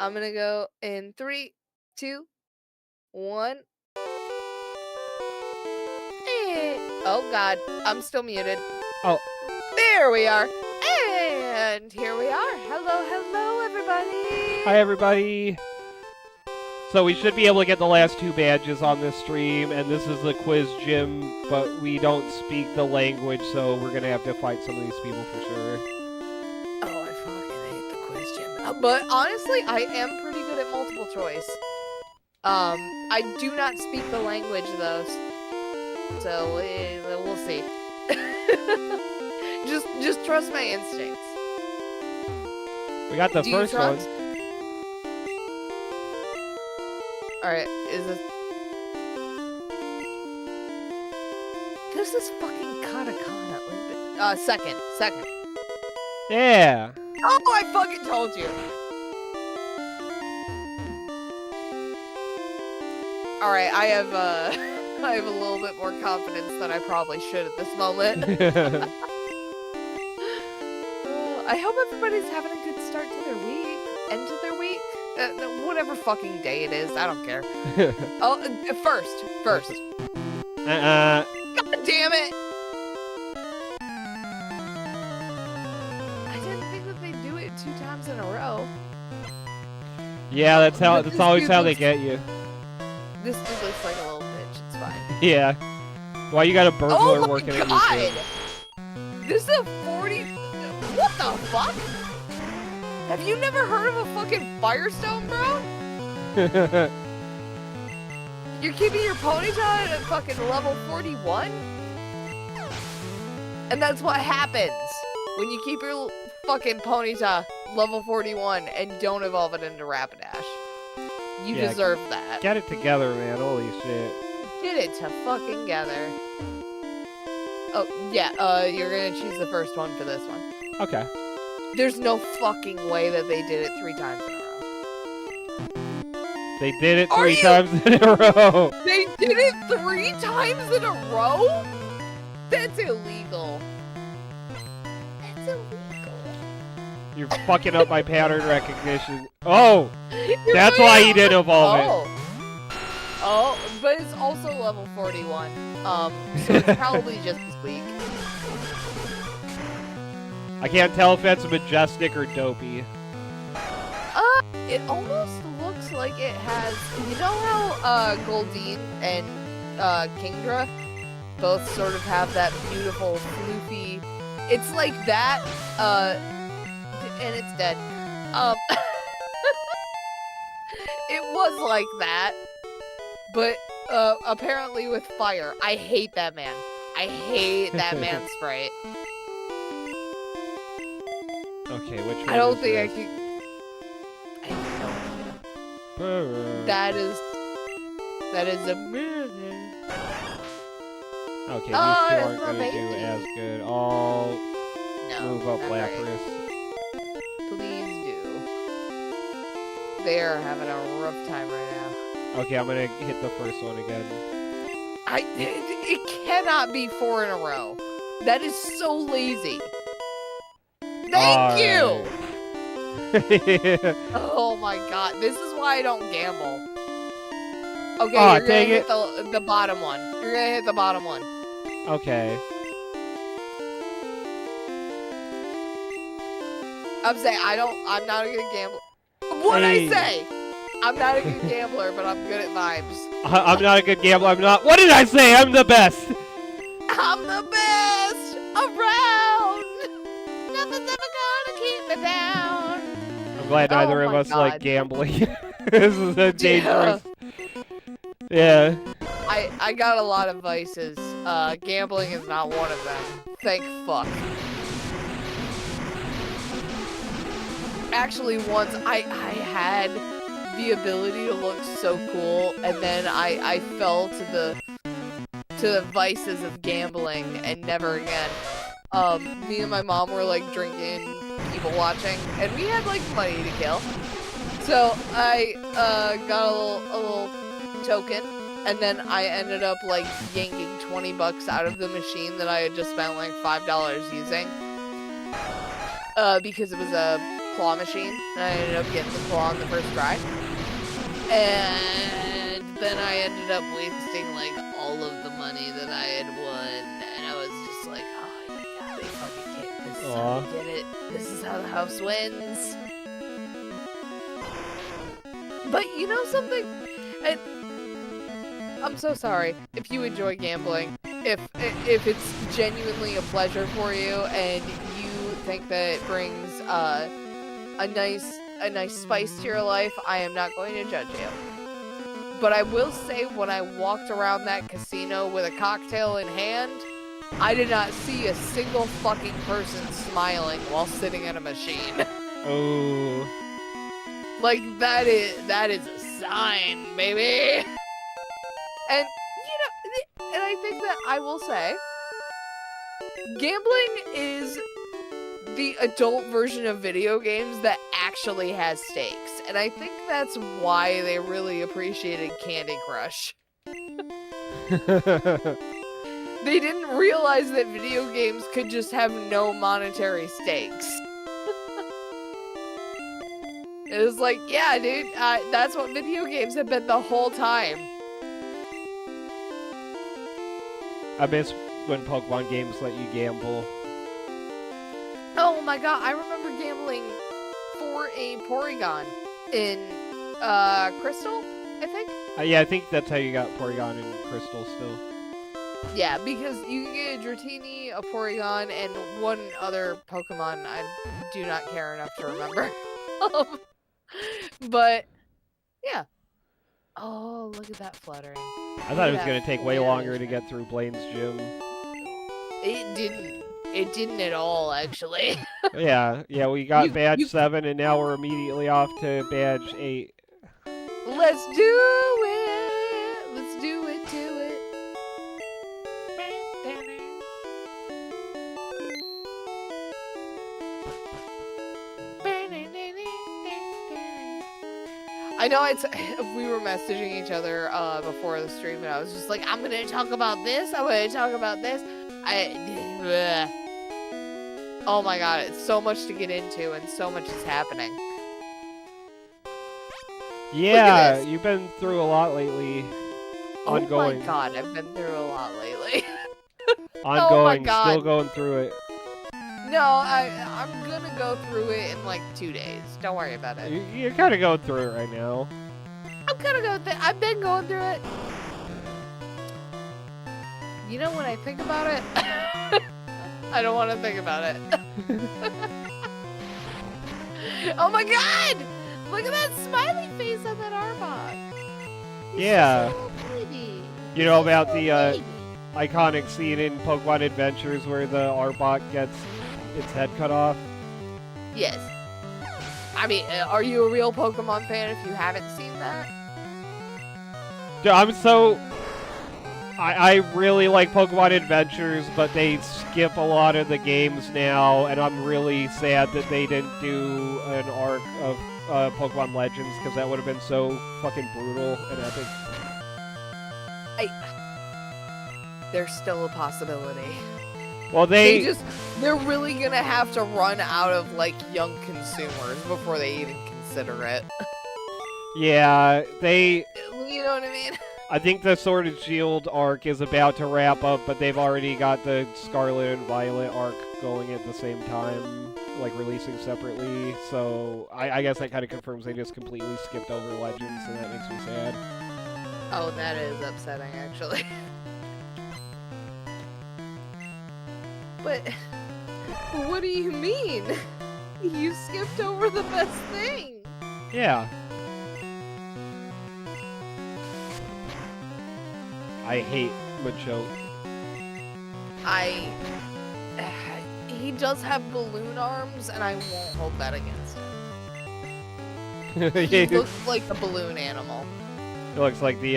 I'm gonna go in 3, 2, 1. Oh god, I'm still muted. Oh. There we are. And here we are. Hello, hello, everybody. Hi, everybody. So we should be able to get the last 2 badges on this stream, and this is the quiz gym, but we don't speak the language, so we're gonna have to fight some of these people for sure. Oh, I fucking hate the quiz gym. But honestly, I am pretty good at multiple choice. I do not speak the language though, so we'll see. just trust my instincts. We got the first one. Alright, is this... This is fucking katakana. Second. Yeah. Oh, I fucking told you. Alright, I have a little bit more confidence than I probably should at this moment. I hope everybody's having a good start to their week. End to their week. Whatever fucking day it is, I don't care. Oh, first. God damn it! I didn't think that they'd do it 2 times in a row. Yeah, that's always how they get you. This dude looks like a little bitch. It's fine. Yeah. Why you got a burglar working at your shit? This is a 40. What the fuck? Have you never heard of a fucking Firestone, bro? You're keeping your ponytail at fucking level 41? And that's what happens when you keep your fucking ponytail level 41 and don't evolve it into Rapidash. You deserve that. Get it together, man. Holy shit. Get it to fucking together. Oh, yeah, you're gonna choose the first one for this one. Okay. There's no fucking way that they did it 3 times in a row. They did it 3 times in a row. They did it 3 times in a row? That's illegal. That's illegal. You're fucking up my pattern recognition. Oh! That's why he didn't evolve it. Oh, but it's also level 41. So it's probably just as weak. I can't tell if that's Majestic or Dopey. It almost looks like it has... You know how Goldeen and Kingdra both sort of have that beautiful, floofy... It's like that, and it's dead. It was like that, but apparently with fire. I hate that man. I hate that man's sprite. Okay, which one? I don't think I can. That is amazing. Okay, these 2 aren't gonna do as good. I'll move up Lapras. Please do. They're having a rough time right now. Okay, I'm gonna hit the first one again. It cannot be 4 in a row. That is so lazy. Thank you! Oh my god, this is why I don't gamble. Okay, you're gonna hit the bottom one. You're gonna hit the bottom one. Okay. I'm saying I'm not a good gambler. What'd I say? I'm not a good gambler, but I'm good at vibes. I'm not a good gambler, what did I say? I'm the best! I'm the best around! Nothing's ever gonna keep me down. I'm glad neither of us like gambling. This is a dangerous... Yeah. I got a lot of vices. Gambling is not one of them. Thank fuck. Actually, once I had the ability to look so cool, and then I fell to the vices of gambling, and never again. Me and my mom were like drinking, people watching, and we had like money to kill. So I got a little token, and then I ended up like yanking 20 bucks out of the machine that I had just spent like $5 using. Because it was a claw machine, and I ended up getting the claw on the first try. And then I ended up wasting like all of the money that I had won, and I was just like, oh, you gotta be fucking kidding. This is how you get it. This is how the house wins. But you know something? And I'm so sorry if you enjoy gambling. If it's genuinely a pleasure for you and you think that it brings a nice spice to your life, I am not going to judge you. But I will say, when I walked around that casino with a cocktail in hand, I did not see a single fucking person smiling while sitting at a machine. Oh. Like, that is a sign, baby. And, you know, and I think that I will say, gambling is the adult version of video games that actually has stakes. And I think that's why they really appreciated Candy Crush. They didn't realize that video games could just have no monetary stakes. It was like, yeah, dude, that's what video games have been the whole time. I miss when Pokemon games let you gamble. Oh my god, I remember gambling for a Porygon in Crystal, I think? Yeah, I think that's how you got Porygon in Crystal still. Yeah, because you can get a Dratini, a Porygon, and one other Pokemon I do not care enough to remember. But, yeah. Oh, look at that fluttering. I thought it was going to take way longer to get through Blaine's gym. It didn't. It didn't at all, actually. Yeah, we got badge 7, and now we're immediately off to badge 8. Let's do it! Let's do it to it. I know we were messaging each other before the stream, and I was just like, I'm gonna talk about this, I'm gonna talk about this. Oh my god, it's so much to get into, and so much is happening. Yeah, you've been through a lot lately. Ongoing. Oh my god, I've been through a lot lately. Ongoing, oh my god. Still going through it. No, I'm gonna go through it in like 2 days. Don't worry about it. You're kind of going through it right now. I'm gonna go I've been going through it. You know, when I think about it, I don't want to think about it. Oh my god! Look at that smiley face on that Arbok. Yeah. So pretty. You know about the iconic scene in Pokemon Adventures where the Arbok gets its head cut off? Yes. I mean, are you a real Pokemon fan if you haven't seen that? Dude, I really like Pokemon Adventures, but they skip a lot of the games now, and I'm really sad that they didn't do an arc of Pokemon Legends, because that would have been so fucking brutal and epic. There's still a possibility. Well, they're really gonna have to run out of, like, young consumers before they even consider it. Yeah, You know what I mean? I think the Sword and Shield arc is about to wrap up, but they've already got the Scarlet and Violet arc going at the same time, like releasing separately. So I guess that kind of confirms they just completely skipped over Legends, and that makes me sad. Oh, that is upsetting, actually. But what do you mean? You skipped over the best thing. Yeah. I hate Machoke. He does have balloon arms, and I won't hold that against him. He looks like a balloon animal. It looks like the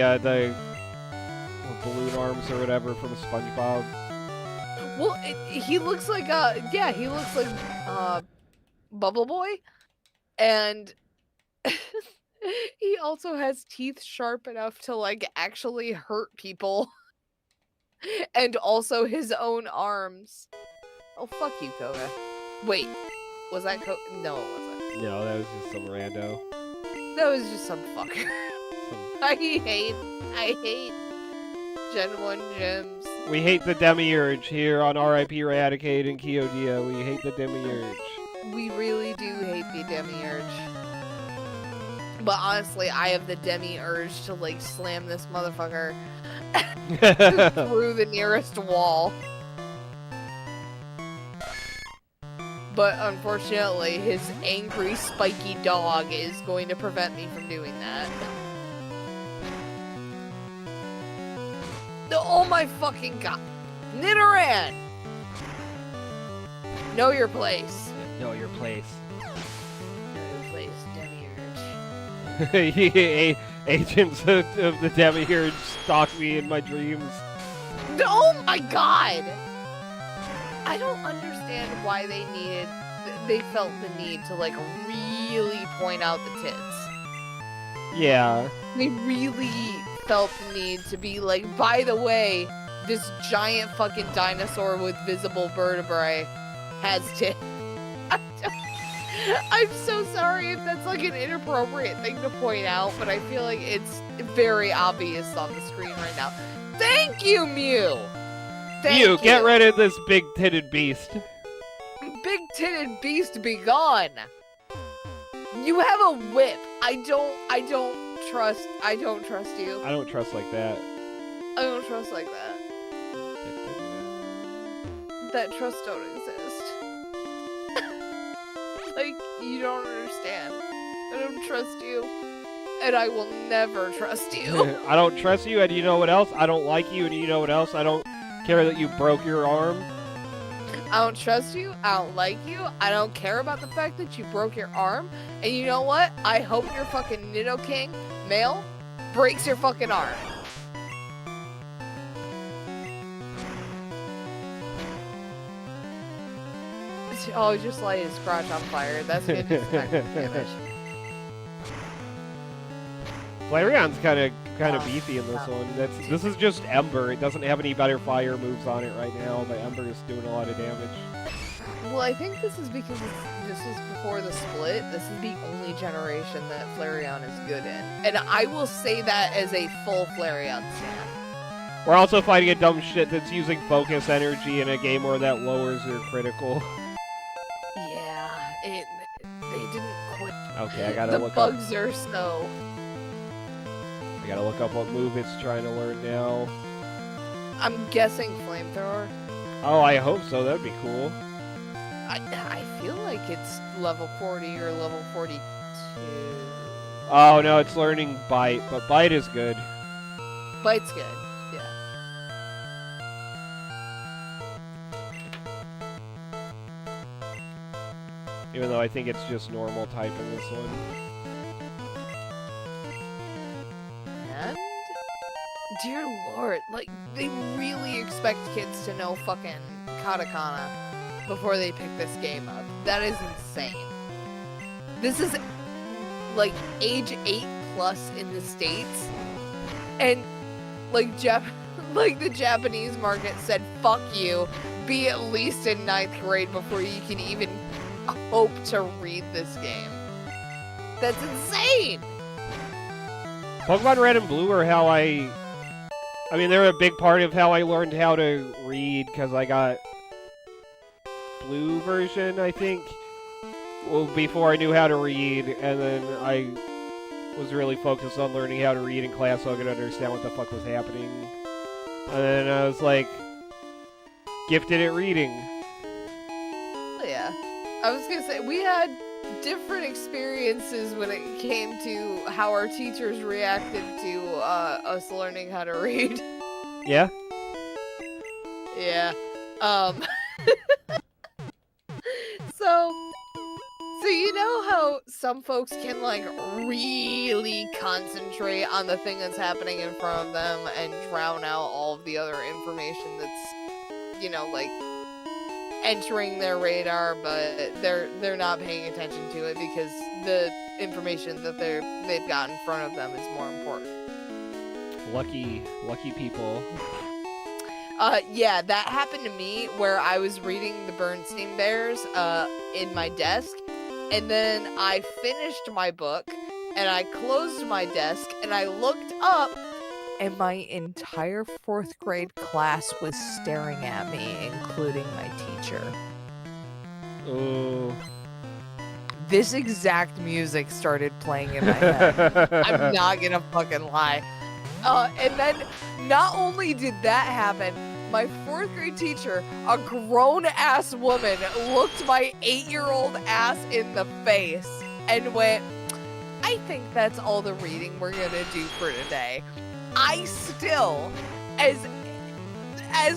balloon arms or whatever from SpongeBob. Well, he looks like he looks like Bubble Boy, and he also has teeth sharp enough to, like, actually hurt people. And also his own arms. Oh, fuck you, Koga. Wait, was that No, it wasn't. No, that was just some rando. That was just some fucker. Some... I hate Gen 1 gyms. We hate the demiurge here on RIP Raticate and Kyodia. We hate the demiurge. We really do hate the demiurge. But honestly, I have the demi-urge to, like, slam this motherfucker through the nearest wall. But unfortunately, his angry, spiky dog is going to prevent me from doing that. Oh my fucking god. Nidoran! Know your place. Know your place. Know your place, demiurge. Agents of the demiurge stalk me in my dreams. Oh my god! I don't understand why they felt the need to, like, really point out the tits. Yeah. They really felt the need to be like, by the way, this giant fucking dinosaur with visible vertebrae has tits. I'm so sorry if that's, like, an inappropriate thing to point out, but I feel like it's very obvious on the screen right now. Thank you, Mew! Thank you! Get rid of this big-titted beast. Big-titted beast be gone! You have a whip. I don't trust you. I don't trust like that. I don't trust like that. That trust don't exist. Like, you don't understand. I don't trust you. And I will never trust you. I don't trust you, and you know what else? I don't like you, and you know what else? I don't care that you broke your arm. I don't trust you. I don't like you. I don't care about the fact that you broke your arm. And you know what? I hope your fucking Nidoking male breaks your fucking arm. Oh, just light his crotch on fire. That's gonna do some damage. Flareon's kind of beefy in this one. This is just Ember. It doesn't have any better fire moves on it right now, but Ember is doing a lot of damage. Well, I think this is because this was before the split. This is the only generation that Flareon is good in. And I will say that as a full Flareon stan. We're also fighting a dumb shit that's using focus energy in a game where that lowers your critical. Yeah, they didn't quit. Okay, I gotta look up. The bugs are so... I gotta look up what move it's trying to learn now. I'm guessing Flamethrower. Oh, I hope so. That'd be cool. I feel like it's level 40 or level 42. Oh, no, it's learning Bite, but Bite is good. Bite's good, yeah. Even though I think it's just normal type in this one. And, dear lord, like, they really expect kids to know fucking katakana before they pick this game up. That is insane. This is, like, age 8+ in the States, and, like, the Japanese market said, fuck you, be at least in 9th grade before you can even hope to read this game. That's insane! Pokemon Red and Blue are how I mean, they're a big part of how I learned how to read, because I got Blue version, I think, well, before I knew how to read, and then I was really focused on learning how to read in class so I could understand what the fuck was happening. And then I was, like, gifted at reading. Yeah. I was gonna say, we had different experiences when it came to how our teachers reacted to us learning how to read. Yeah? Yeah. So you know how some folks can, like, really concentrate on the thing that's happening in front of them and drown out all of the other information that's, you know, like, entering their radar, but they're not paying attention to it because the information that they've got in front of them is more important. Lucky people. Yeah, that happened to me where I was reading the Bernstein Bears in my desk, And then I finished my book, and I closed my desk, and I looked up, and my entire 4th grade class was staring at me, including my teacher. Ooh. This exact music started playing in my head. I'm not gonna fucking lie. And then, not only did that happen, my 4th grade teacher, a grown-ass woman, looked my 8-year-old ass in the face and went, I think that's all the reading we're gonna do for today. I still, as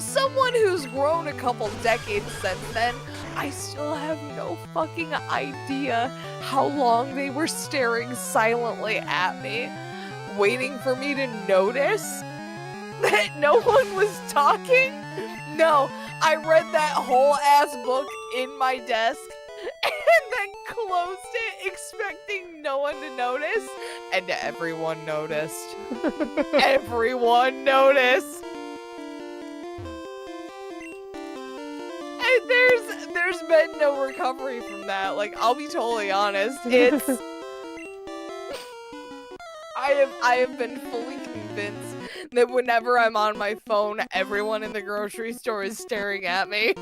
someone who's grown a couple decades since then, I still have no fucking idea how long they were staring silently at me, waiting for me to notice that no one was talking. No, I read that whole ass book in my desk and then closed it expecting no one to notice, and everyone noticed. Everyone noticed. And there's been no recovery from that. Like, I'll be totally honest. It's I have been fully convinced that whenever I'm on my phone, everyone in the grocery store is staring at me.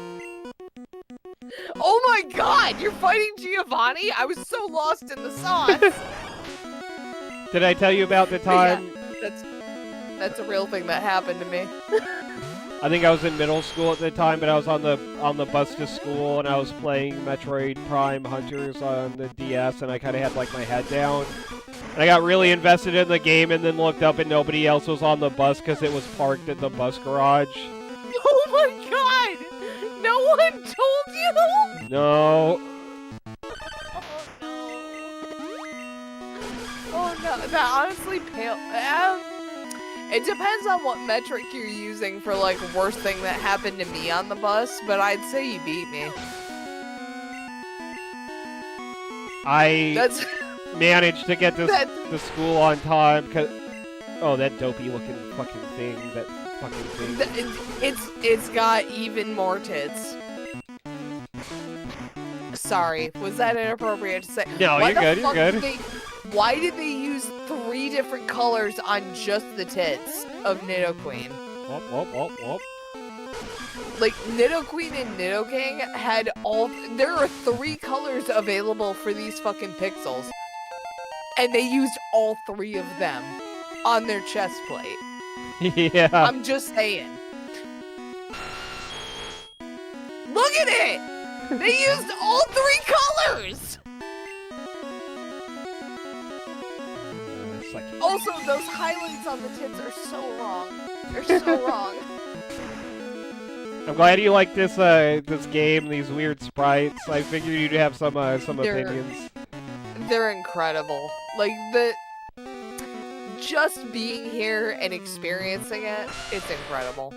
Oh my god, you're fighting Giovanni? I was so lost in the sauce. Did I tell you about the time? Yeah, that's a real thing that happened to me. I think I was in middle school at the time, but I was on the bus to school, and I was playing Metroid Prime Hunters on the DS, and I kind of had like my head down. And I got really invested in the game, and then looked up, and nobody else was on the bus because it was parked at the bus garage. Oh my god! No one told you? No. Oh no, that honestly it depends on what metric you're using for, like, worst thing that happened to me on the bus, but I'd say you beat me. I managed to get to school on time, cause... Oh, that dopey looking fucking thing, that fucking thing. It's got even more tits. Sorry, was that inappropriate to say? No, you're good, you're good. Why did they use 3 different colors on just the tits of Nidoqueen? Whoop. Like, Nidoqueen and Nidoking had there are 3 colors available for these fucking pixels. And they used all 3 of them on their chest plate. Yeah. I'm just saying. Look at it! They used all 3 colors! Also, those highlights on the tits are so wrong. They're so wrong. I'm glad you like this this game, these weird sprites. I figured you'd have some opinions. They're incredible. Like, just being here and experiencing it, it's incredible.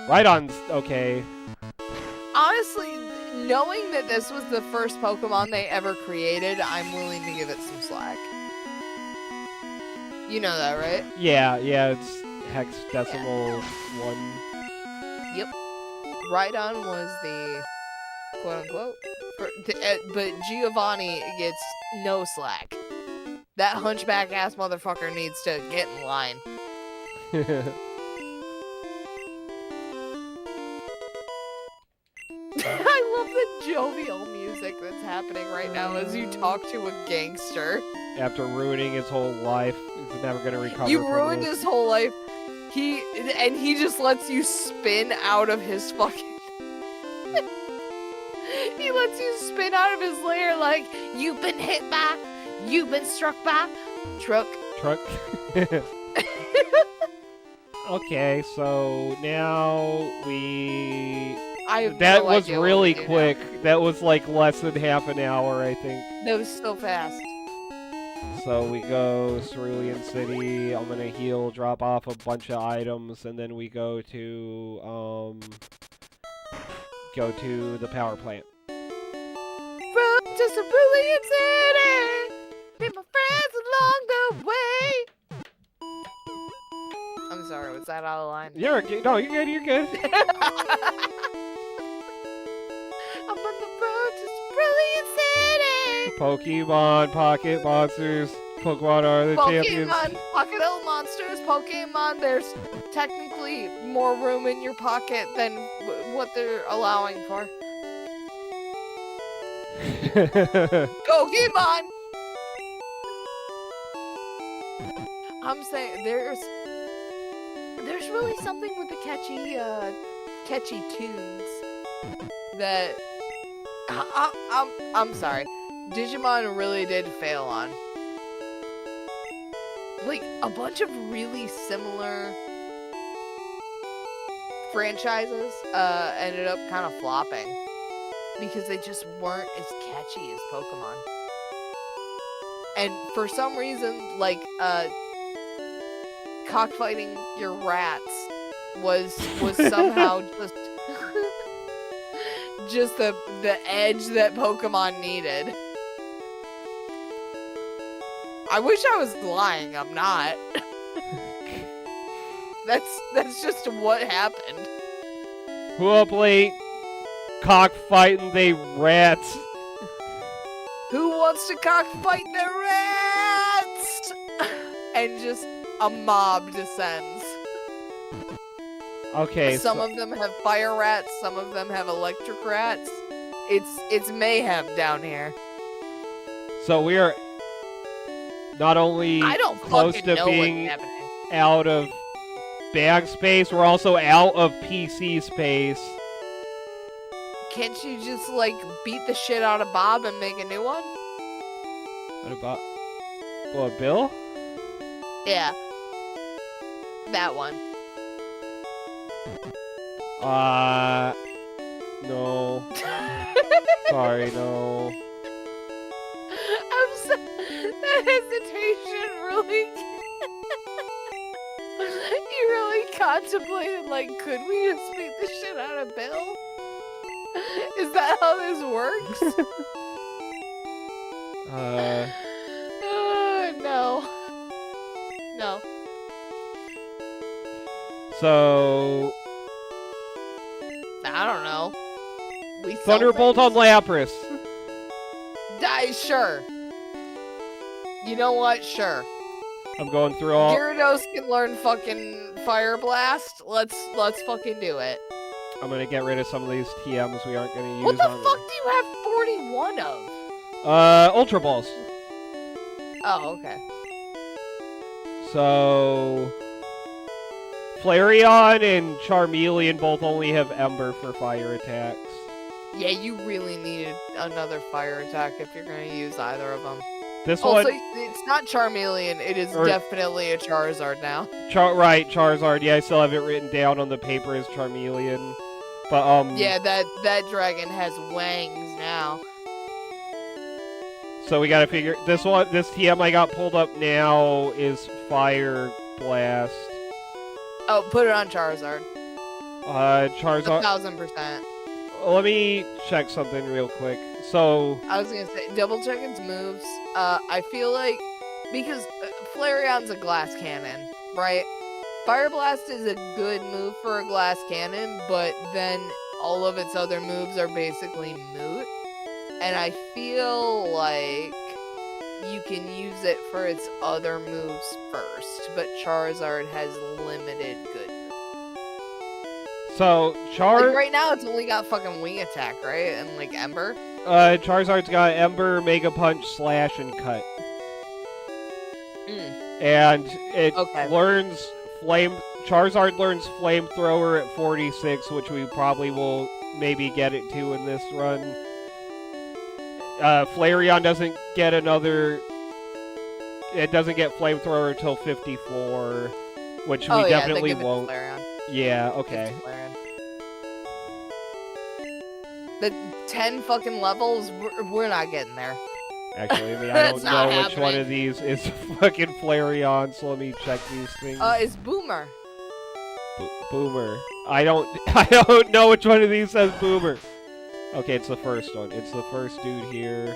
Right on, okay. Honestly, knowing that this was the first Pokemon they ever created, I'm willing to give it some slack. You know that, right? Yeah, it's hexadecimal 1. Yep. Rhydon was the quote-unquote, but Giovanni gets no slack. That hunchback-ass motherfucker needs to get in line. I love the jovial music that's happening right now as you talk to a gangster. After ruining his whole life, he's never gonna recover. You ruined his whole life. He just lets you spin out of his fucking... He lets you spin out of his lair like, you've been hit by, you've been struck by, truck. Okay, so now That was really quick. That was like less than half an hour, I think. That was so fast. So we go Cerulean City. I'm gonna heal, drop off a bunch of items, and then we go to the power plant. From to Cerulean City, meet my friends along the way. I'm sorry, was that out of line? You're good. I'm a Brilliant City! Pokemon Pocket Monsters. Pokemon are the champions. Pokemon Pocket L Monsters. Pokemon, there's technically more room in your pocket than what they're allowing for. Pokemon! I'm saying there's really something with the catchy tunes that I'm sorry, Digimon really did fail on. Like a bunch of really similar franchises ended up kind of flopping because they just weren't as catchy as Pokemon. And for some reason, like cockfighting your rats was somehow just the edge that Pokemon needed. I wish I was lying. I'm not. That's just what happened. Who up late? Cockfighting they rats. Who wants to cockfight their rats? And just a mob descends. Okay. Some of them have fire rats. Some of them have electric rats. It's mayhem down here. So we are not only I don't close fucking to know being what's happening. out of bag space, we're also out of PC space. Can't you just like beat the shit out of Bob and make a new one? What about what, Bill? Yeah. That one. No. Sorry, no. I'm so that hesitation really you really contemplated like could we just beat the shit out of Bill? Is that how this works? No. No. So I don't know. We sell Thunderbolt on things? Lapras. Sure. You know what? Sure. I'm going through all. Gyarados can learn fucking Fire Blast. Let's fucking do it. I'm gonna get rid of some of these TMs we aren't gonna use. What the on fuck do you have 41 of? Ultra Balls. Oh, okay. So Flareon and Charmeleon both only have Ember for fire attacks. Yeah, you really needed another fire attack if you're gonna use either of them. This Also, one, it's not Charmeleon. It is definitely a Charizard now. right, Charizard. Yeah, I still have it written down on the paper as Charmeleon. But Yeah, that dragon has wangs now. So we gotta figure this one. This TM I got pulled up now is Fire Blast. Oh, put it on Charizard. Charizard. 1000%. Let me check something real quick. So I was gonna say, double check its moves. I feel like, because Flareon's a glass cannon, right? Fire Blast is a good move for a glass cannon, but then all of its other moves are basically moot. And I feel like you can use it for its other moves first, but Charizard has limited good moves. So Like right now it's only got fucking Wing Attack, right? And like Ember. Charizard's got Ember, Mega Punch, Slash, and Cut. And it learns Charizard learns Flamethrower at 46, which we probably will maybe get it to in this run. Flareon doesn't get another. It doesn't get Flamethrower until 54, which we definitely won't. Yeah, okay. The 10 fucking levels, we're not getting there. Actually, I mean, I don't know which one of these is fucking Flareon, so let me check these things. It's Boomer. Boomer. I don't know which one of these says Boomer. Okay, it's the first one. It's the first dude here.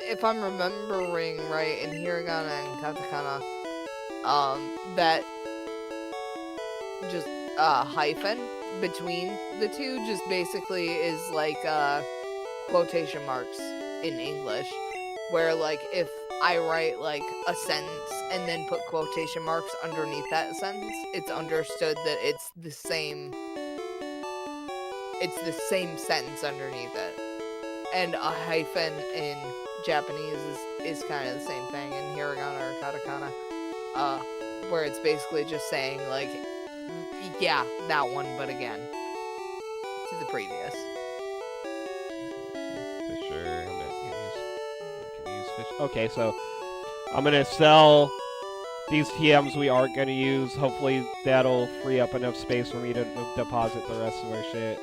If I'm remembering right, in Hiragana and Katakana, that just hyphen between the two just basically is like quotation marks in English, where like if I write like a sentence and then put quotation marks underneath that sentence, it's understood that it's the same sentence underneath it. And a hyphen in Japanese is kind of the same thing in hiragana or katakana, where it's basically just saying like, yeah, that one, but again, to the previous. Fisher, I'm gonna use fish. Okay, so I'm gonna sell these TMs we aren't gonna use. Hopefully that'll free up enough space for me to deposit the rest of our shit.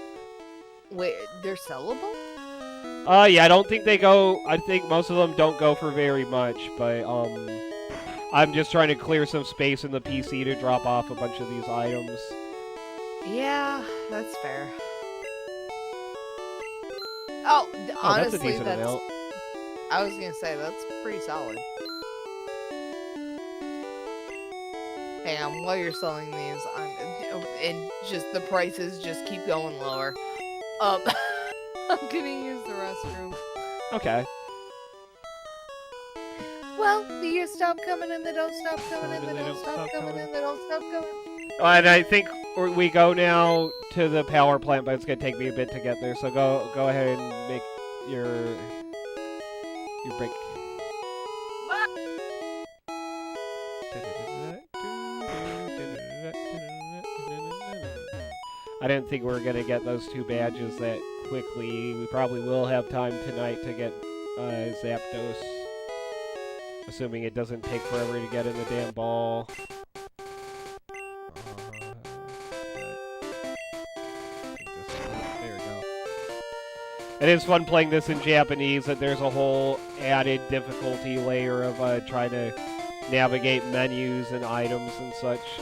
Wait, they're sellable? Yeah, I don't think they go. I think most of them don't go for very much, but I'm just trying to clear some space in the PC to drop off a bunch of these items. Yeah, that's fair. Oh, honestly, that's a decent amount. I was gonna say that's pretty solid. Hang on, while you're selling these, and just the prices just keep going lower. I'm gonna use the restroom. Okay. Well, the years stop coming and they don't stop coming and they don't stop coming and they don't stop coming. And I think we go now to the power plant, but it's gonna take me a bit to get there. So go ahead and make your break. I didn't think we were gonna get those 2 badges that quickly. We probably will have time tonight to get Zapdos, assuming it doesn't take forever to get in the damn ball. There we go. It is fun playing this in Japanese, and there's a whole added difficulty layer of trying to navigate menus and items and such.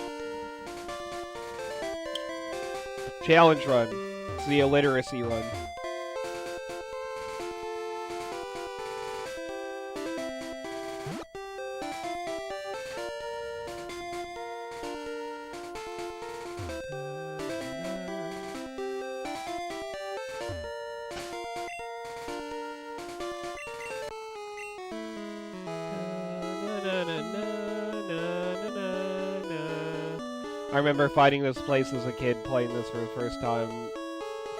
Challenge run. It's the illiteracy run. I remember finding this place as a kid, playing this for the first time,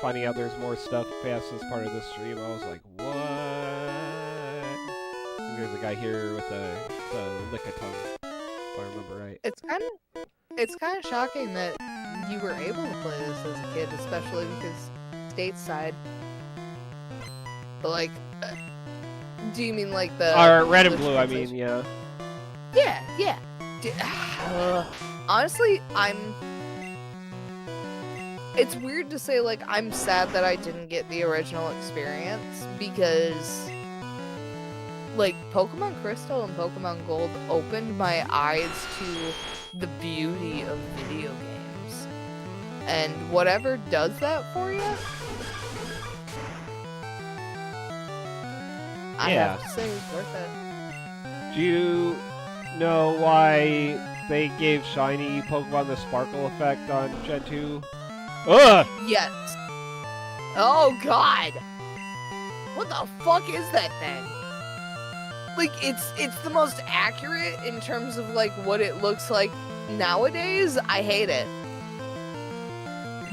finding out there's more stuff past this part of the stream. I was like, what? And there's a guy here with the Lickitung, if I remember right. It's kind of shocking that you were able to play this as a kid, especially because stateside. But like, do you mean like the Red and Blue? I mean, yeah. Yeah. Honestly, it's weird to say, like, I'm sad that I didn't get the original experience, because, like, Pokemon Crystal and Pokemon Gold opened my eyes to the beauty of video games. And whatever does that for you, I have to say it's worth it. Do you know why they gave shiny Pokemon the sparkle effect on Gen 2? Ugh! Yes. Oh god! What the fuck is that thing? Like, it's the most accurate in terms of, like, what it looks like nowadays. I hate it.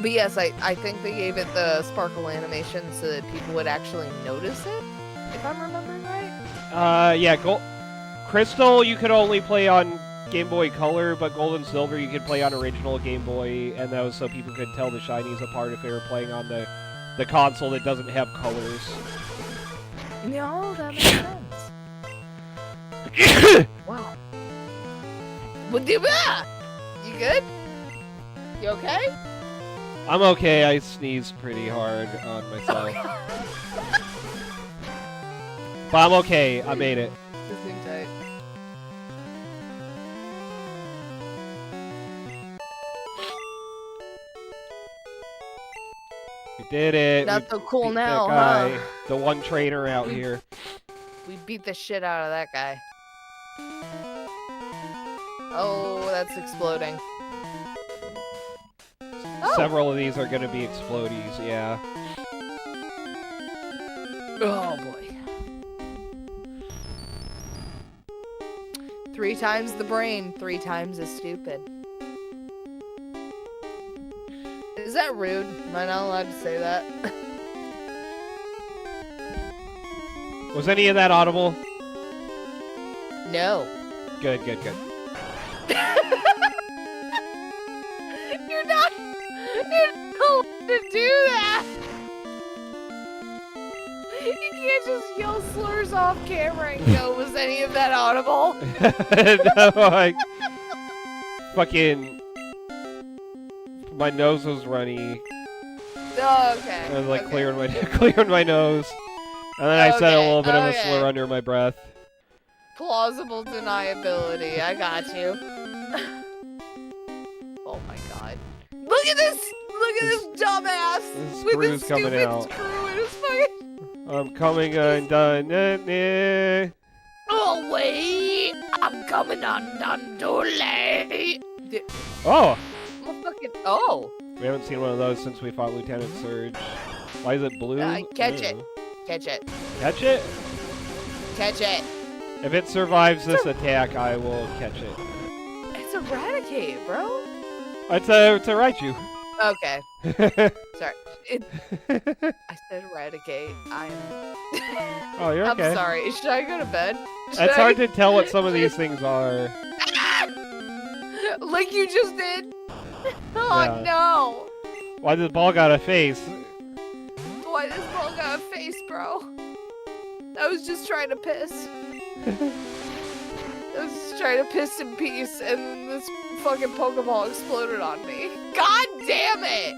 But yes, I think they gave it the sparkle animation so that people would actually notice it, if I'm remembering right. Yeah, Crystal you could only play on Game Boy Color, but Gold and Silver you could play on original Game Boy, and that was so people could tell the shinies apart if they were playing on the console that doesn't have colors. No, that makes sense. Wow. You good? You okay? I'm okay. I sneezed pretty hard on myself. But I'm okay. I made it. This seems tight. We did it. Not so cool beat now, that guy, huh? The one trainer out here. We beat the shit out of that guy. Oh, that's exploding. Oh. Several of these are going to be explodies, yeah. Oh boy. 3 times the brain, 3 times as stupid. Is that rude? Am I not allowed to say that? Was any of that audible? No. Good, good, good. You're not allowed to do that! You can't just yell slurs off camera and go, was any of that audible? No, fucking... My nose was runny. Oh, okay. I was like okay. clearing my nose. And then I said a little bit of a okay. slur under my breath. Plausible deniability. I got you. Oh my god. Look at this! Look at this dumbass! This with screw's his coming stupid out. screw in his fucking... I'm coming undone. Oh wait! I'm coming undone too late! Oh! I'm fucking... Oh! We haven't seen one of those since we fought Lieutenant Surge. Why is it blue? Catch I it. don't know. Catch it. Catch it? Catch it. If it survives this attack, I will catch it. It's Eradicate, bro. It's a Raichu. Okay. Sorry. I said Eradicate. Oh, you're okay. I'm sorry. Should I go to bed? It's hard to tell what some of these things are. Like you just did? Oh Yeah. no! Why did the ball got a face? Why this ball got a face, bro? I was just trying to piss. I was just trying to piss in peace, and then this fucking Pokeball exploded on me. God damn it!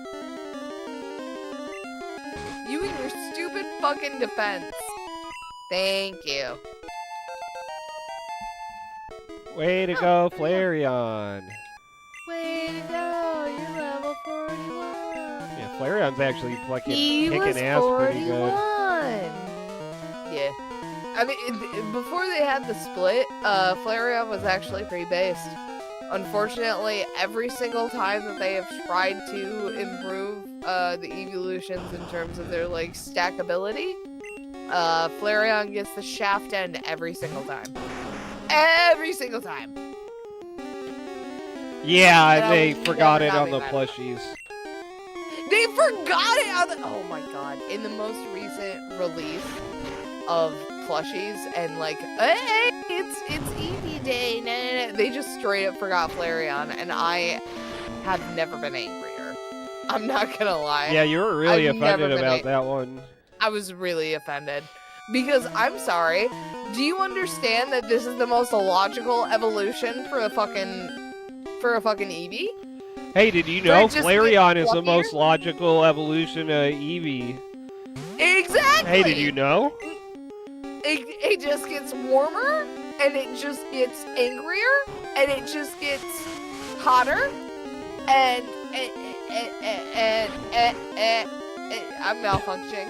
You and your stupid fucking defense. Thank you. Way to go, Flareon. Way to go, you're level 41. Yeah, Flareon's actually fucking He was kicking ass 41. pretty good. Yeah. I mean, before they had the split, Flareon was actually pretty based. Unfortunately, every single time that they have tried to improve the evolutions in terms of their, like, stackability, Flareon gets the shaft end every single time. Every single time. Yeah, And I they was forgot never it on the having that. plushies. They forgot it on the... Oh my god. In the most recent release of plushies and like, hey, it's Eevee Day. Nah. They just straight up forgot Flareon, and I have never been angrier. I'm not gonna lie. Yeah, you were really I've never offended been about that one. I was really offended. Because, I'm sorry, do you understand that this is the most illogical evolution for a fucking Eevee? Hey, did you know just get Flareon is the luckier? most logical evolution of Eevee? Exactly! Hey, did you know? It just gets warmer, and it just gets angrier, and it just gets hotter, and I'm malfunctioning.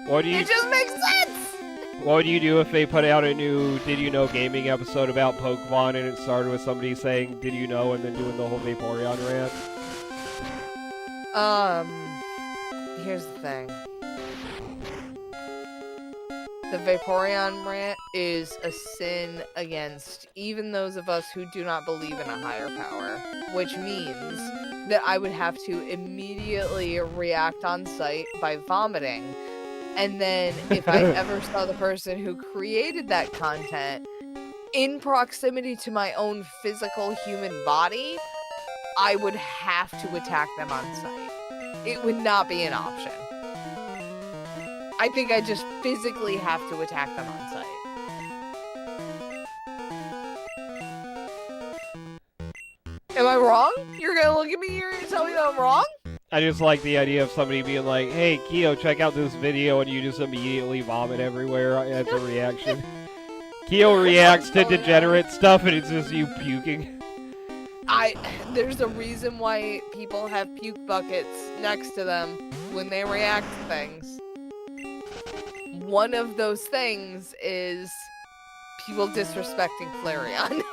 What do you? It just makes sense! What would you do if they put out a new Did You Know gaming episode about Pokemon and it started with somebody saying Did you know and then doing the whole Vaporeon rant? Here's the thing. The Vaporeon rant is a sin against even those of us who do not believe in a higher power, which means that I would have to immediately react on sight by vomiting. And then if I ever saw the person who created that content in proximity to my own physical human body, I would have to attack them on sight. It would not be an option. I think I just physically have to attack them on sight. Am I wrong? You're gonna look at me here and tell me that I'm wrong? I just like the idea of somebody being like, hey, Keo, check out this video, and you just immediately vomit everywhere as a reaction. Keo reacts to degenerate stuff, and it's just you puking. There's a reason why people have puke buckets next to them when they react to things. One of those things is people disrespecting Flareon.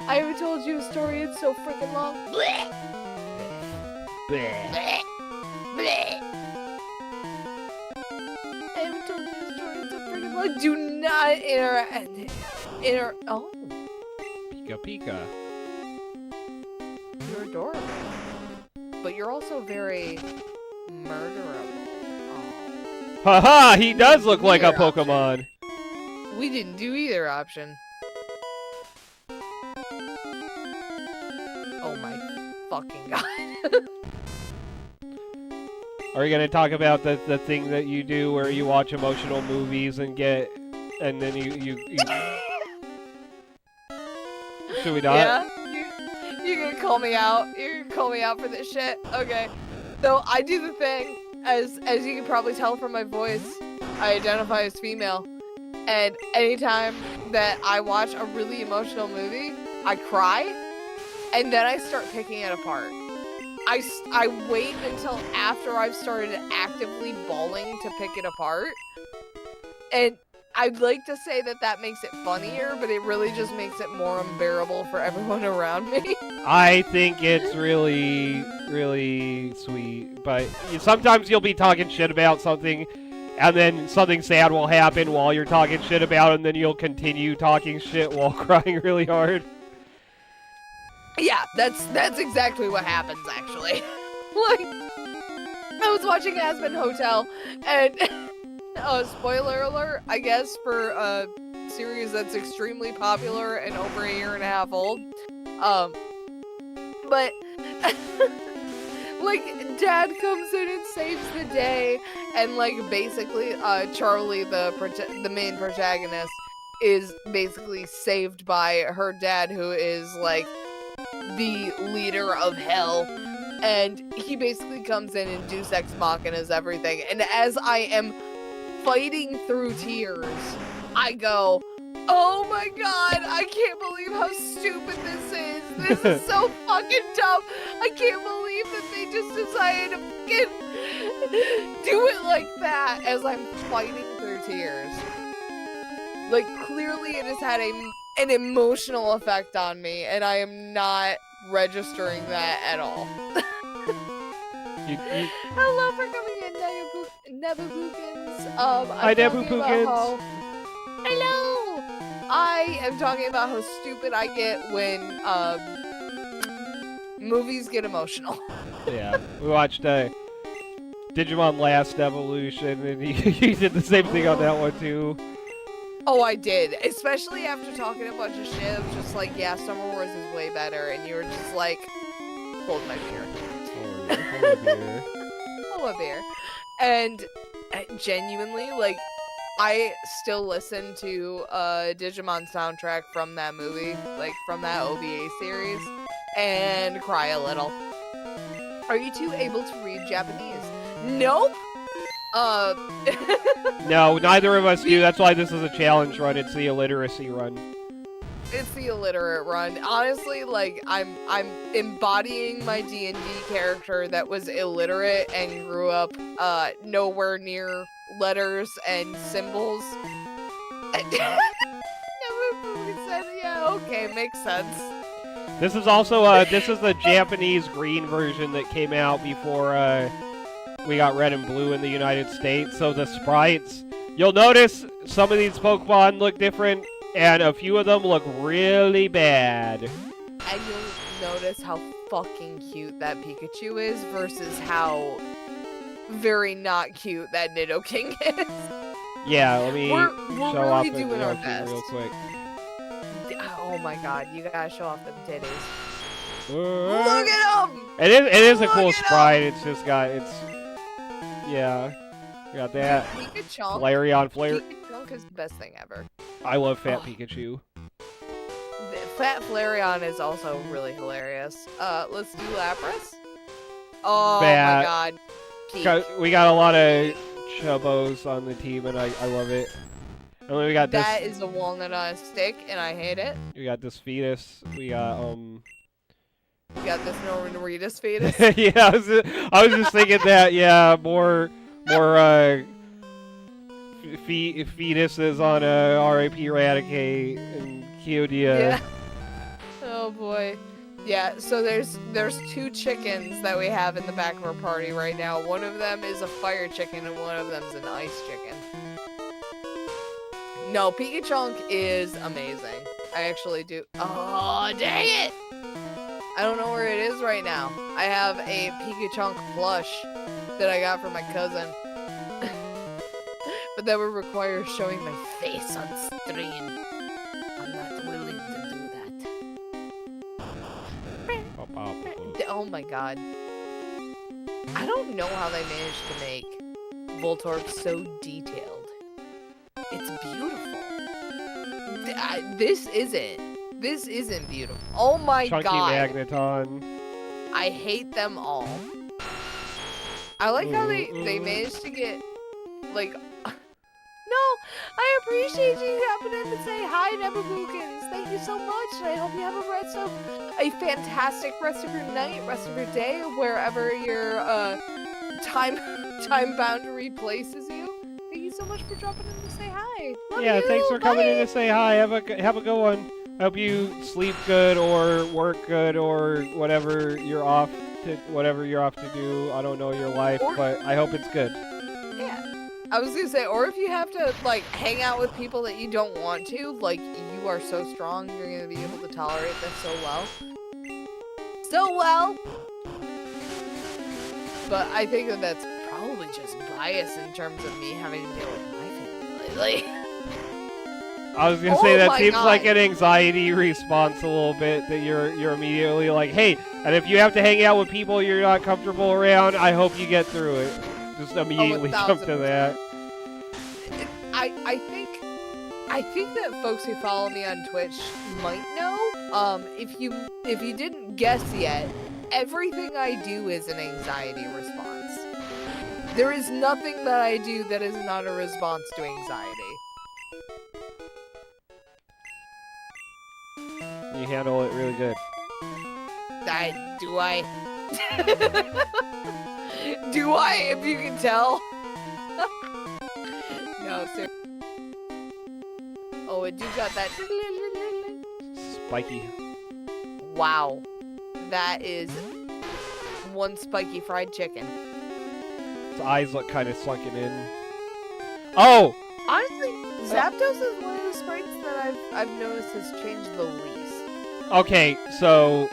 I haven't told you a story. It's so freaking long. Blech. Bleh. Blech. Blech. I haven't told you a story. It's so freaking long. Do not Oh, Pika Pika. you're adorable. But you're also very murderable. Oh. Haha, he does look like a Either option. Pokemon. We didn't do either option. Oh my fucking god. Are you gonna talk about the thing that you do where you watch emotional movies and then you Should we not? Yeah? You're gonna call me out? You're gonna call me out for this shit? Okay. So I do the thing, as you can probably tell from my voice, I identify as female. And anytime that I watch a really emotional movie, I cry, and then I start picking it apart. I wait until after I've started actively bawling to pick it apart. And I'd like to say that makes it funnier, but it really just makes it more unbearable for everyone around me. I think it's really, really sweet. But sometimes you'll be talking shit about something, and then something sad will happen while you're talking shit about it, and then you'll continue talking shit while crying really hard. Yeah, that's exactly what happens, actually. Like, I was watching Aspen Hotel, and spoiler alert, I guess, for a series that's extremely popular and over a year and a half old. But like, Dad comes in and saves the day, and like basically, Charlie, the main protagonist, is basically saved by her dad, who is like the leader of hell, and he basically comes in and Deus Ex Machina's everything. And as I am fighting through tears, I go, oh my god, I can't believe how stupid this is. This is so fucking dumb. I can't believe that they just decided to fucking do it like that as I'm fighting through tears. Like, clearly it has had an emotional effect on me, and I am not registering that at all. Hello for coming in, Nebupookins. Hi, Nebupookins. Hello! I am talking about how stupid I get when movies get emotional. Yeah, we watched Digimon Last Evolution, and he did the same thing on that one too. Oh, I did. Especially after talking a bunch of shit. I was just like, yeah, Summer Wars is way better. And you were just like, hold my beer. Hold my beer. And genuinely, like, I still listen to Digimon soundtrack from that movie, like from that OVA series, and cry a little. Are you two able to read Japanese? Nope. No, neither of us do. That's why this is a challenge run. It's the illiteracy run. It's the illiterate run. Honestly, like, I'm embodying my D&D character that was illiterate and grew up nowhere near letters and symbols. Yeah, okay, makes sense. This is also this is the Japanese green version that came out before we got red and blue in the United States. So the sprites, you'll notice some of these Pokemon look different, and a few of them look really bad. And you'll notice how fucking cute that Pikachu is versus how very not cute that Nidoking is. Yeah, let me we're show really off the doing our Nidoking best. real quick. Oh my god, you gotta show off them titties. Look Look at them! It is a Look cool at 'em! sprite. It's just got yeah, got that. Pikachu. Flareon Flare. Pikachu is the best thing ever. I love Fat Oh. Pikachu. Fat Flareon is also really hilarious. Let's do Lapras. Oh Fat. my god. Peak. We got a lot of Chubbos on the team, and I love it. And then we got this. That is a walnut on a stick, and I hate it. We got this fetus. We got We got this Norman Reedus fetus. yeah, I was just thinking that. Yeah, more fetuses on R.I.P. Eradicate and Kyodia. Yeah. Oh Oh boy. Yeah, so there's 2 chickens that we have in the back of our party right now. One of them is a fire chicken and one of them's an ice chicken. No, Pikachu is amazing. I actually do. Oh, dang it! I don't know where it is right now. I have a Pikachu plush that I got from my cousin. But that would require showing my face on screen. I'm not willing to do that. Oh my god. I don't know how they managed to make Voltorb so detailed. It's beautiful. This isn't beautiful. Oh my Chunky god. Magneton. I hate them all. I like how they managed to get, like... No, I appreciate you happening to say hi, Nebabookins. Thank you so much, and I hope you have a fantastic rest of your night, rest of your day, wherever your time boundary places you. Thank you so much for dropping in to say hi. Love Yeah, you. thanks for Bye. coming in to say hi. Have a good one. I hope you sleep good or work good or whatever you're off to do. I don't know your life, but I hope it's good. Yeah. I was gonna say, or if you have to, like, hang out with people that you don't want to, like, you are so strong, you're gonna be able to tolerate this so well. So well! But I think that that's probably just bias in terms of me having to deal with my family lately. I was gonna say that seems like an anxiety response a little bit, that you're immediately like, hey, and if you have to hang out with people you're not comfortable around, I hope you get through it. Just immediately jump to that. I think that folks who follow me on Twitch might know. If you didn't guess yet, everything I do is an anxiety response. There is nothing that I do that is not a response to anxiety. You handle it really good. Do I? Do I, if you can tell? No, sir. Oh, and you got that. Spiky. Wow. That is one spiky fried chicken. His eyes look kind of sunken in. Oh! Honestly, Zapdos is one of the sprites that I've noticed has changed the least. Okay, so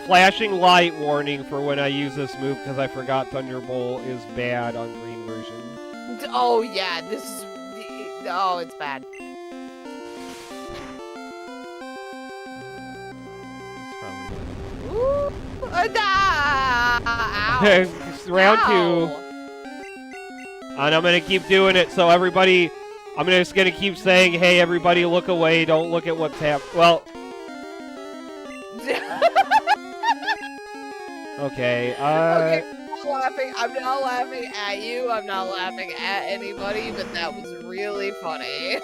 flashing light warning for when I use this move because I forgot Thunderbolt is bad on green version. Oh yeah, this is... Oh, it's bad. Ooh, ow. Round Ow. 2. And I'm going to keep doing it, so everybody... I'm just going to keep saying, hey, everybody look away, don't look at what's happening. Well... Okay, Okay, I'm not laughing at you, I'm not laughing at anybody, but that was really funny.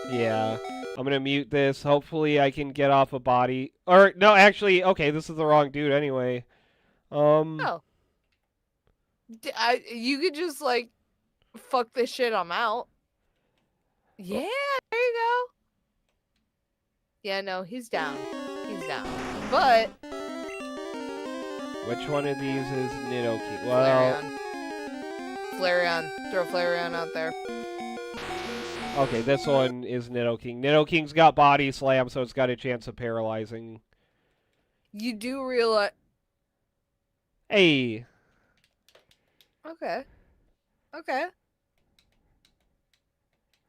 Yeah. I'm gonna mute this. Hopefully I can get off a body. Or, no, actually, okay, this is the wrong dude anyway. Oh. You could just, like, fuck this shit, I'm out. Yeah, there you go. Yeah, no, he's down. He's down. But... Which one of these is Nidoking? Well... Flareon. Throw Flareon out there. Okay, this one is Nidoking. Nidoking's got body slam, so it's got a chance of paralyzing. You do realize... Hey! Okay. Okay.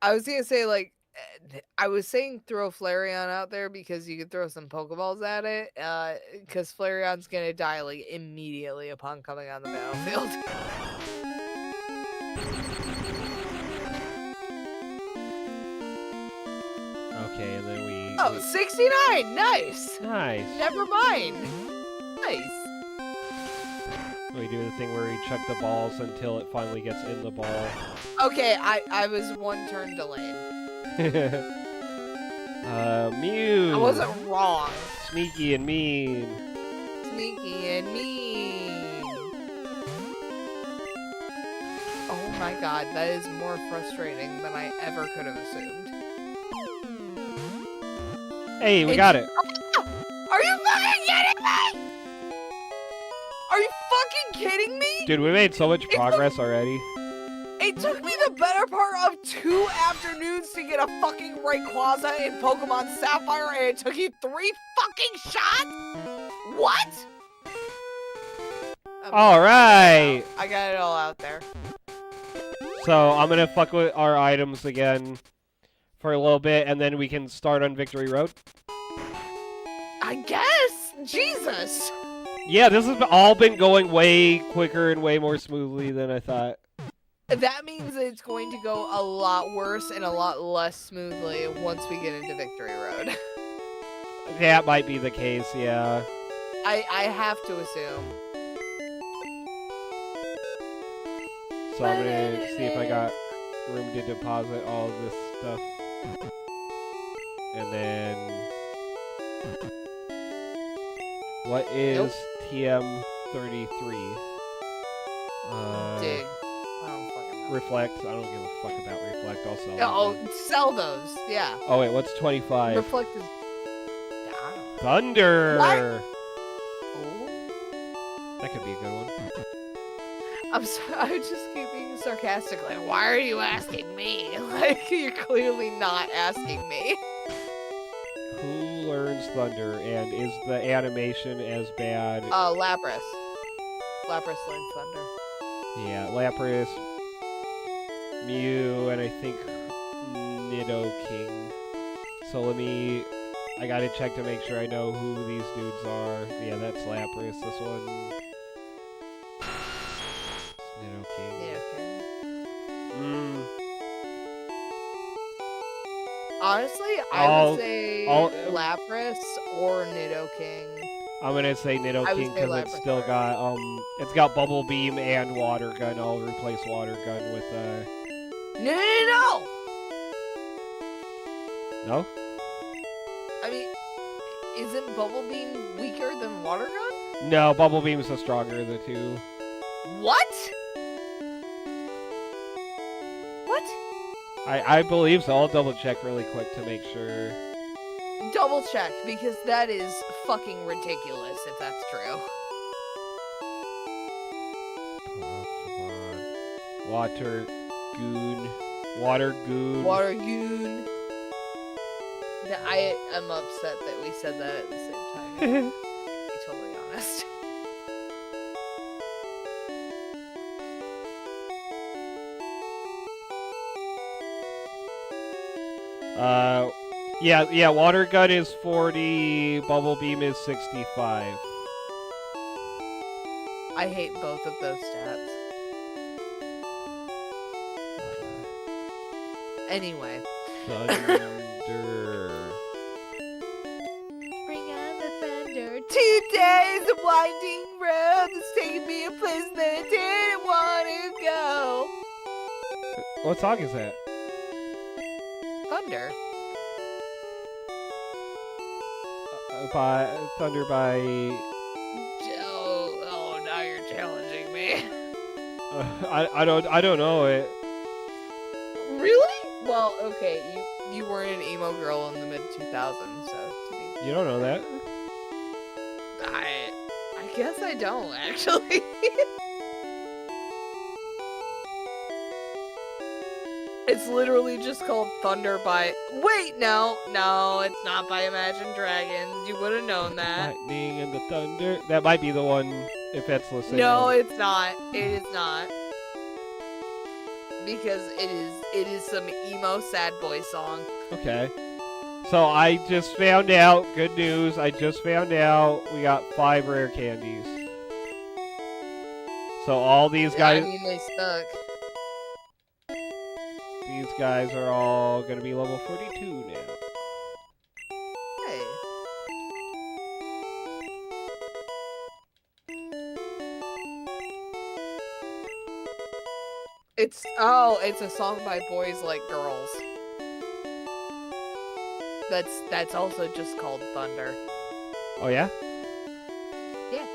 I was gonna say, like, I was saying throw Flareon out there because you could throw some Pokeballs at it, because Flareon's gonna die, like, immediately upon coming on the battlefield. Okay, and then we... Oh, 69! Nice! Nice! Never mind! Nice! We do the thing where we chuck the balls until it finally gets in the ball. Okay, I was one turn delayed. Mew! I wasn't wrong. Sneaky and mean. Sneaky and mean. Oh my god, that is more frustrating than I ever could have assumed. Hey, we got it. Are you fucking kidding me? Are you fucking kidding me? Dude, we made so much progress already. It took me the better part of 2 afternoons to get a fucking Rayquaza in Pokemon Sapphire, and it took you 3 fucking shots? What? All right. I got it all out there. So I'm gonna fuck with our items again for a little bit, and then we can start on Victory Road. I guess. Jesus. Yeah, this has all been going way quicker and way more smoothly than I thought. That means it's going to go a lot worse and a lot less smoothly once we get into Victory Road. That might be the case, yeah. I have to assume. So I'm gonna see if I got room to deposit all of this stuff. And then... What is TM33? Dig. I don't fucking know. Reflect. I don't give a fuck about Reflect. I'll sell them. Oh, sell those. Yeah. Oh wait, what's 25? Reflect is... I don't know. Thunder! What? That could be a good one. I'm just keep being sarcastic. Like, why are you asking me? Like, you're clearly not asking me. Who learns Thunder, and is the animation as bad? Lapras. Lapras learns Thunder. Yeah, Lapras, Mew, and I think Nidoking. So I gotta check to make sure I know who these dudes are. Yeah, that's Lapras. This one... Nidoking. Honestly, I would say Lapras or Nidoking. I'm gonna say Nidoking because it's still got Bubble Beam and Water Gun. I'll replace Water Gun with No! No? I mean, isn't Bubble Beam weaker than Water Gun? No, Bubble Beam's the stronger of the two. What? What? I believe so. I'll double check really quick to make sure. Double check, because that is fucking ridiculous if that's true. Oh, come on. Water Goon. Water Goon. Water Goon. I'm upset that we said that at the same time. To be totally honest. Yeah, Water Gun is 40, Bubble Beam is 65. I hate both of those stats. Anyway. Thunder. Bring on the thunder. 2 days of winding road that's taking me a place that I didn't want to go. What song is that? Thunder. Thunder by... Oh, now you're challenging me. I don't know it. Really? Well, okay, you weren't an emo girl in the mid-2000s, so to be... You don't know that? I guess I don't, actually. It's literally just called Thunder by... Wait, no, it's not by Imagine Dragons. You would have known that. Lightning and the Thunder. That might be the one, if that's the same No, one. it's not. It is not. Because it is some emo sad boy song. Okay. So I just found out, good news, I just found out we got 5 rare candies. So all these guys... I mean, they suck. These guys are all gonna be level 42 now. Hey. It's a song by Boys Like Girls. That's also just called Thunder. Oh yeah? Yeah.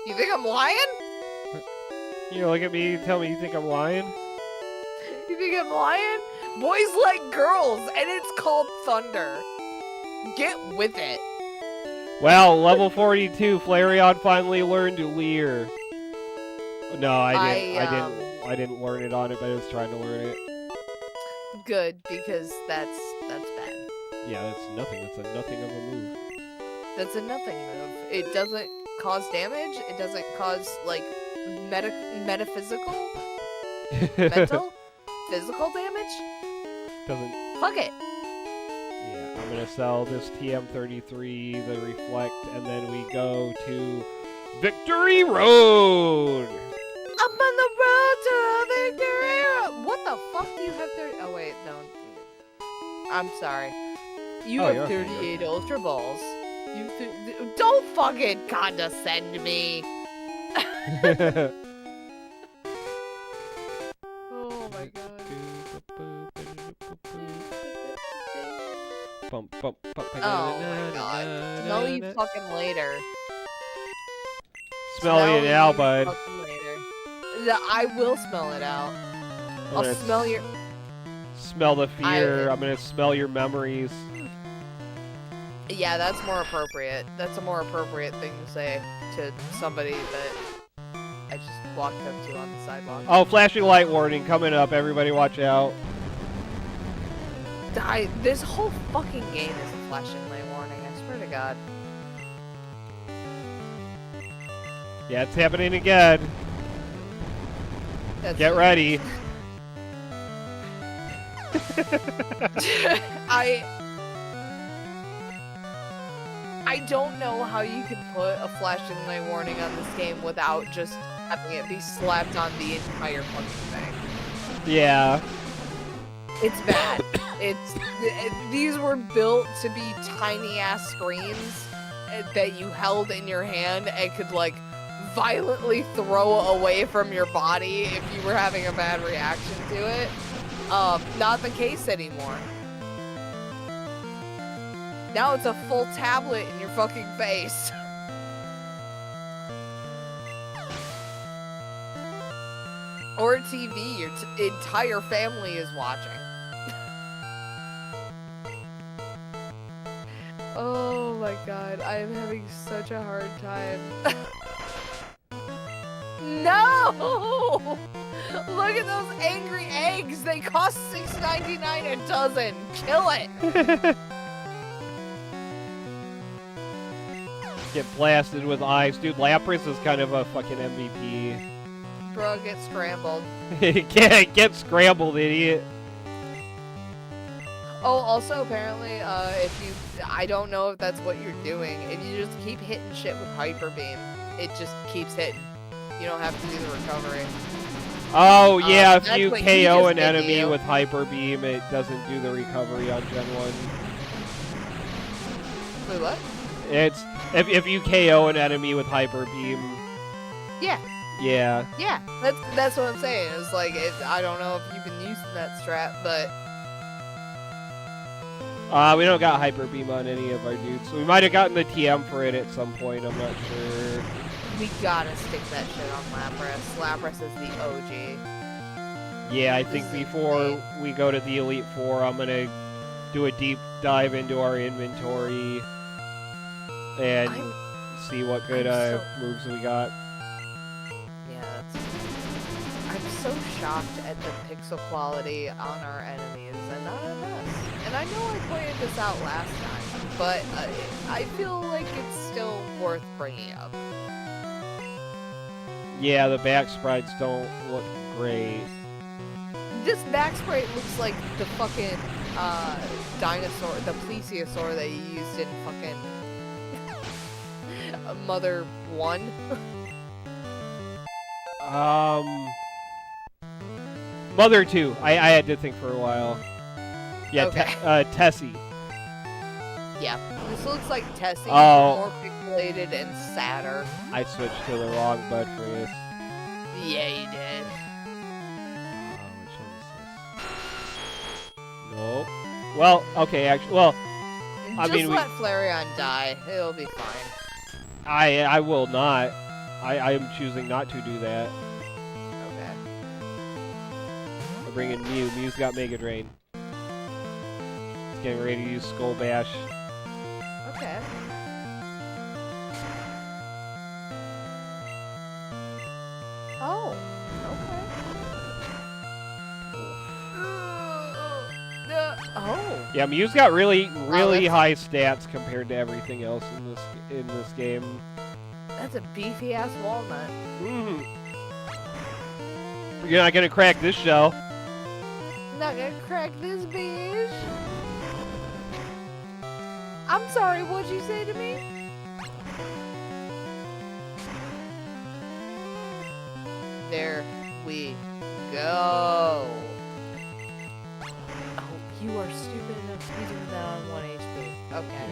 You think I'm lying? You look at me and tell me you think I'm lying? You think I'm lying? Boys Like Girls, and it's called Thunder. Get with it. Well, level 42, Flareon finally learned to Leer. No, I didn't learn it on it, but I was trying to learn it. Good, because that's bad. Yeah, that's nothing. That's a nothing of a move. That's a nothing move. It doesn't cause damage. It doesn't cause, like, metaphysical? Mental? Physical damage? Doesn't. Fuck it. Yeah, I'm gonna sell this TM33, the Reflect, and then we go to Victory Road! I'm on the road to victory! What the fuck do you have 30? Oh, wait, no. I'm sorry. You Oh, have you're okay, 38 Ultra Balls. Don't fucking condescend me! Oh my god. Oh my god. Smell you fucking later. Smell it now, you bud. fucking later. I will smell it out. I'll smell your... Smell the fear. I'm gonna smell your memories. Yeah, that's more appropriate. That's a more appropriate thing to say to somebody that I just walked up to on the sidewalk. Oh, flashing light warning coming up. Everybody watch out. This whole fucking game is a flashing light warning, I swear to god. Yeah, it's happening again. Get ready. I don't know how you could put a flashing light warning on this game without just having it be slapped on the entire fucking thing. Yeah. It's bad. These were built to be tiny ass screens that you held in your hand and could like violently throw away from your body if you were having a bad reaction to it. Not the case anymore. Now it's a full tablet in your fucking face. Or a TV your entire family is watching. Oh my god, I am having such a hard time. No! Look at those angry eggs! They cost $6.99 a dozen! Kill it! Get blasted with ice. Dude, Lapras is kind of a fucking MVP. Bro, get scrambled. Get scrambled, idiot. Oh, also, apparently, I don't know if that's what you're doing. If you just keep hitting shit with Hyper Beam, it just keeps hitting. You don't have to do the recovery. Oh, yeah, if you what he KO just an did to enemy you. with Hyper Beam, it doesn't do the recovery on Gen 1. Wait, what? It's if you KO an enemy with Hyper Beam. Yeah. Yeah. Yeah, that's what I'm saying. It's like, I don't know if you've been using that strat, but... We don't got Hyper Beam on any of our dudes. We might have gotten the TM for it at some point, I'm not sure. We gotta stick that shit on Lapras. Lapras is the OG. Yeah, I think before we go to the Elite Four, I'm gonna do a deep dive into our inventory and see what good moves we got. Yeah, I'm so shocked at the pixel quality on our enemies, and not on us. And I know I pointed this out last time, but I feel like it's still worth bringing up. Yeah, the back sprites don't look great. This back sprite looks like the fucking dinosaur, the plesiosaur that you used in fucking Mother 1. Mother 2. I had to think for a while. Yeah, okay. Tessie. Yeah, this looks like Tessie, Oh. more pixelated and sadder. I switched to the wrong bud for this. Yeah, you did. Which one is this? Nope. Well, okay, actually, well, Just let Flareon die. It'll be fine. I will not. I am choosing not to do that. Okay. We're bringing Mew. Mew's got Mega Drain. He's getting ready to use Skull Bash. Okay. Oh, okay. Oh. Yeah, Mew's got really that's- high stats compared to everything else in this game. That's a beefy ass walnut. Mm. You're not gonna crack this shell. Not gonna crack this bitch. I'm sorry, what'd you say to me? There we go. Oh, you are stupid enough to be doing that on 1 HP. Okay.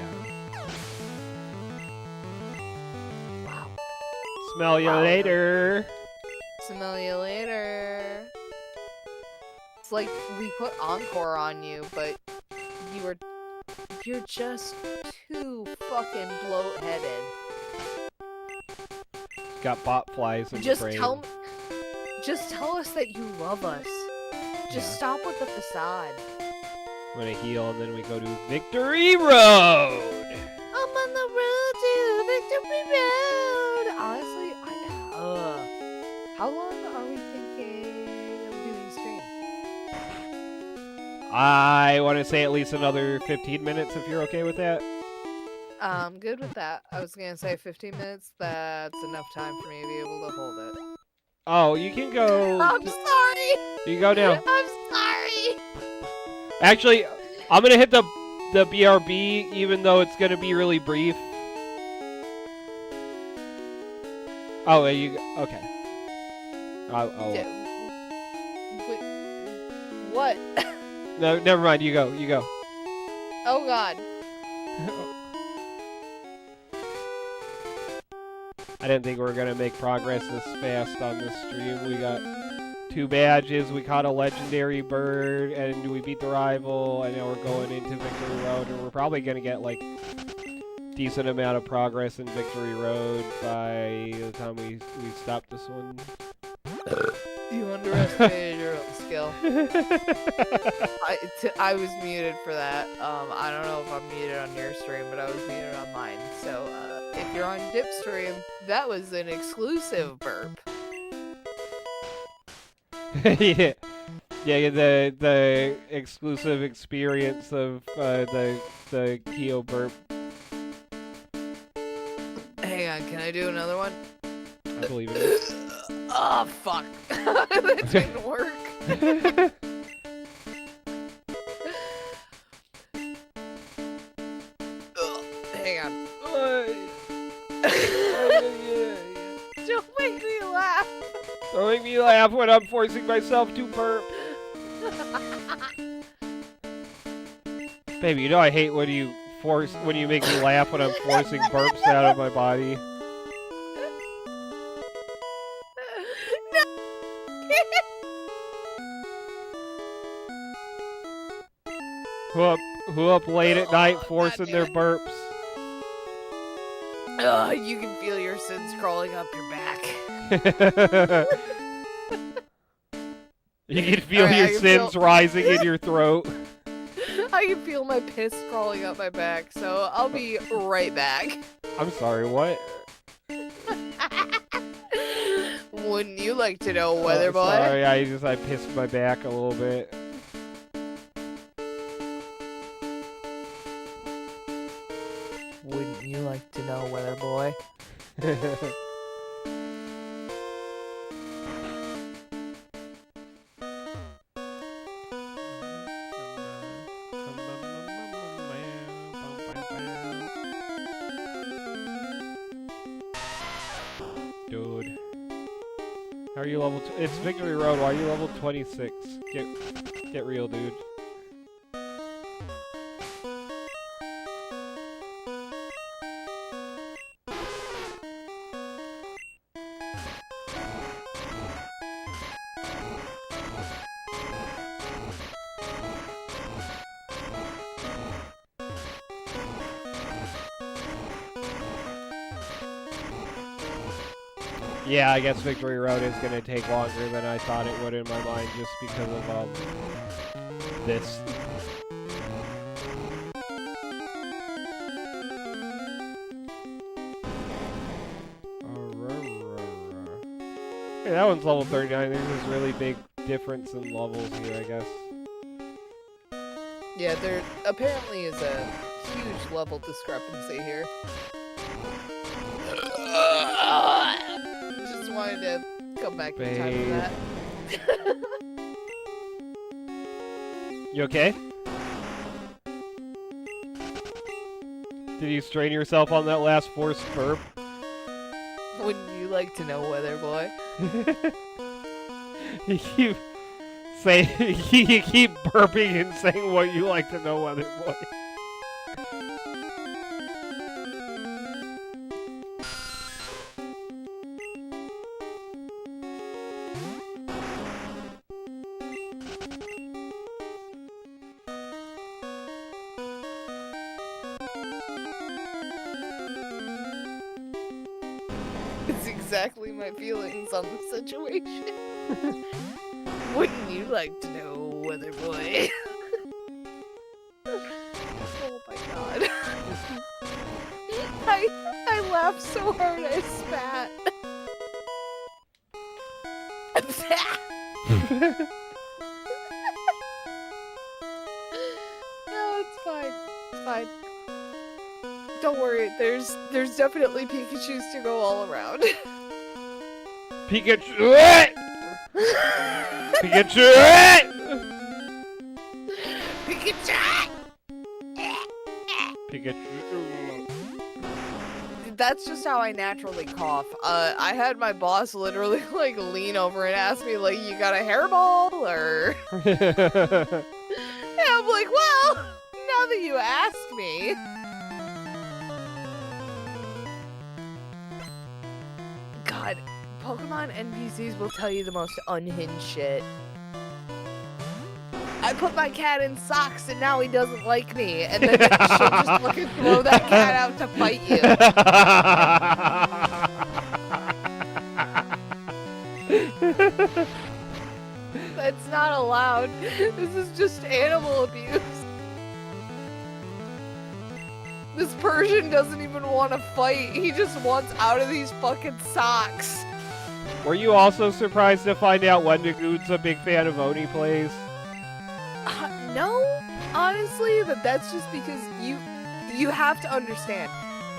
Wow. Smell you Wow. later. Smell you later. It's like we put Encore on you, but you're just too fucking bloat-headed. Got bot flies in Just the brain. tell us that you love us. Just stop with the facade. I'm gonna heal and then we go to Victory Road. I'm on the road to Victory Road. Honestly, how long are we thinking of doing stream? I want to say at least another 15 minutes if you're okay with that. I'm good with that. I was gonna say 15 minutes. That's enough time for me to be able to hold it. Oh, you can go. I'm sorry. You can go now. I'm sorry. Actually, I'm gonna hit the BRB even though it's gonna be really brief. Oh, you okay? Oh. Wait, what? No, never mind. You go. You go. Oh God. I didn't think we were gonna make progress this fast on this stream. We got 2 badges, we caught a legendary bird, and we beat the rival, and now we're going into Victory Road, and we're probably gonna get like decent amount of progress in Victory Road by the time we stop this one. You underestimated your own skill. I was muted for that. I don't know if I'm muted on your stream, but I was muted on mine. So if you're on Dip stream, that was an exclusive burp. Yeah, the exclusive experience of the Keo burp. Hang on, can I do another one? I believe it. Oh fuck, that didn't work. Hang on. Don't make me laugh. Don't make me laugh when I'm forcing myself to burp. Baby, you know I hate when you make me laugh when I'm forcing burps out of my body. Who up late at night forcing their burps? You can feel your sins crawling up your back. You can feel Alright, your I can sins feel- rising in your throat. I can feel my piss crawling up my back, so I'll be right back. I'm sorry, what? Wouldn't you like to know, Weather Boy? Sorry, I pissed my back a little bit. Wouldn't you like to know, Weather Boy? Dude. How are you level it's Victory Road, why are you level 26? Get real, dude. Yeah, I guess Victory Road is going to take longer than I thought it would in my mind just because of this. Hey, that one's level 39. There's this really big difference in levels here, I guess. Yeah, there apparently is a huge level discrepancy here. Just wanted to come back in time for that. You okay? Did you strain yourself on that last forced burp? Wouldn't you like to know, Weather Boy? You keep you keep burping and saying what you like to know, Weather Boy. It's exactly my feelings on the situation. Wouldn't you like to know, Weather Boy? Oh my god. I laughed so hard I spat. No, it's fine. It's fine. Don't worry, there's definitely Pikachus to go all around. Pikachu! Pikachu! Pikachu! Pikachu! That's just how I naturally cough. I had my boss literally like lean over and ask me like, "You got a hairball?" or and I'm like, "Well, now that you ask me." God, Pokemon NPCs will tell you the most unhinged shit. I put my cat in socks and now he doesn't like me, and then she'll just fucking throw that cat out to fight you. That's not allowed. This is just animal abuse. This Persian doesn't even want to fight. He just wants out of these fucking socks. Were you also surprised to find out Wendigoon's a big fan of Oni plays? No, honestly, but that's just because you have to understand.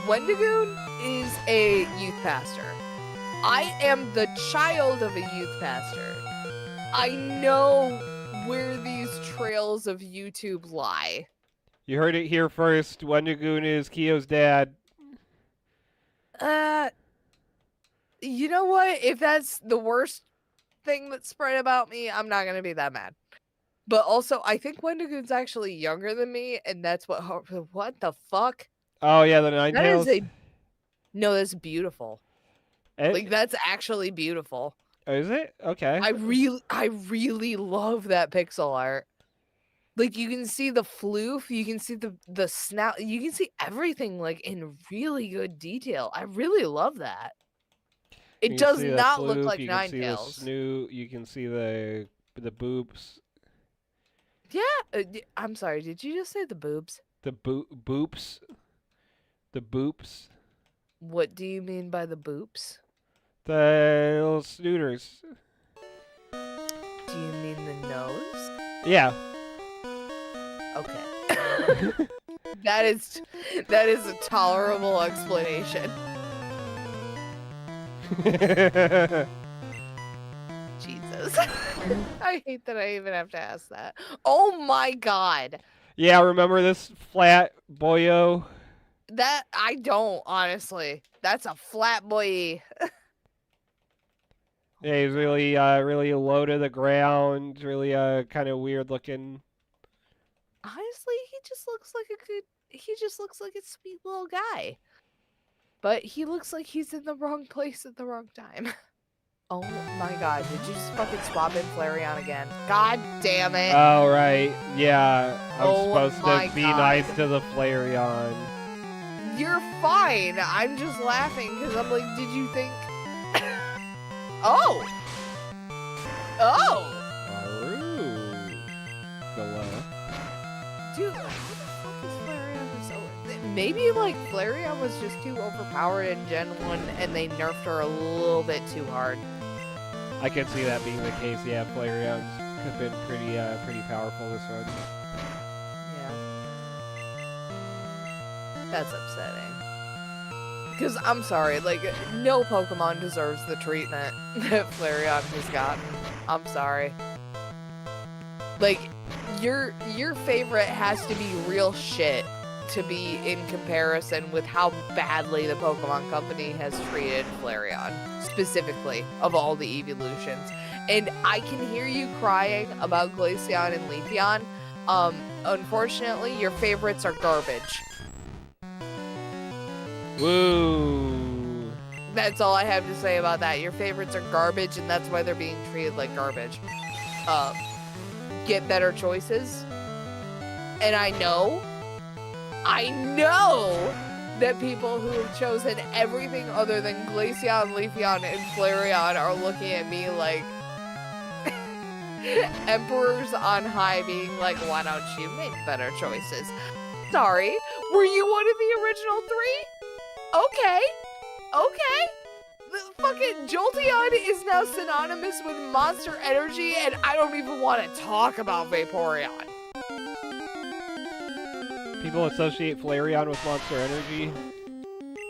Wendigoon is a youth pastor. I am the child of a youth pastor. I know where these trails of YouTube lie. You heard it here first. Wendigoon is Kyo's dad. You know what? If that's the worst thing that's spread about me, I'm not gonna be that mad. But also, I think Wendigoon's actually younger than me, and that's what the fuck? Oh yeah, the Ninetales. No, that's beautiful. Eh? Like, that's actually beautiful. Is it? Okay. I really love that pixel art. Like, you can see the floof, you can see the snout, you can see everything like in really good detail. I really love that. It does not look like Ninetales. You can see the boobs. Yeah, I'm sorry. Did you just say the boobs? The boops. The boops. What do you mean by the boops? The little snooters. Do you mean the nose? Yeah. Okay. that is a tolerable explanation. Jesus. I hate that I even have to ask that. Oh my god. Yeah, remember this flat boyo? That I don't, honestly. That's a flat boy. Yeah, he's really really low to the ground, really kind of weird looking. Honestly, he just looks like a sweet little guy. But he looks like he's in the wrong place at the wrong time. Oh my god, did you just fucking swap in Flareon again? God damn it. Oh, right. Yeah, I'm supposed my to be God. nice to the Flareon. You're fine. I'm just laughing because I'm like, did you think... Oh! Oh! Dude, how the fuck is Flareon so... Maybe, like, Flareon was just too overpowered in Gen 1 and they nerfed her a little bit too hard. I can see that being the case. Yeah, Flareon's have been pretty powerful this run. Yeah. That's upsetting. Because I'm sorry, like, no Pokemon deserves the treatment that Flareon has gotten. I'm sorry. Like, your favorite has to be real shit to be in comparison with how badly the Pokemon Company has treated Flareon, specifically, of all the evolutions. And I can hear you crying about Glaceon and Leafeon. Unfortunately, your favorites are garbage. Woo! That's all I have to say about that. Your favorites are garbage, and that's why they're being treated like garbage. Get better choices. And I know that people who have chosen everything other than Glaceon, Leafeon, and Flareon are looking at me like emperors on high, being like, why don't you make better choices? Sorry, were you one of the original 3? Okay. The fucking Jolteon is now synonymous with Monster Energy, and I don't even want to talk about Vaporeon. People associate Flareon with Monster Energy?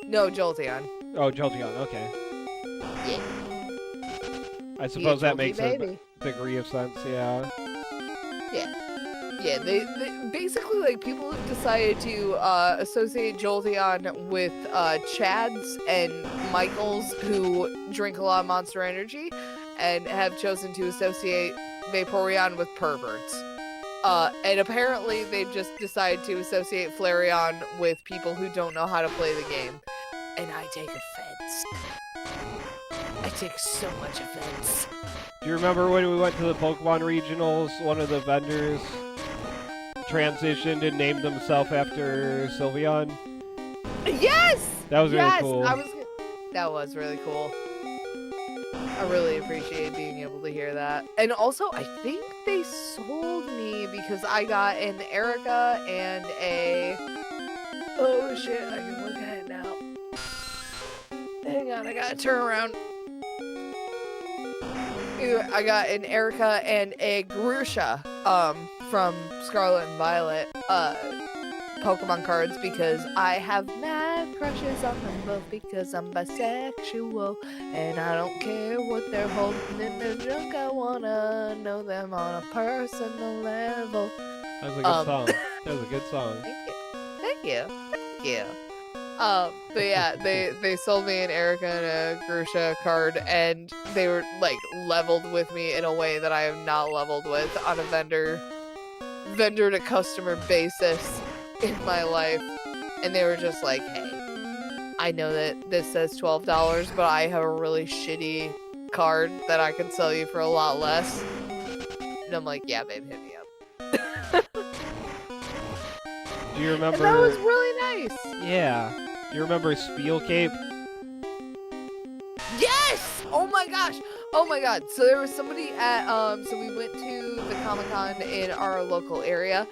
No, Jolteon. Oh, Jolteon, okay. Yeah. I suppose that makes baby. a degree of sense, yeah. Yeah, they basically, like, people have decided to associate Jolteon with Chads and Michaels who drink a lot of Monster Energy, and have chosen to associate Vaporeon with perverts. And apparently they've just decided to associate Flareon with people who don't know how to play the game. And I take offense. I take so much offense. Do you remember when we went to the Pokemon Regionals, one of the vendors transitioned and named himself after Sylveon? Yes! That was really cool. That was really cool. I really appreciate being able to hear that. And also, I think they sold me because I got an Erica and a... Oh shit, I can look at it now. Hang on, I gotta turn around. I got an Erica and a Grusha, from Scarlet and Violet, Pokemon cards because I have mad crushes on them both because I'm bisexual and I don't care what they're holding in their junk. I wanna know them on a personal level. That was a good song. That was a good song. Thank you. But yeah, they sold me an Erica and a Grusha card, and they were like leveled with me in a way that I am not leveled with on a vendor to customer basis in my life. And they were just like, hey, I know that this says $12, but I have a really shitty card that I can sell you for a lot less. And I'm like, yeah, babe, hit me up. Do you remember? And that was really nice. Yeah. Do you remember Spiel Cape? Yes! Oh my gosh! Oh my god. So there was somebody at, so we went to the Comic-Con in our local area.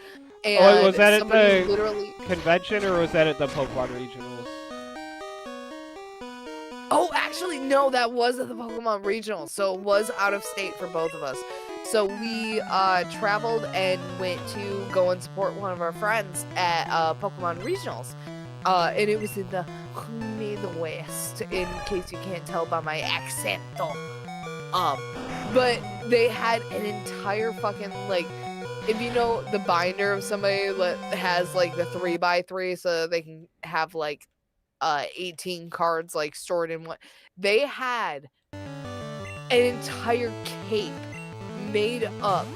And was that at the convention or was that at the Pokemon Regionals? Oh, actually, no, that was at the Pokemon Regionals. So it was out of state for both of us. So we traveled and went to go and support one of our friends at Pokemon Regionals. And it was in the Midwest, in case you can't tell by my accent. But they had an entire fucking, like, if you know the binder of somebody that has, like, the 3x3 so they can have, like, 18 cards, like, stored in one. They had an entire cape made up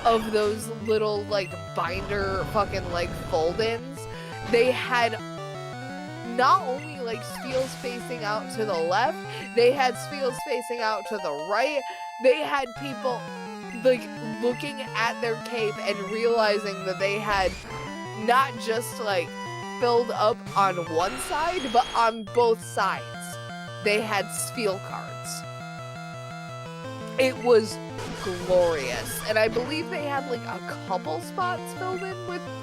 of those little, like, binder fucking, like, fold-ins. They had not only, like, Spiels facing out to the left, they had Spiels facing out to the right. They had people, like, looking at their cape and realizing that they had not just, like, filled up on one side, but on both sides. They had Spiel cards. It was glorious. And I believe they had, like, a couple spots filled in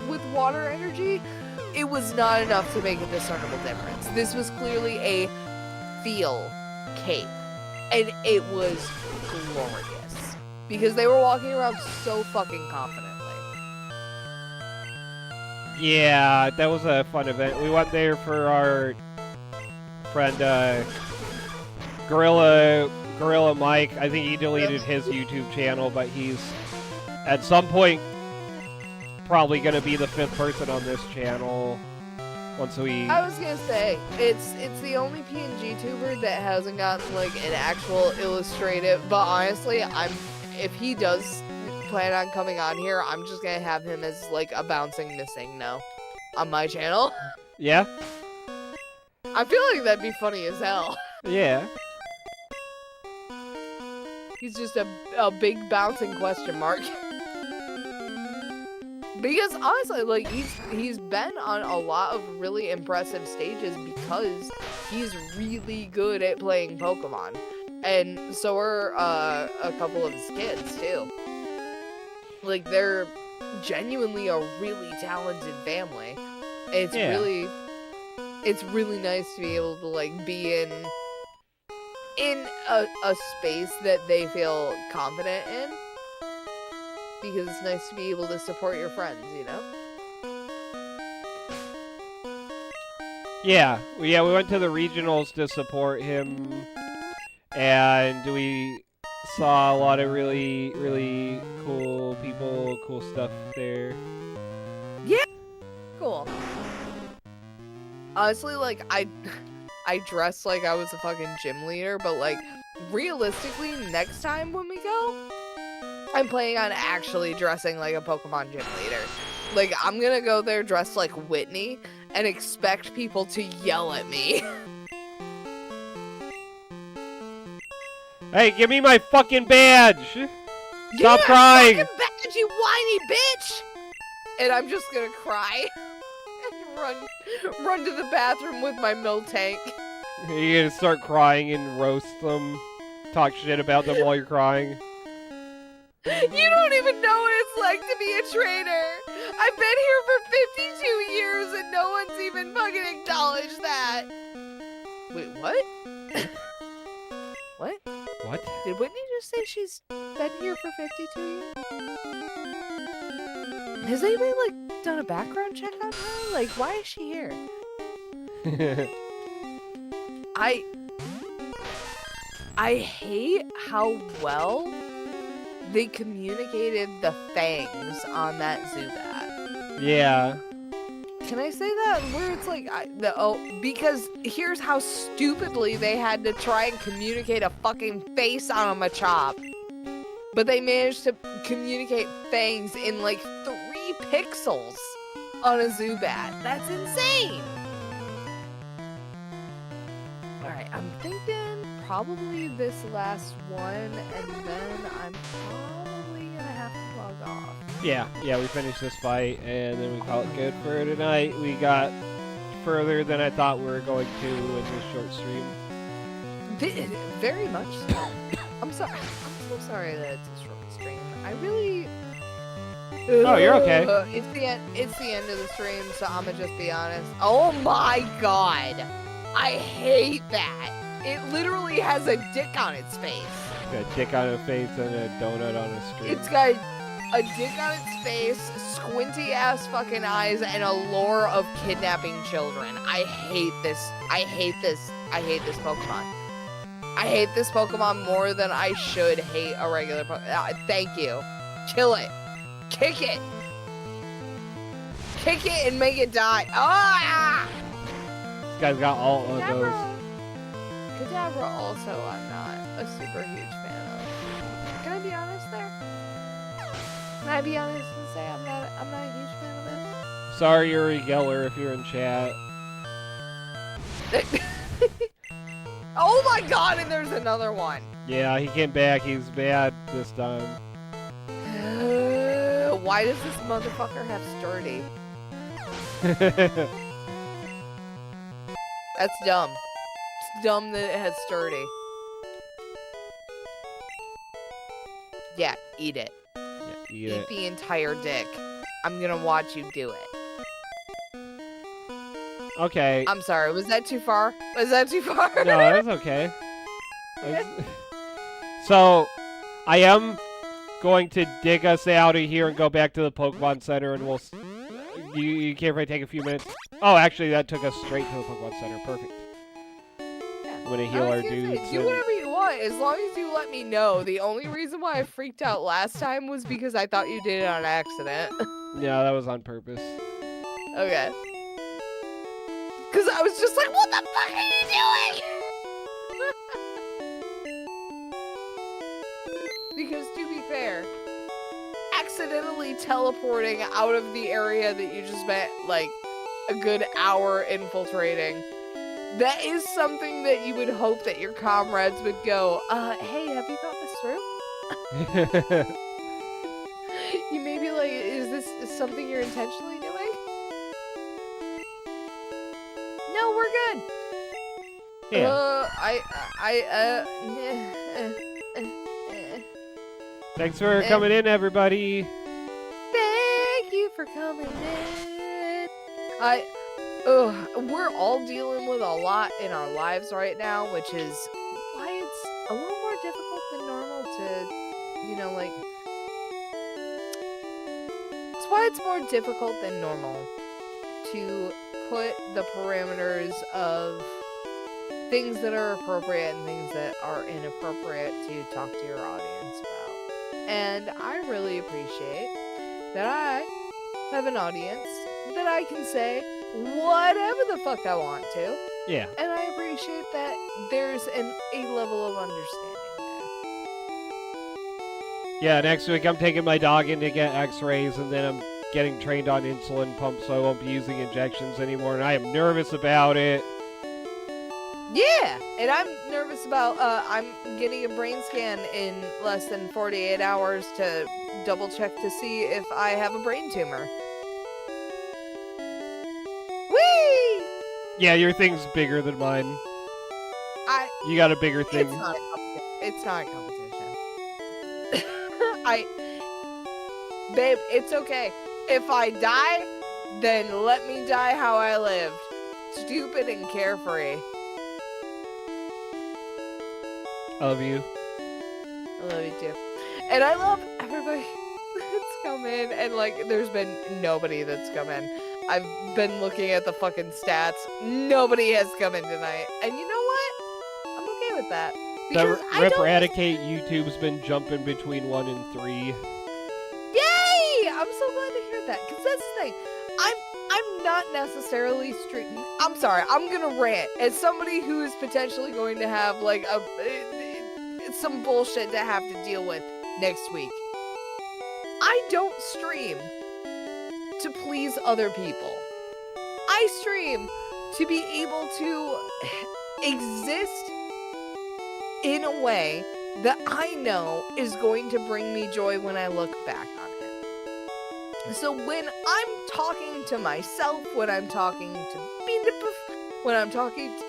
with water energy. It was not enough to make a discernible difference. This was clearly a feel cape. And it was glorious. Because they were walking around so fucking confidently. Yeah, that was a fun event. We went there for our friend Gorilla Mike. I think he deleted his YouTube channel, but he's at some point probably gonna be the 5th person on this channel once we. I was gonna say it's the only PNG tuber that hasn't gotten like an actual illustrative. But honestly, if he does plan on coming on here, I'm just gonna have him as like a bouncing missing no on my channel. Yeah. I feel like that'd be funny as hell. Yeah. He's just a big bouncing question mark. Because honestly, like he's been on a lot of really impressive stages because he's really good at playing Pokemon, and so are a couple of his kids too. Like they're genuinely a really talented family. It's really nice to be able to like be in a space that they feel confident in. Because it's nice to be able to support your friends, you know? Yeah, we went to the regionals to support him, and we saw a lot of really, really cool people, cool stuff there. Yeah! Cool. Honestly, like, I dressed like I was a fucking gym leader, but, like, realistically, next time when we go, I'm planning on actually dressing like a Pokemon gym leader. Like, I'm gonna go there dressed like Whitney and expect people to yell at me. Hey, give me my fucking badge! Give Stop me crying! my fucking badge, you whiny bitch! And I'm just gonna cry. And run to the bathroom with my milk tank. You're gonna start crying and roast them, talk shit about them while you're crying. You don't even know what it's like to be a trainer. I've been here for 52 years and no one's even fucking acknowledged that. Wait, what? What? What? Did Whitney just say she's been here for 52 years? Has anybody, like, done a background check on her? Like, why is she here? I hate how well they communicated the fangs on that Zubat. Yeah. Can I say that? Where it's like, because here's how stupidly they had to try and communicate a fucking face on a Machop. But they managed to communicate fangs in like 3 pixels on a Zubat. That's insane! Alright, I'm thinking probably this last one, and then I'm probably gonna have to log off. Yeah, we finished this fight, and then we call it good for tonight. We got further than I thought we were going to in this short stream. Very much so. I'm sorry. I'm so sorry that it's a short stream. I really... Oh, you're okay. It's the end of the stream, so I'm gonna just be honest. Oh my god! I hate that! It literally has a dick on its face. Got a dick on its face and a donut on its stream. It's got a dick on its face, squinty ass fucking eyes, and a lore of kidnapping children. I hate this. I hate this. I hate this Pokemon. I hate this Pokemon more than I should hate a regular Pokemon. Thank you. Kill it. Kick it. Kick it and make it die. Ah! This guy's got all of those. Kadabra also I'm not a super huge fan of. Can I be honest there? Can I be honest and say I'm not a huge fan of it? Sorry, Uri Geller, if you're in chat. Oh my god, and there's another one. Yeah, he came back. He's bad this time. Why does this motherfucker have sturdy? That's dumb. It's dumb that it has sturdy. Yeah, eat it. Yeah, eat Eat it. the entire dick. I'm gonna watch you do it. Okay. I'm sorry, was that too far? Was that too far? No, that's okay. So, I am going to dig us out of here and go back to the Pokemon Center, and we'll... You care if I take a few minutes? Oh, actually, that took us straight to the Pokemon Center. Perfect. Yeah. I'm going to heal our dudes. Do whatever you want, as long as you let me know. The only reason why I freaked out last time was because I thought you did it on accident. Yeah, that was on purpose. Okay. Because I was just like, what the fuck are you doing? Because to be fair, accidentally teleporting out of the area that you just spent like a good hour infiltrating, that is something that you would hope that your comrades would go, hey, have you thought this through? You may be like, is this something you're intentionally doing? No, we're good. Yeah. Thanks for coming in, everybody. Thank you for coming in. We're all dealing with a lot in our lives right now, which is why it's a little more difficult than normal to, like... It's why it's more difficult than normal to put the parameters of things that are appropriate and things that are inappropriate to talk to your audience about. And I really appreciate that I have an audience that I can say whatever the fuck I want to. Yeah. And I appreciate that there's a level of understanding there. Yeah, next week I'm taking my dog in to get x-rays, and then I'm getting trained on insulin pumps, so I won't be using injections anymore, and I am nervous about it. Yeah, and I'm nervous about, I'm getting a brain scan in less than 48 hours to double check to see if I have a brain tumor. Whee! Yeah, your thing's bigger than mine. You got a bigger thing. It's not a competition. Babe, it's okay. If I die, then let me die how I lived. Stupid and carefree. I love you. I love you too. And I love everybody that's come in, and like there's been nobody that's come in. I've been looking at the fucking stats. Nobody has come in tonight. And you know what? I'm okay with that. Because Reparadicate YouTube's been jumping between 1 and 3. Yay! I'm so glad to hear that. Because that's the thing. I'm not necessarily I'm sorry, I'm gonna rant. As somebody who is potentially going to have like some bullshit to have to deal with next week. I don't stream to please other people. I stream to be able to exist in a way that I know is going to bring me joy when I look back on it. So when I'm talking to myself, when I'm talking to when I'm talking to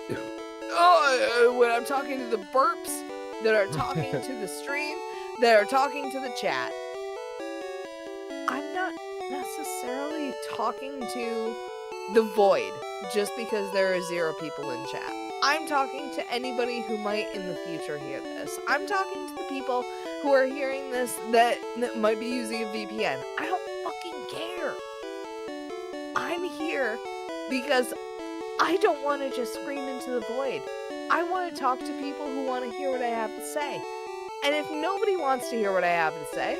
the burps that are talking to the stream, that are talking to the chat, I'm not necessarily talking to the void just because there are 0 people in chat. I'm talking to anybody who might in the future hear this. I'm talking to the people who are hearing this that might be using a VPN. I don't fucking care. I'm here because I don't want to just scream into the void. I want to talk to people who want to hear what I have to say. And if nobody wants to hear what I have to say,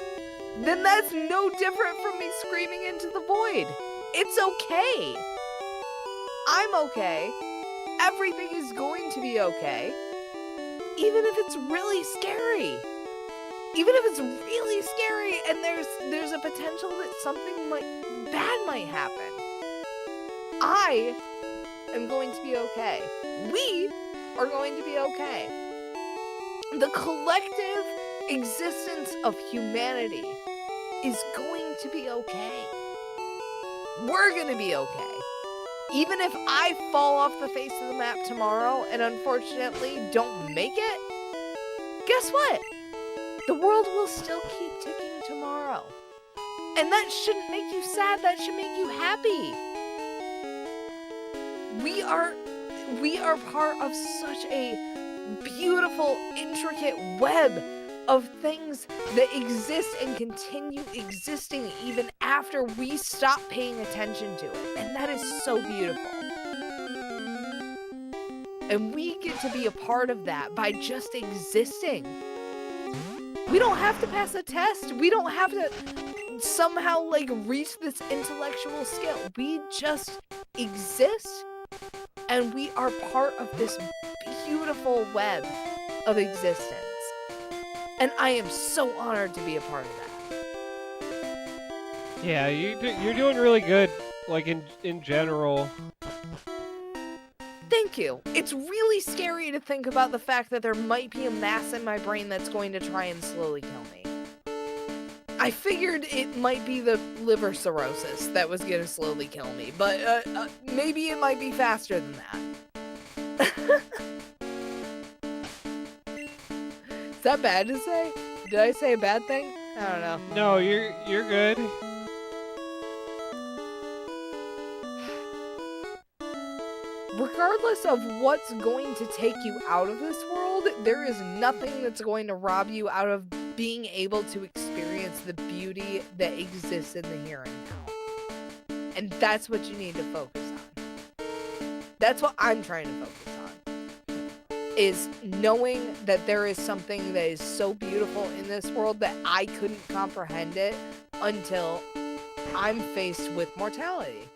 then that's no different from me screaming into the void. It's okay. I'm okay. Everything is going to be okay. Even if it's really scary. Even if it's really scary and there's a potential that something bad might happen. I am going to be okay. We are going to be okay. The collective existence of humanity is going to be okay. We're going to be okay. Even if I fall off the face of the map tomorrow and unfortunately don't make it, guess what? The world will still keep ticking tomorrow. And that shouldn't make you sad, that should make you happy. we are part of such a beautiful, intricate web of things that exist and continue existing even after we stop paying attention to it. And that is so beautiful. And we get to be a part of that by just existing. We don't have to pass a test. We don't have to somehow like reach this intellectual skill. We just exist, and we are part of this beautiful web of existence. And I am so honored to be a part of that. Yeah, you're doing really good, like in general. Thank you. It's really scary to think about the fact that there might be a mass in my brain that's going to try and slowly kill me. I figured it might be the liver cirrhosis that was going to slowly kill me, but maybe it might be faster than that. Is that bad to say? Did I say a bad thing? I don't know. No, you're good. Regardless of what's going to take you out of this world, there is nothing that's going to rob you out of being able to experience the beauty that exists in the here and now. And that's what you need to focus on. That's what I'm trying to focus on. Is knowing that there is something that is so beautiful in this world that I couldn't comprehend it until I'm faced with mortality.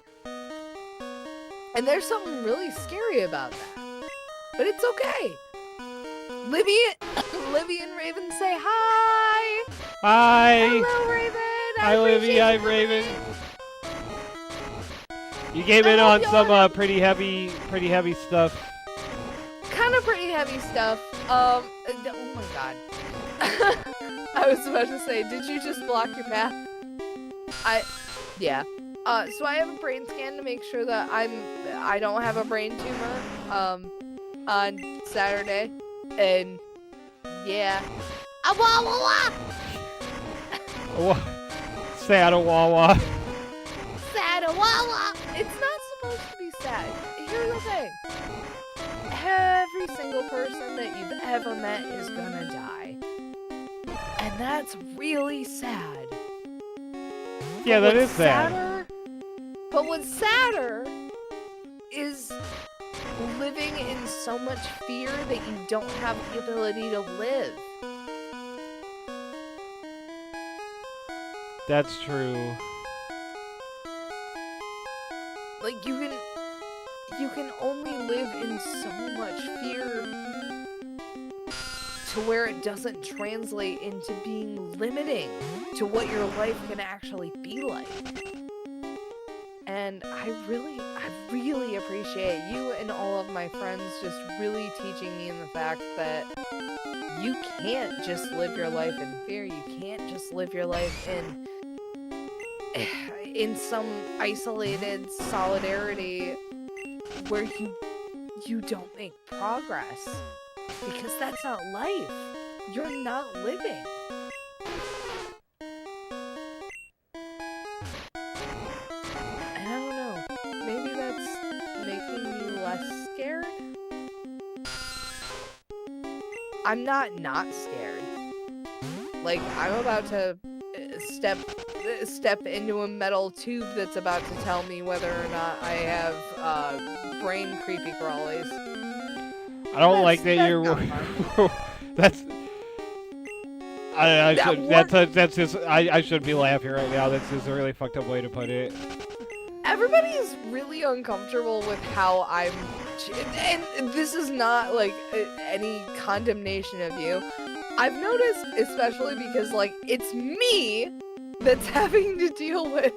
And there's something really scary about that. But it's okay. Livy and Raven say hi. Hi. Hello, Raven. Hi, Livy. Hi, Raven. You came in on some pretty heavy stuff. Kind of pretty heavy stuff. Oh my god. I was about to say, did you just block your path? Yeah. So I have a brain scan to make sure that I don't have a brain tumor, on Saturday, and yeah. Sad Wawa. Sad Wawa. It's not supposed to be sad. Here's the thing. Every single person that you've ever met is gonna die. And that's really sad. Yeah, that is sad. But what's sadder is living in so much fear that you don't have the ability to live. That's true. Like, you can only live in so much fear to where it doesn't translate into being limiting to what your life can actually be like. And I really appreciate you and all of my friends just really teaching me in the fact that you can't just live your life in fear. You can't just live your life in some isolated solidarity where you don't make progress. Because that's not life. You're not living. And I don't know. Maybe that's making me less scared? I'm not scared. Like, I'm about to step into a metal tube that's about to tell me whether or not I have brain creepy crawlies. I don't like that you're. That's. That's just. I shouldn't be laughing right now. That's just a really fucked up way to put it. Everybody is really uncomfortable with how I'm. And this is not like any condemnation of you. I've noticed, especially because like it's me that's having to deal with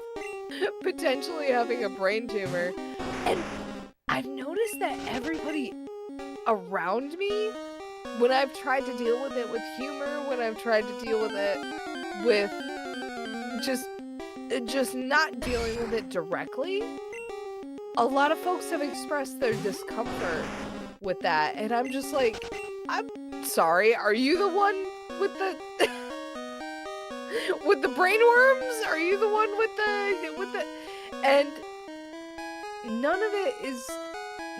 potentially having a brain tumor, and I've noticed that everybody around me, when I've tried to deal with it with humor, when I've tried to deal with it with just not dealing with it directly, a lot of folks have expressed their discomfort with that, and I'm just like, I'm sorry, are you the one with the with the brain worms? Are you the one with the and none of it is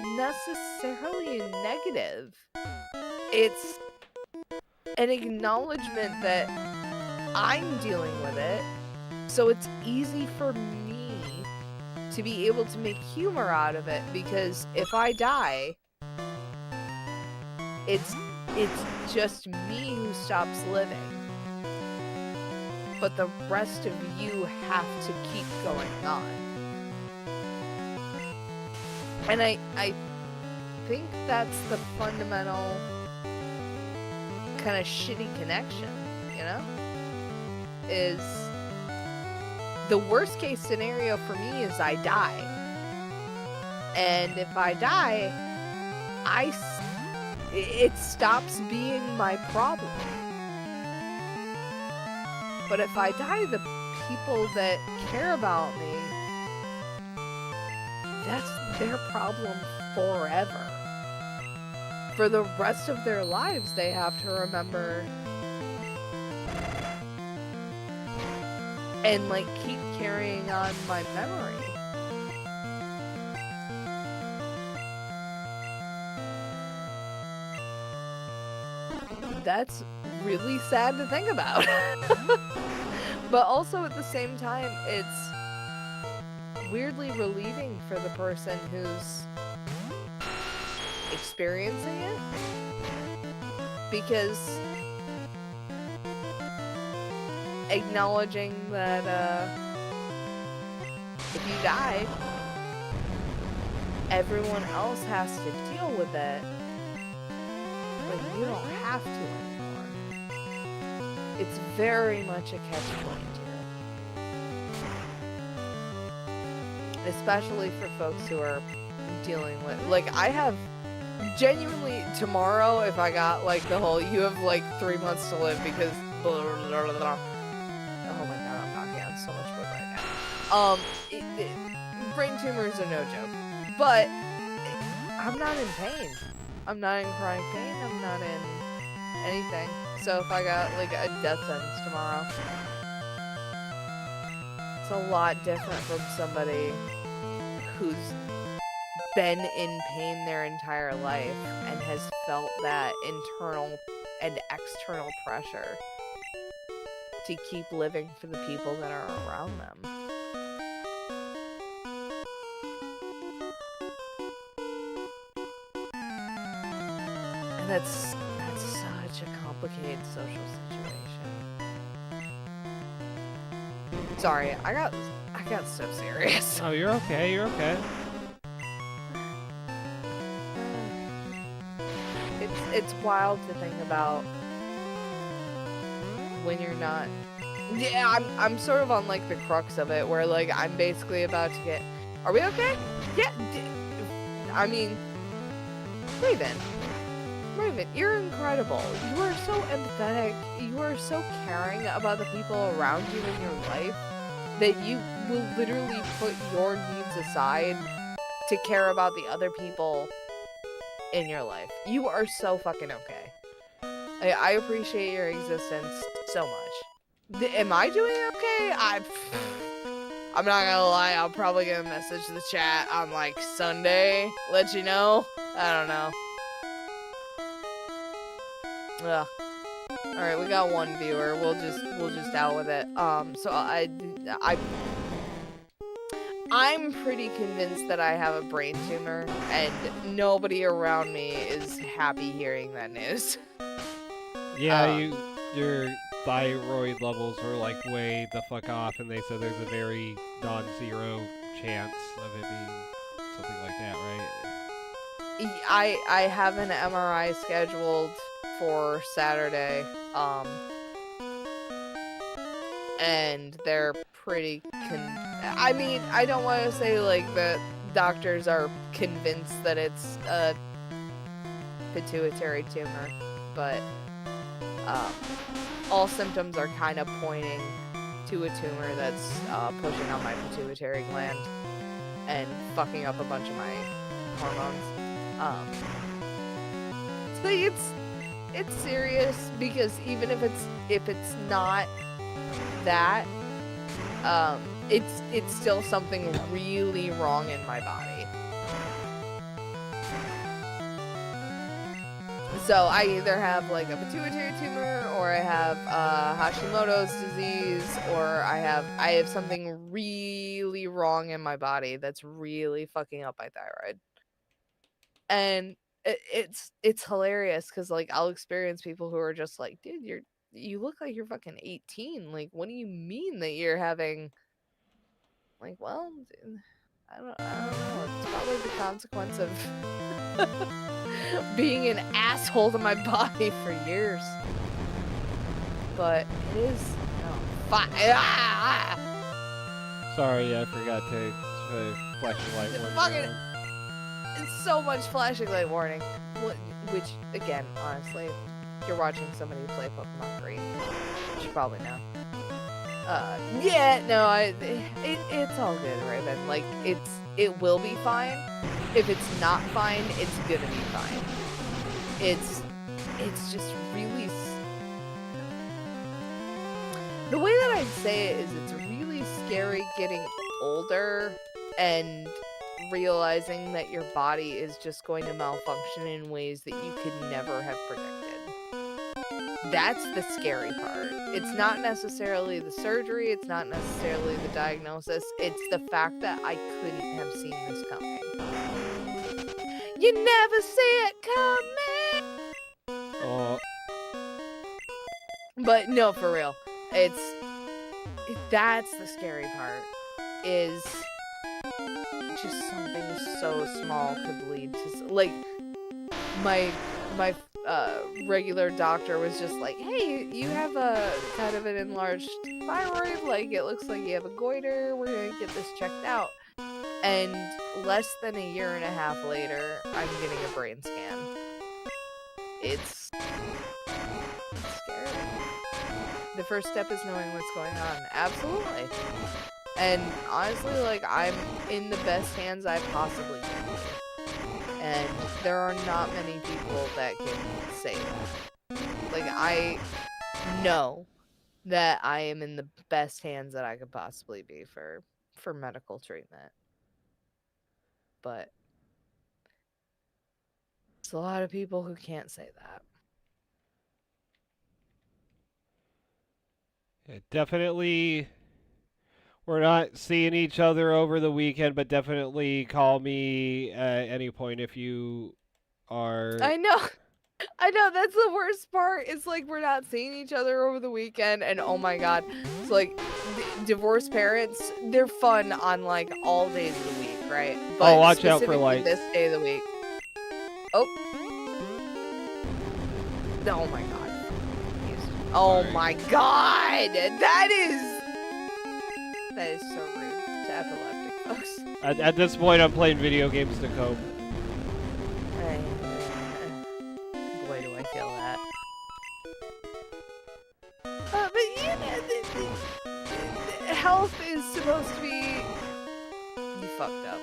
necessarily negative. It's an acknowledgement that I'm dealing with it, so it's easy for me to be able to make humor out of it, because if I die, it's just me who stops living. But the rest of you have to keep going on. And I think that's the fundamental kind of shitty connection, you know? Is the worst case scenario for me is I die. And if I die, it stops being my problem. But if I die, the people that care about me, that's their problem forever. For the rest of their lives, they have to remember and like keep carrying on my memory. That's really sad to think about. But also at the same time, it's weirdly relieving for the person who's experiencing it, because acknowledging that if you die, everyone else has to deal with it, but you don't have to anymore. It's very much a catch-22. Especially for folks who are dealing with, like, I have genuinely tomorrow, if I got like the whole, you have like 3 months to live because blah, blah, blah, blah. Oh my god, I'm knocking on so much wood right now. Brain tumors are no joke, but I'm not in pain. I'm not in chronic pain. I'm not in anything. So if I got like a death sentence tomorrow, it's a lot different from somebody who's been in pain their entire life and has felt that internal and external pressure to keep living for the people that are around them. And that's such a complicated social situation. Sorry, I got so serious. Oh, you're okay. You're okay. It's wild to think about when you're not. Yeah, I'm sort of on like the crux of it, where like I'm basically about to get. Are we okay? Yeah. I mean, Raven, you're incredible. You are so empathetic. You are so caring about the people around you in your life that you will literally put your needs aside to care about the other people in your life. You are so fucking okay. I appreciate your existence so much. Am I doing okay? I'm not gonna lie, I'll probably get a message to the chat on like Sunday, let you know. I don't know. Ugh. Alright, we got one viewer. We'll just out with it. So I'm pretty convinced that I have a brain tumor, and nobody around me is happy hearing that news. Yeah, your thyroid levels were like way the fuck off, and they said there's a very non-zero chance of it being something like that, right? I have an MRI scheduled for Saturday, and they're pretty I mean, I don't want to say like the doctors are convinced that it's a pituitary tumor, but all symptoms are kind of pointing to a tumor that's pushing on my pituitary gland and fucking up a bunch of my hormones. So it's serious, because even if it's not that, it's still something really wrong in my body. So I either have like a pituitary tumor, or I have Hashimoto's disease, or I have something really wrong in my body that's really fucking up my thyroid. And it's hilarious because like I'll experience people who are just like, dude, you look like you're fucking 18. Like, what do you mean that you're having? Like, well, I don't know. It's probably the consequence of being an asshole to my body for years. But it is fine. Sorry, I forgot to flashing light warning Fucking- on. It's so much flashing light warning. Which, again, honestly, if you're watching somebody play Pokemon Green, you should probably know. Yeah, no, it's all good, Raven. Like, it will be fine. If it's not fine, it's gonna be fine. It's just really... The way that I'd say it is it's really scary getting older and realizing that your body is just going to malfunction in ways that you could never have predicted. That's the scary part. It's not necessarily the surgery, it's not necessarily the diagnosis, it's the fact that I couldn't have seen this coming. You never see it coming! Oh, But no, for real. That's the scary part, is just something so small could lead to, like, my regular doctor was just like, hey, you have a kind of an enlarged thyroid, like, it looks like you have a goiter, we're gonna get this checked out. And less than a year and a half later, I'm getting a brain scan. It's scary. The first step is knowing what's going on. Absolutely. And honestly, like, I'm in the best hands I possibly can be. And there are not many people that can say that. Like, I know that I am in the best hands that I could possibly be for medical treatment. But there's a lot of people who can't say that. yeah, definitely. We're not seeing each other over the weekend, but definitely call me at any point if you are. I know. I know, that's the worst part. It's like we're not seeing each other over the weekend, and oh my god. It's like divorced parents, they're fun on like all days of the week, right? But Oh, watch out for specifically lights. this day of the week. Oh. Oh my god. Oh Sorry. my god! That is so rude to epileptic folks. At this point, I'm playing video games to cope. Boy, do I feel that. But you know, the health is supposed to be... You fucked up.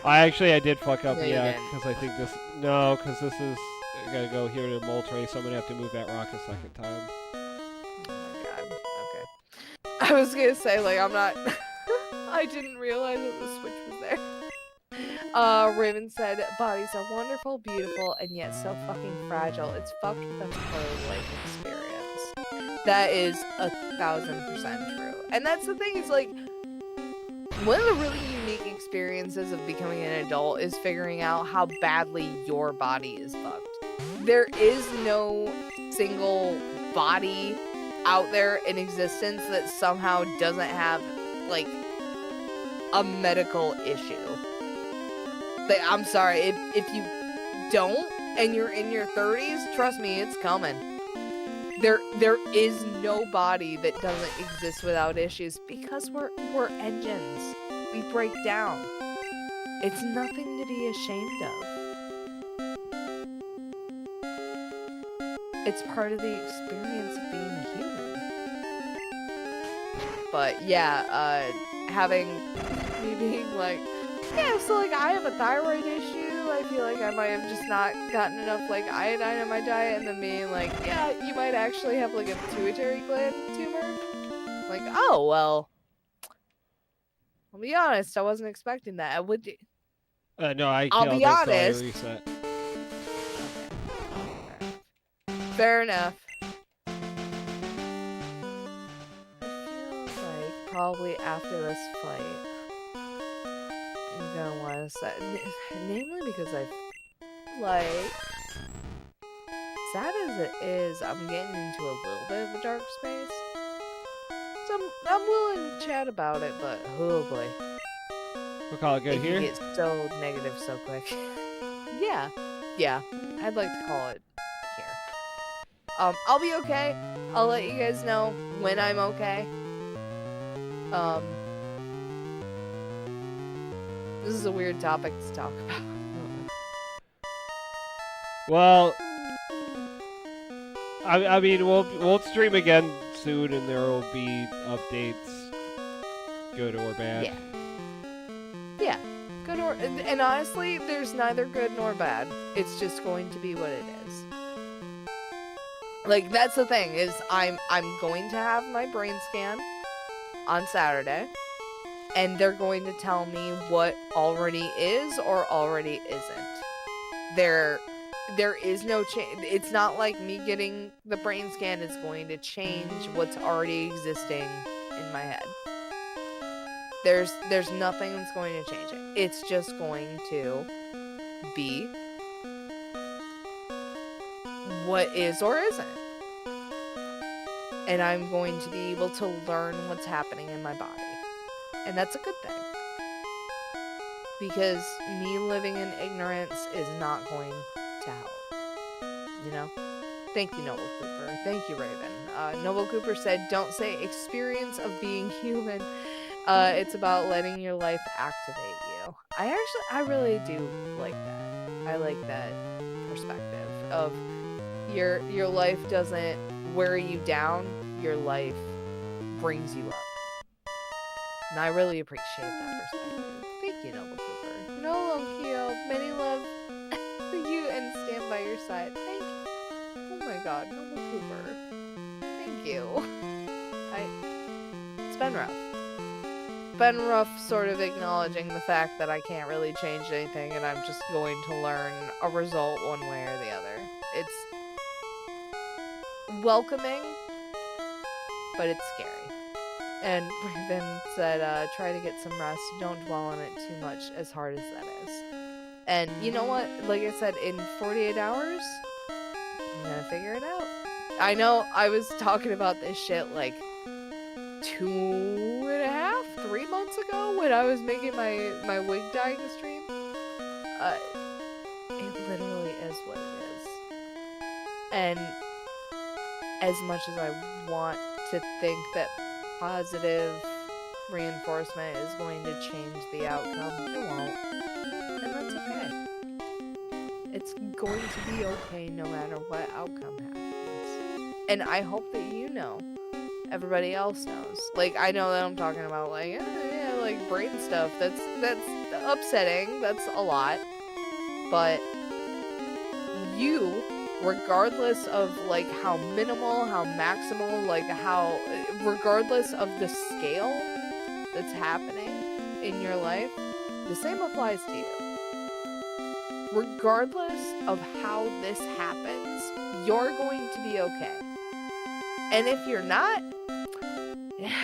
I did fuck up, No, you yeah, didn't. because I think this... No, because this is... I gotta go here to Moltres, so I'm gonna have to move that rock a second time. Oh my god, okay. I was gonna say, like, I'm not... I didn't realize that the switch was there. Raven said, bodies are wonderful, beautiful, and yet so fucking fragile. It's fucked with a pro-life experience. That is 1,000% true. And that's the thing, is like, one of the really unique experiences of becoming an adult is figuring out how badly your body is fucked. There is no single body out there in existence that somehow doesn't have, like, a medical issue. Like, I'm sorry, if you don't, and you're in your 30s, trust me, it's coming. There is no body that doesn't exist without issues, because we're engines. We break down. It's nothing to be ashamed of. It's part of the experience of being human. But yeah, having me being like, yeah, so like I have a thyroid issue. I feel like I might have just not gotten enough like iodine in my diet, and then being like, yeah, you might actually have like a pituitary gland tumor. Like, oh well. I'll be honest, I wasn't expecting that. I would. No, I I'll killed be it, so I honest. reset. Fair enough. I feel like probably after this fight, I'm gonna want to set, namely because I feel like, sad as it is, I'm getting into a little bit of a dark space. So I'm willing to chat about it, but oh boy. We'll call it good It here. can get so negative so quick. Yeah. I'd like to call it here. I'll be okay. I'll let you guys know when I'm okay. This is a weird topic to talk about. Well, I mean, we'll stream again soon, and there will be updates, good or bad. Yeah. Good or and honestly, there's neither good nor bad. It's just going to be what it is. Like that's the thing is I'm going to have my brain scan on Saturday, and they're going to tell me what already is or already isn't. There is no change. It's not like me getting the brain scan is going to change what's already existing in my head. There's nothing that's going to change it. It's just going to be what is or isn't. And I'm going to be able to learn what's happening in my body. And that's a good thing. Because me living in ignorance is not going to help. You know? Thank you, Noble Cooper. Thank you, Raven. Noble Cooper said, don't say experience of being human. It's about letting your life activate you. I really do like that. I like that perspective of your life doesn't wear you down, your life brings you up. And I really appreciate that perspective. Thank you, Noble Cooper. No, Lonkio, many love you and stand by your side. Thank you. Oh my god, Noble Cooper. Thank you. It's been rough. Been rough sort of acknowledging the fact that I can't really change anything and I'm just going to learn a result one way or the other. It's welcoming, but it's scary. And Raven said, try to get some rest. Don't dwell on it too much, as hard as that is. And you know what? Like I said, in 48 hours, I'm gonna figure it out. I know I was talking about this shit like 2.5-3 months ago when I was making my wig dyeing stream. It literally is what it is. And as much as I want to think that positive reinforcement is going to change the outcome, it won't. And that's okay. It's going to be okay no matter what outcome happens. And I hope that you know. Everybody else knows. Like, I know that I'm talking about, like, yeah, like, brain stuff. That's upsetting. That's a lot. But you, regardless of, like, how minimal, how maximal, like, how, regardless of the scale that's happening in your life, the same applies to you. Regardless of how this happens, you're going to be okay. And if you're not,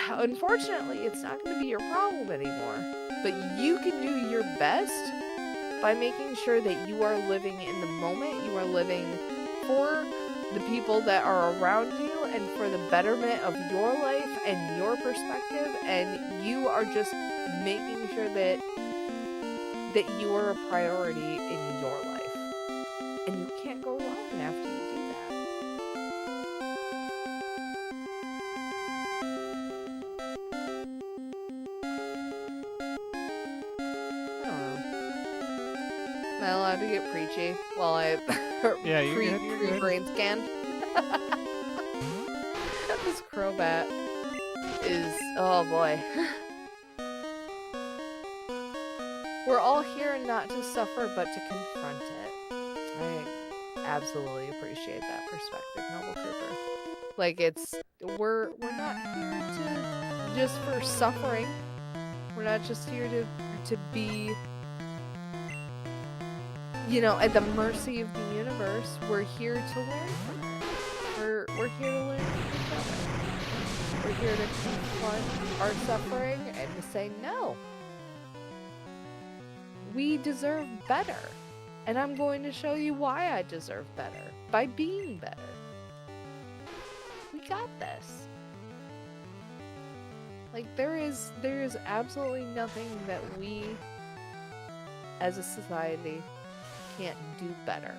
unfortunately, it's not going to be your problem anymore. But you can do your best by making sure that you are living in the moment, you are living for the people that are around you and for the betterment of your life and your perspective, and you are just making sure that you are a priority in your life. And you can't go wrong after you do that. Am I allowed to get preachy while I Yeah, you're good. brain scan? This Crobat is, oh boy. We're all here not to suffer, but to confront it. I absolutely appreciate that perspective, Noble Cooper. Like, we're not here to just for suffering. We're not just here to be, you know, at the mercy of the universe. We're here to learn from it. We're here to learn from each other. We're here to confront our suffering and to say no. We deserve better. And I'm going to show you why I deserve better. By being better. We got this. Like, there is absolutely nothing that we, as a society, can't do better.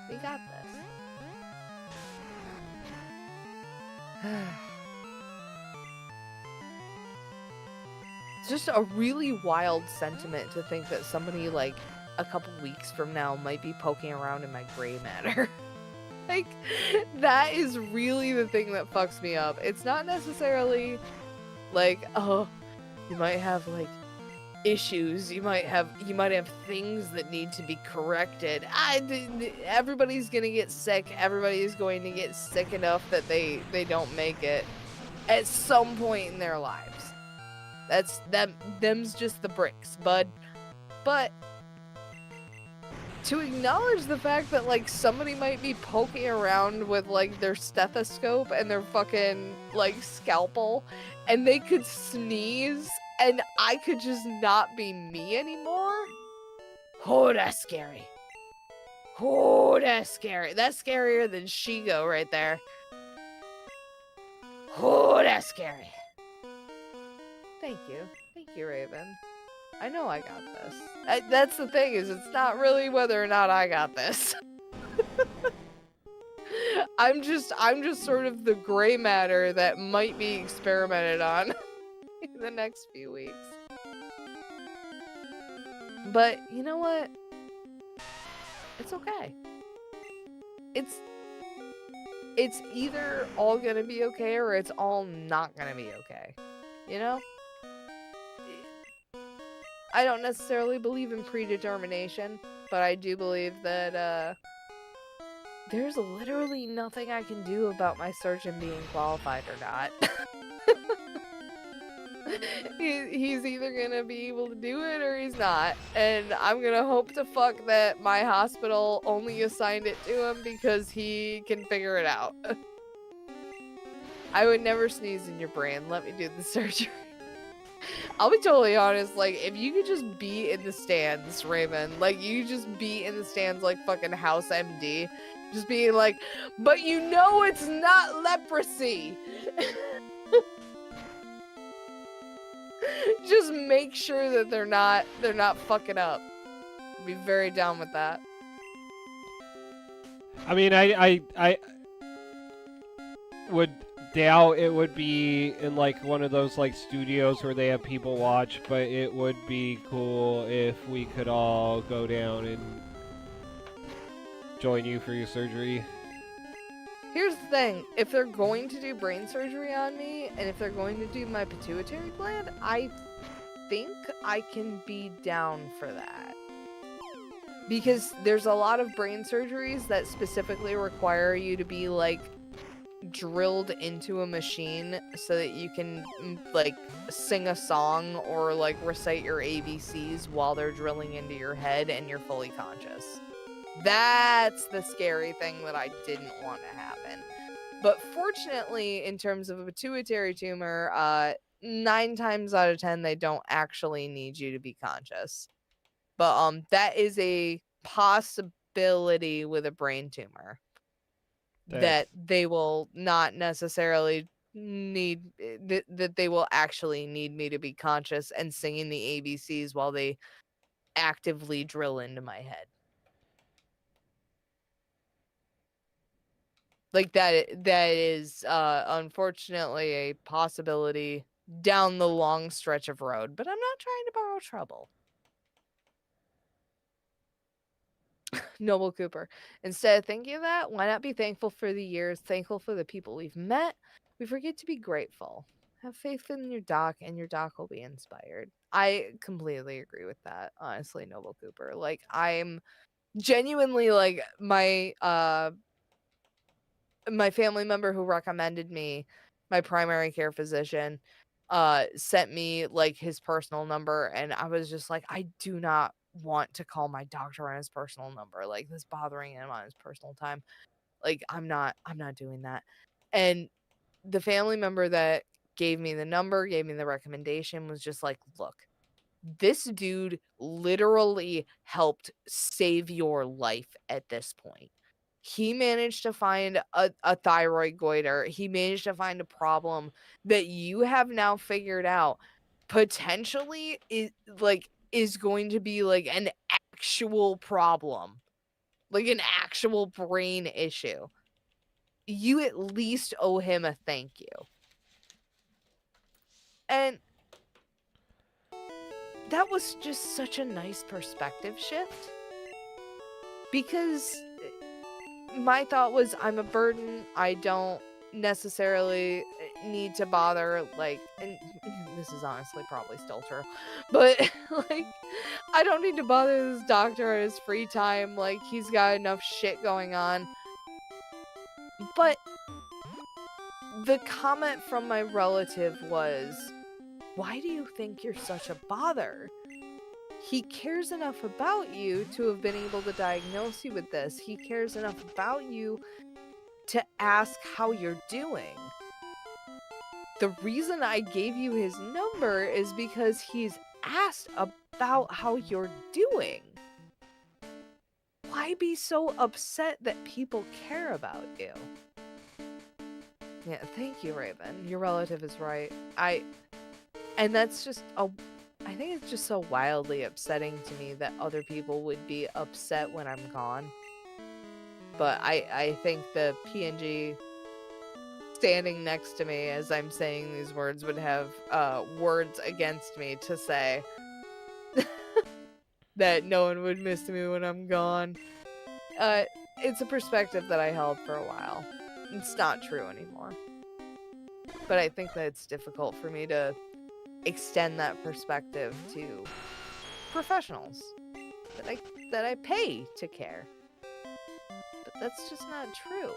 We got this. It's just a really wild sentiment to think that somebody, like, a couple weeks from now might be poking around in my gray matter. Like, that is really the thing that fucks me up. It's not necessarily, like, oh, you might have, like, issues. You might have things that need to be corrected. Everybody's gonna get sick. Everybody's going to get sick enough that they don't make it at some point in their lives. Them's just the bricks, bud. But to acknowledge the fact that, like, somebody might be poking around with, like, their stethoscope and their fucking, like, scalpel, and they could sneeze, and I could just not be me anymore? Oh, that's scary. Oh, that's scary. That's scarier than Shigo right there. Oh, that's scary. Thank you, Raven. I know I got this. That's the thing, is it's not really whether or not I got this. I'm just sort of the gray matter that might be experimented on in the next few weeks. But you know what? It's okay. It's either all gonna be okay or it's all not gonna be okay. You know? I don't necessarily believe in predetermination, but I do believe that there's literally nothing I can do about my surgeon being qualified or not. He's either gonna be able to do it or he's not, and I'm gonna hope to fuck that my hospital only assigned it to him because he can figure it out. I would never sneeze in your brain. Let me do the surgery. I'll be totally honest, like, if you could just be in the stands, Raymond, like, you just be in the stands like fucking House MD, just being like, but you know it's not leprosy! Just make sure that they're not fucking up. I'd be very down with that. I mean, I would doubt it would be in, like, one of those, like, studios where they have people watch, but it would be cool if we could all go down and join you for your surgery. Here's the thing, if they're going to do brain surgery on me, and if they're going to do my pituitary gland, I think I can be down for that. Because there's a lot of brain surgeries that specifically require you to be, like, drilled into a machine so that you can, like, sing a song or, like, recite your ABCs while they're drilling into your head and you're fully conscious. That's the scary thing that I didn't want to happen. But fortunately, in terms of a pituitary tumor, 9 times out of 10, they don't actually need you to be conscious. But that is a possibility with a brain tumor. That they will not necessarily need, that they will actually need me to be conscious and singing the ABCs while they actively drill into my head. Like, that is unfortunately a possibility down the long stretch of road, but I'm not trying to borrow trouble. Noble Cooper. Instead of thinking of that, why not be thankful for the years, thankful for the people we've met? We forget to be grateful. Have faith in your doc, and your doc will be inspired. I completely agree with that, honestly, Noble Cooper. Like, I'm genuinely, like, my family member who recommended me, my primary care physician, sent me, like, his personal number, and I was just like, I do not want to call my doctor on his personal number. Like, this bothering him on his personal time. Like, I'm not doing that. And the family member that gave me the number, gave me the recommendation, was just like, look, this dude literally helped save your life at this point. He managed to find a thyroid goiter. He managed to find a problem that you have now figured out potentially is going to be like an actual problem, like an actual brain issue. You at least owe him a thank you. And that was just such a nice perspective shift, because my thought was, I'm a burden. I don't necessarily need to bother, like, and this is honestly probably still true, but like, I don't need to bother this doctor at his free time. Like, he's got enough shit going on. But the comment from my relative was, why do you think you're such a bother? He cares enough about you to have been able to diagnose you with this. He cares enough about you to ask how you're doing. The reason I gave you his number is because he's asked about how you're doing. Why be so upset that people care about you? Yeah, thank you, Raven. Your relative is right. And that's just I think it's just so wildly upsetting to me that other people would be upset when I'm gone. But I think the PNG standing next to me as I'm saying these words would have words against me to say that no one would miss me when I'm gone. It's a perspective that I held for a while. It's not true anymore. But I think that it's difficult for me to extend that perspective to professionals that I pay to care. But that's just not true.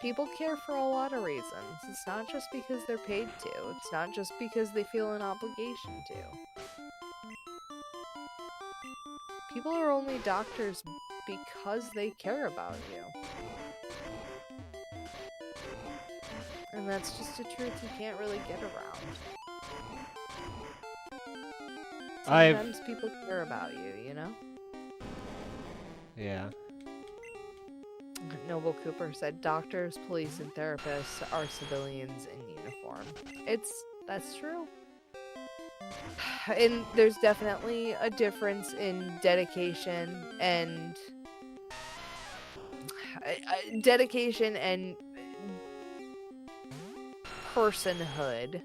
People care for a lot of reasons. It's not just because they're paid to. It's not just because they feel an obligation to. People are only doctors because they care about you. And that's just a truth you can't really get around. Sometimes people care about you, you know? Yeah. Noble Cooper said, doctors, police, and therapists are civilians in uniform. That's true. And there's definitely a difference in dedication and personhood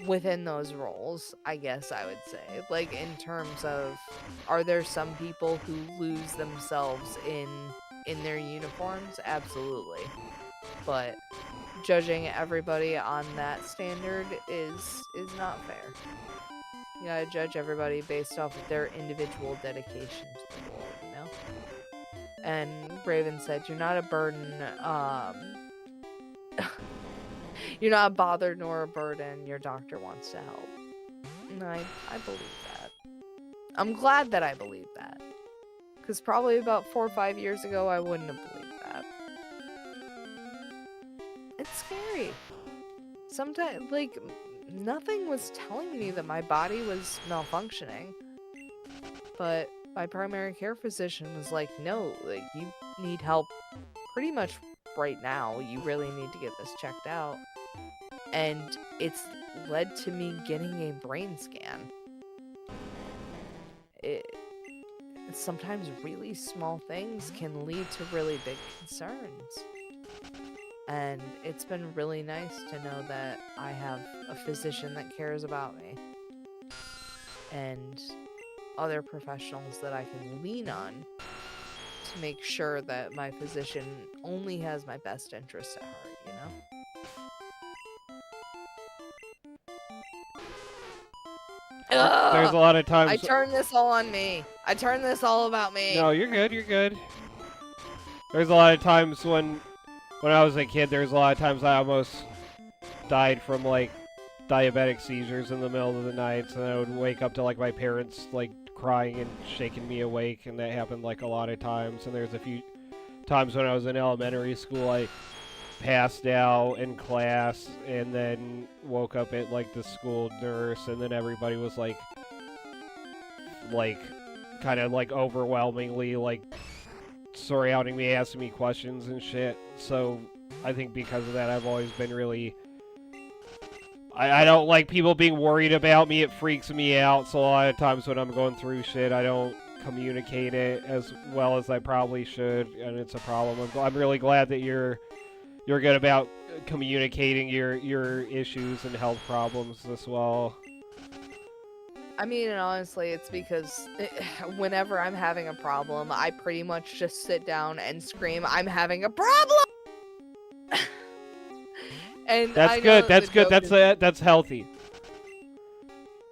within those roles, I guess I would say. Like, in terms of, are there some people who lose themselves in their uniforms? Absolutely. But judging everybody on that standard is not fair. You gotta judge everybody based off of their individual dedication to the role, you know? And Raven said, you're not a burden, you're not bothered nor a burden. Your doctor wants to help. And I believe that. I'm glad that I believe that. Because probably about 4 or 5 years ago, I wouldn't have believed that. It's scary. Sometimes, like, nothing was telling me that my body was malfunctioning. But my primary care physician was like, no, like, you need help pretty much right now. You really need to get this checked out. And it's led to me getting a brain scan. Sometimes really small things can lead to really big concerns. And it's been really nice to know that I have a physician that cares about me. And other professionals that I can lean on to make sure that my physician only has my best interest at heart, you know? There's a lot of times. I turn this all on me. I turn this all about me. No, you're good. You're good. There's a lot of times when I was a kid. There's a lot of times I almost died from like diabetic seizures in the middle of the night, and I would wake up to like my parents like crying and shaking me awake, and that happened like a lot of times. And there's a few times when I was in elementary school, I passed out in class and then woke up at like the school nurse, and then everybody was like kind of like overwhelmingly like surrounding me, asking me questions and shit. So I think because of that, I've always been really I don't like people being worried about me. It freaks me out. So a lot of times when I'm going through shit, I don't communicate it as well as I probably should, and it's a problem. I'm really glad that you're good about communicating your issues and health problems as well. I mean, and honestly, it's because whenever I'm having a problem, I pretty much just sit down and scream, "I'm having a problem!" And That's I know good. that That's the good. joke That's healthy.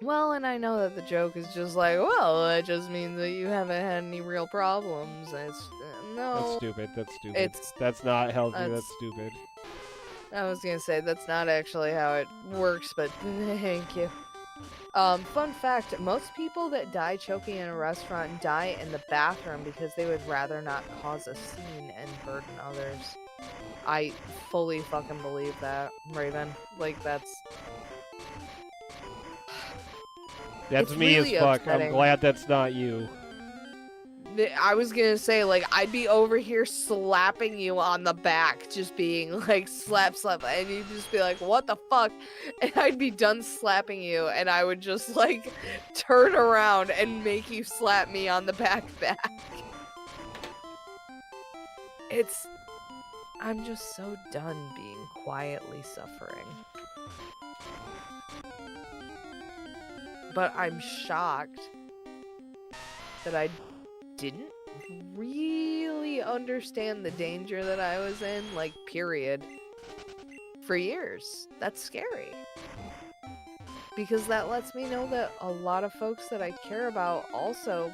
Well, and I know that the joke is just like, well, it just means that you haven't had any real problems. And it's That's no, stupid. That's stupid. it's That's not healthy. That's that's. stupid. I was gonna say that's not actually how it works, but thank you. Fun fact: most people that die choking in a restaurant die in the bathroom because they would rather not cause a scene and burden others. I fully fucking believe that, Raven. Like that's That's it's me really as fuck. I'm upsetting. glad that's not you. I was gonna say, like, I'd be over here slapping you on the back, just being like, slap, slap, and you'd just be like, what the fuck? And I'd be done slapping you, and I would just, like, turn around and make you slap me on the back. I'm just so done being quietly suffering. But I'm shocked that I didn't really understand the danger that I was in, like, period, for years. That's scary. Because that lets me know that a lot of folks that I care about also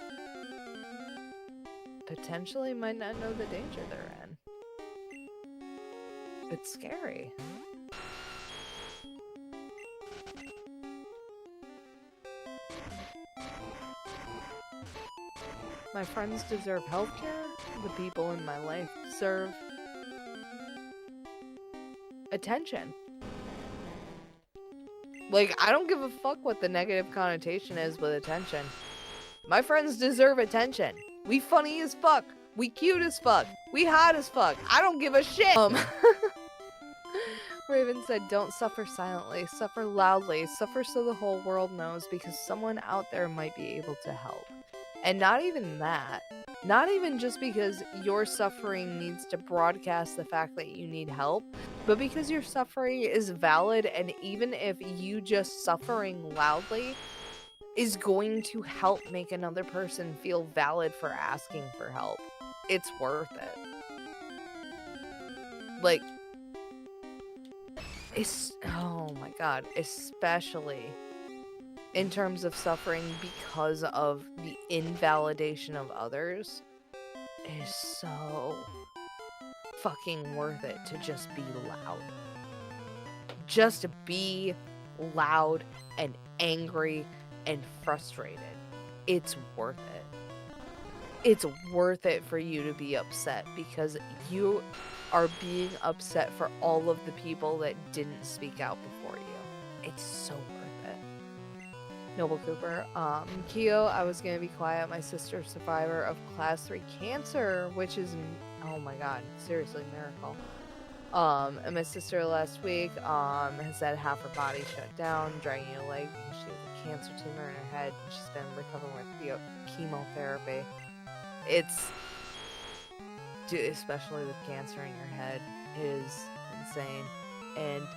potentially might not know the danger they're in. It's scary. My friends deserve healthcare. The people in my life deserve attention. Like, I don't give a fuck what the negative connotation is with attention. My friends deserve attention. We funny as fuck. We cute as fuck. We hot as fuck. I don't give a shit. Raven said, don't suffer silently. Suffer loudly. Suffer so the whole world knows, because someone out there might be able to help. And not even that. Not even just because your suffering needs to broadcast the fact that you need help, but because your suffering is valid, and even if you just suffering loudly is going to help make another person feel valid for asking for help, it's worth it. Like, oh my god, especially in terms of suffering because of the invalidation of others, is so fucking worth it to just be loud. Just be loud and angry and frustrated. It's worth it. It's worth it for you to be upset, because you are being upset for all of the people that didn't speak out before you. It's so worth it. Noble Cooper, Keo, I was gonna be quiet. My sister, survivor of class 3 cancer, which is, oh my god, seriously, miracle. And my sister last week, has had half her body shut down, dragging a leg because she has a cancer tumor in her head, and she's been recovering with chemotherapy. It's, dude, especially with cancer in your head, it is insane. And,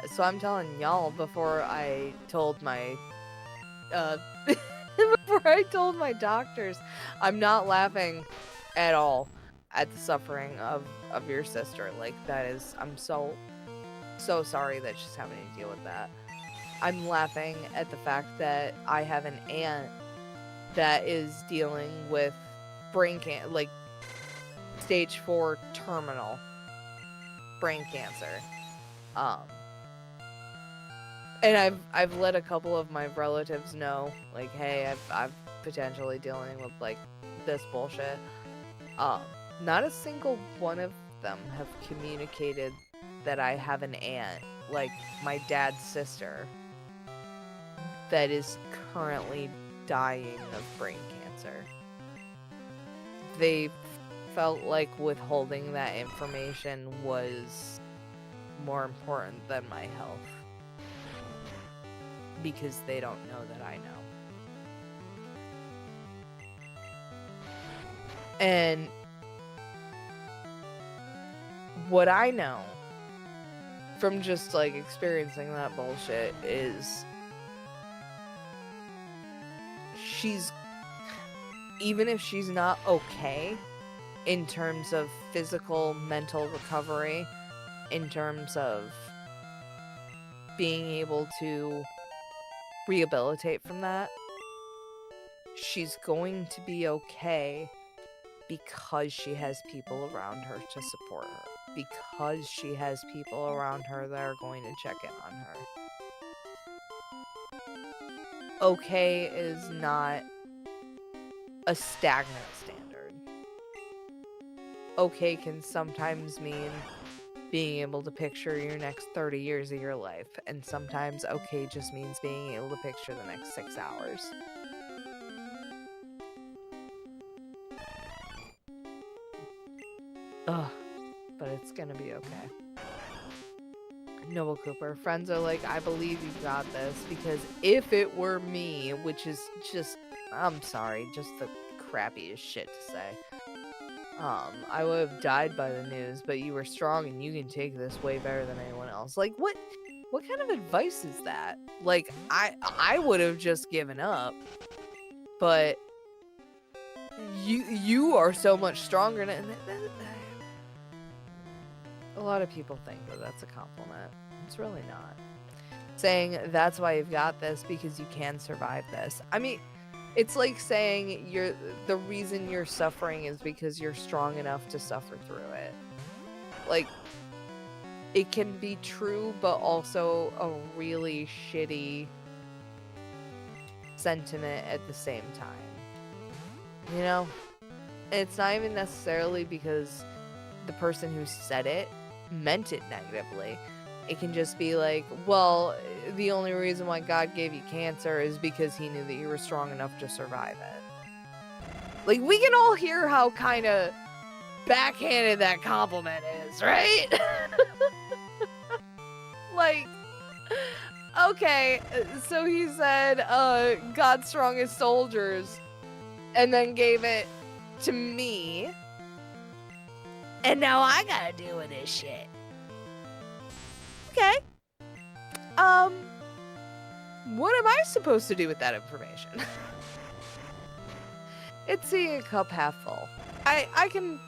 so I'm telling y'all, before I told my, before I told my doctors, I'm not laughing at all at the suffering of your sister. Like, that is, I'm so sorry that she's having to deal with that. I'm laughing at the fact that I have an aunt that is dealing with brain cancer, like stage 4 terminal brain cancer. And I've let a couple of my relatives know, like, hey, I've potentially dealing with like this bullshit. Not a single one of them have communicated that I have an aunt, like my dad's sister, that is currently dying of brain cancer. They felt like withholding that information was more important than my health. Because they don't know that I know. And what I know from just like experiencing that bullshit is she's, even if she's not okay in terms of physical, mental recovery, in terms of being able to rehabilitate from that, she's going to be okay because she has people around her to support her, because she has people around her that are going to check in on her. Okay is not a stagnant standard. Okay can sometimes mean being able to picture your next 30 years of your life, and sometimes okay just means being able to picture the next 6 hours. Ugh, but it's gonna be okay. Noble Cooper, friends are like, I believe you got this, because if it were me, which is just, I'm sorry, just the crappiest shit to say, I would have died by the news, but you were strong and you can take this way better than anyone else. Like, what kind of advice is that? Like, I would have just given up, but you are so much stronger than a lot of people think that that's a compliment. It's really not. Saying that's why you've got this, because you can survive this. I mean, it's like saying the reason you're suffering is because you're strong enough to suffer through it. Like, it can be true, but also a really shitty sentiment at the same time. You know? And it's not even necessarily because the person who said it meant it negatively. It can just be like, well, the only reason why God gave you cancer is because he knew that you were strong enough to survive it. Like, we can all hear how kind of backhanded that compliment is, right? Like, okay, so he said, God's strongest soldiers, and then gave it to me, and now I gotta deal with this shit. Okay. What am I supposed to do with that information? It's seeing a cup half full. I can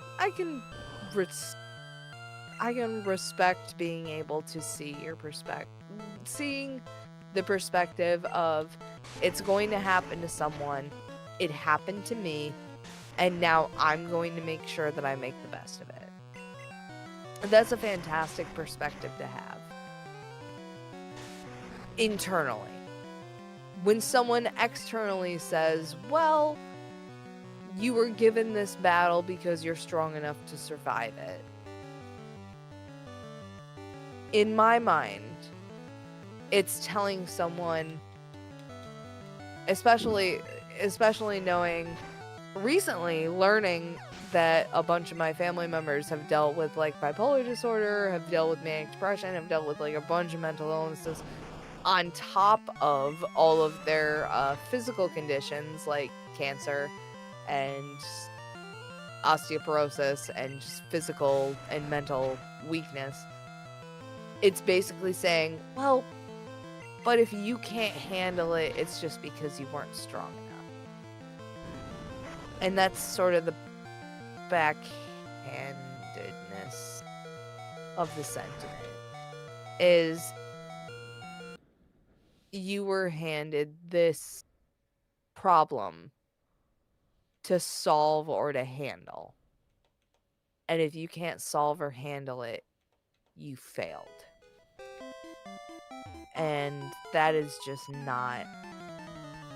respect being able to see your seeing the perspective of, it's going to happen to someone, it happened to me, and now I'm going to make sure that I make the best of it. That's a fantastic perspective to have. Internally. When someone externally says, well, you were given this battle because you're strong enough to survive it. In my mind, it's telling someone, especially learning that a bunch of my family members have dealt with like bipolar disorder, have dealt with manic depression, have dealt with like a bunch of mental illnesses, on top of all of their physical conditions like cancer and osteoporosis and just physical and mental weakness. It's basically saying, well, but if you can't handle it, it's just because you weren't strong enough. And that's sort of the backhandedness of the sentiment, is you were handed this problem to solve or to handle. And if you can't solve or handle it, you failed. and that is just not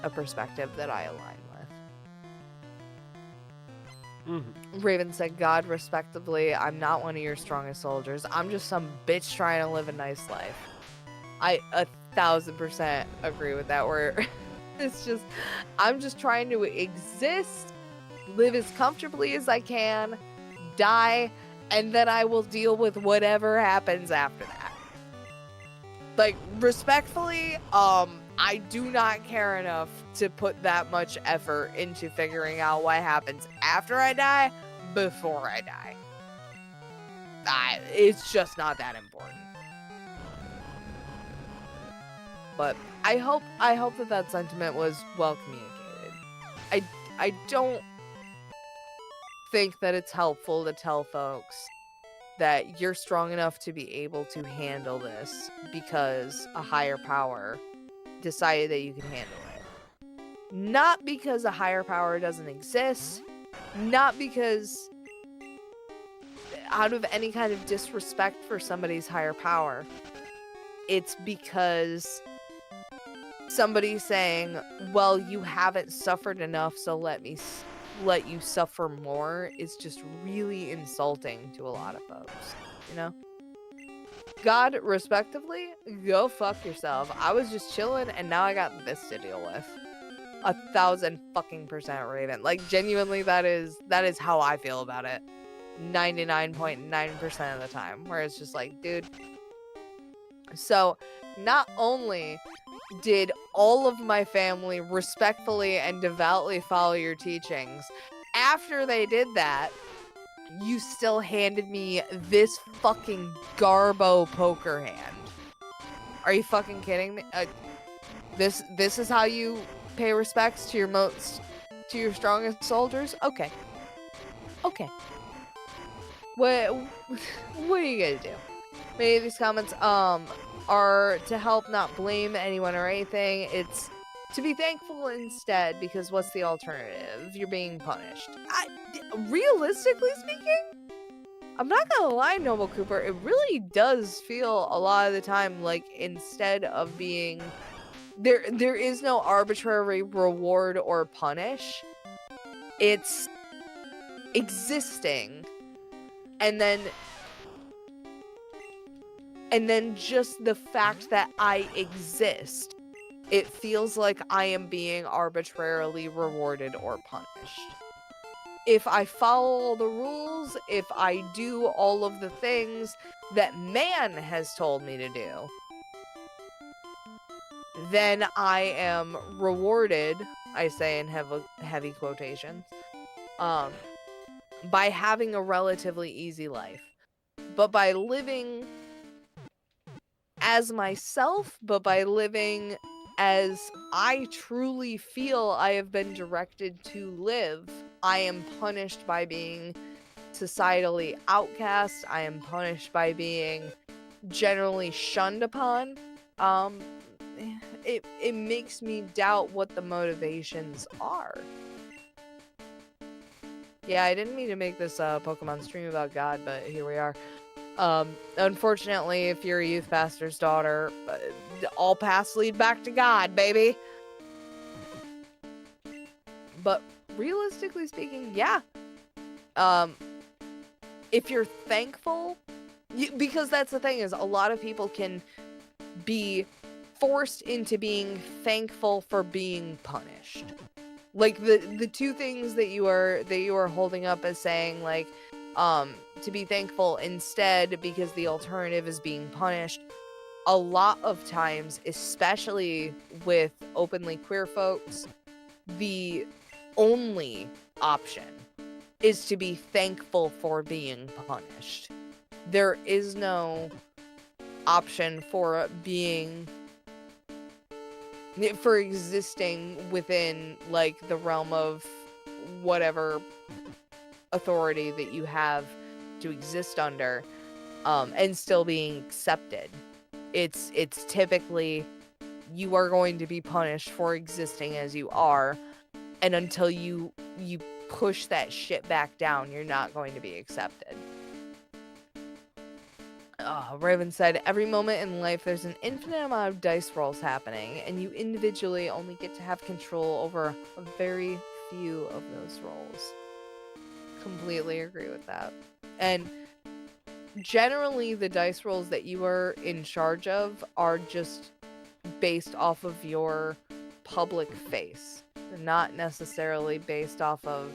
a perspective that I align with. Raven said, God, respectively, I'm not one of your strongest soldiers. I'm just some bitch trying to live a nice life. I 1000% agree with that, where it's just, I'm just trying to exist, live as comfortably as I can, die, and then I will deal with whatever happens after that. Like, respectfully, I do not care enough to put that much effort into figuring out what happens after I die, before I die. It's just not that important. But I hope that sentiment was well communicated. I don't think that it's helpful to tell folks that you're strong enough to be able to handle this because a higher power decided that you can handle it. Not because a higher power doesn't exist, not because out of any kind of disrespect for somebody's higher power. It's because somebody's saying, well, you haven't suffered enough, so let you suffer more, is just really insulting to a lot of folks, you know? God, respectively, go fuck yourself. I was just chilling, and now I got this to deal with. 1000% Raven. Like, genuinely, that is how I feel about it. 99.9% of the time, where it's just like, dude. So, not only did all of my family respectfully and devoutly follow your teachings, after they did that, you still handed me this fucking garbo poker hand. Are you fucking kidding me? This is how you pay respects to your strongest soldiers? Okay. What are you gonna do? Many of these comments are to help, not blame anyone or anything. It's to be thankful instead, because what's the alternative? You're being punished. Realistically speaking, I'm not gonna lie, Noble Cooper, it really does feel a lot of the time like instead of being there is no arbitrary reward or punish. It's existing, and then just the fact that I exist, it feels like I am being arbitrarily rewarded or punished. If I follow all the rules, if I do all of the things that man has told me to do, then I am rewarded, I say in heavy quotations, by having a relatively easy life. But by living as myself, but by living as I truly feel I have been directed to live, I am punished by being societally outcast. I am punished by being generally shunned upon. It makes me doubt what the motivations are. Yeah, I didn't mean to make this Pokemon stream about God, but here we are. Unfortunately, if you're a youth pastor's daughter, all paths lead back to God, baby. But realistically speaking, yeah. If you're thankful, because that's the thing, is a lot of people can be forced into being thankful for being punished. Like the two things that you are holding up as saying, like, to be thankful instead because the alternative is being punished. A lot of times, especially with openly queer folks, the only option is to be thankful for being punished. There is no option for existing within, like, the realm of whatever authority that you have to exist under, and still being accepted. It's typically you are going to be punished for existing as you are, and until you push that shit back down, you're not going to be accepted. Raven said, every moment in life there's an infinite amount of dice rolls happening, and you individually only get to have control over a very few of those rolls. Completely agree with that. And generally the dice rolls that you are in charge of are just based off of your public face. They're not necessarily based off of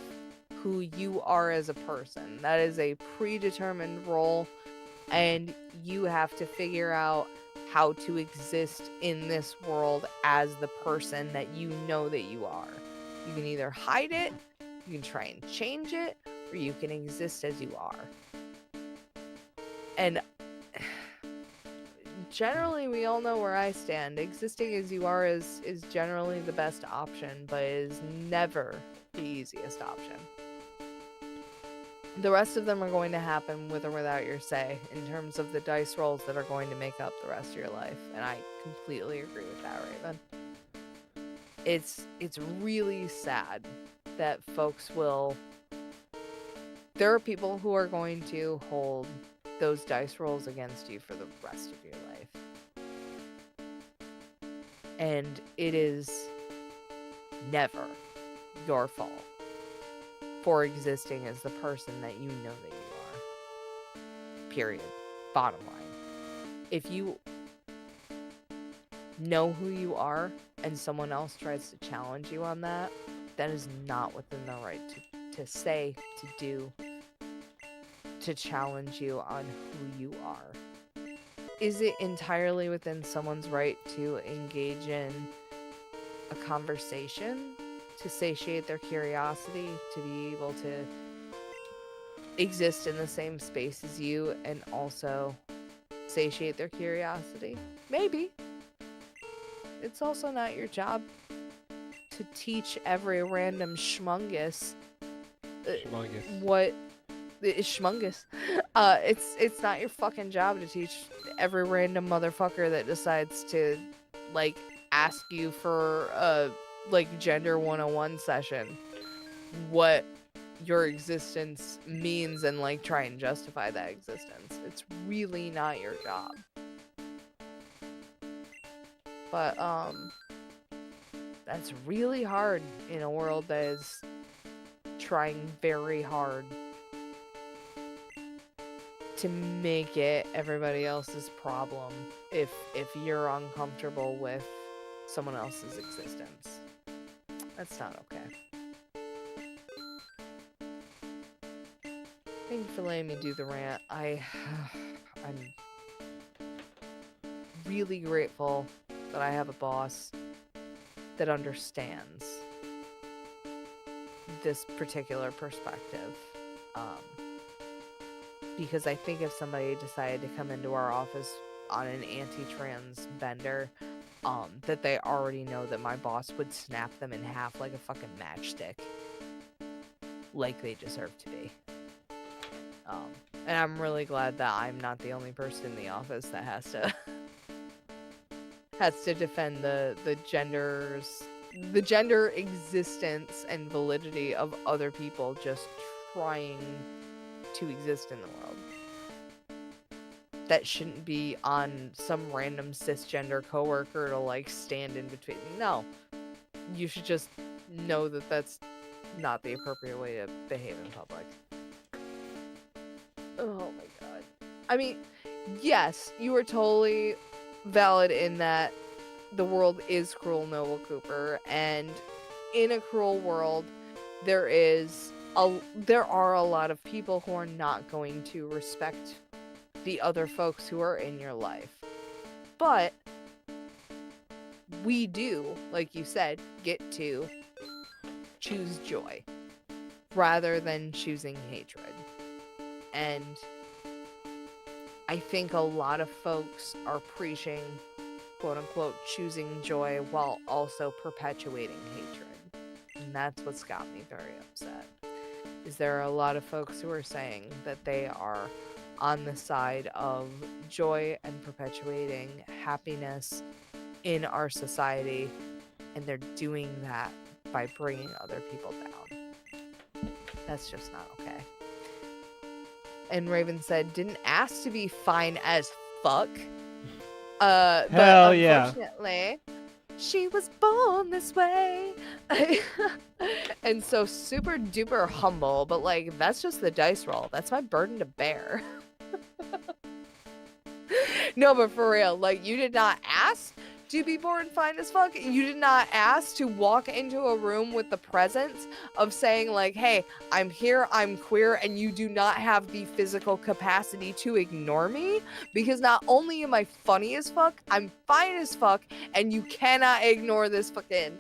who you are as a person. That is a predetermined role, and you have to figure out how to exist in this world as the person that you know that you are. You can either hide it, you can try and change it, or you can exist as you are. And generally, we all know where I stand. Existing as you are is generally the best option, but it is never the easiest option. The rest of them are going to happen with or without your say in terms of the dice rolls that are going to make up the rest of your life. And I completely agree with that, Raven. It's really sad that folks will... There are people who are going to hold those dice rolls against you for the rest of your life. And it is never your fault for existing as the person that you know that you are. Period. Bottom line. If you know who you are and someone else tries to challenge you on that, that is not within their right to say, to do, to challenge you on who you are. Is it entirely within someone's right to engage in a conversation, to satiate their curiosity, to be able to exist in the same space as you and also satiate their curiosity? Maybe. It's also not your job to teach every random schmungus what is schmungus. It's not your fucking job to teach every random motherfucker that decides to like ask you for a like gender 101 session what your existence means and like try and justify that existence. It's really not your job. But that's really hard in a world that is trying very hard to make it everybody else's problem if you're uncomfortable with someone else's existence. That's not okay. Thank you for letting me do the rant. I'm really grateful that I have a boss that understands this particular perspective. Because I think if somebody decided to come into our office on an anti-trans bender, that they already know that my boss would snap them in half like a fucking matchstick. Like they deserve to be. And I'm really glad that I'm not the only person in the office that has to defend the gender existence and validity of other people just trying to exist in the world. That shouldn't be on some random cisgender coworker to like stand in between. No, you should just know that that's not the appropriate way to behave in public. Oh my god. I mean, yes, you are totally valid in that the world is cruel, Noble Cooper, and in a cruel world, there are a lot of people who are not going to respect the other folks who are in your life. But we do, like you said, get to choose joy rather than choosing hatred. And I think a lot of folks are preaching, quote unquote, choosing joy while also perpetuating hatred. And that's what's got me very upset. Is there are a lot of folks who are saying that they are on the side of joy and perpetuating happiness in our society, and they're doing that by bringing other people down. That's just not okay. And Raven said, didn't ask to be fine as fuck. Hell but yeah. unfortunately, she was born this way. And so super duper humble, but like, that's just the dice roll. That's my burden to bear. No, but for real, like, you did not ask to be born fine as fuck. You did not ask to walk into a room with the presence of saying like, hey, I'm here, I'm queer, and you do not have the physical capacity to ignore me, because not only am I funny as fuck, I'm fine as fuck, and you cannot ignore this fucking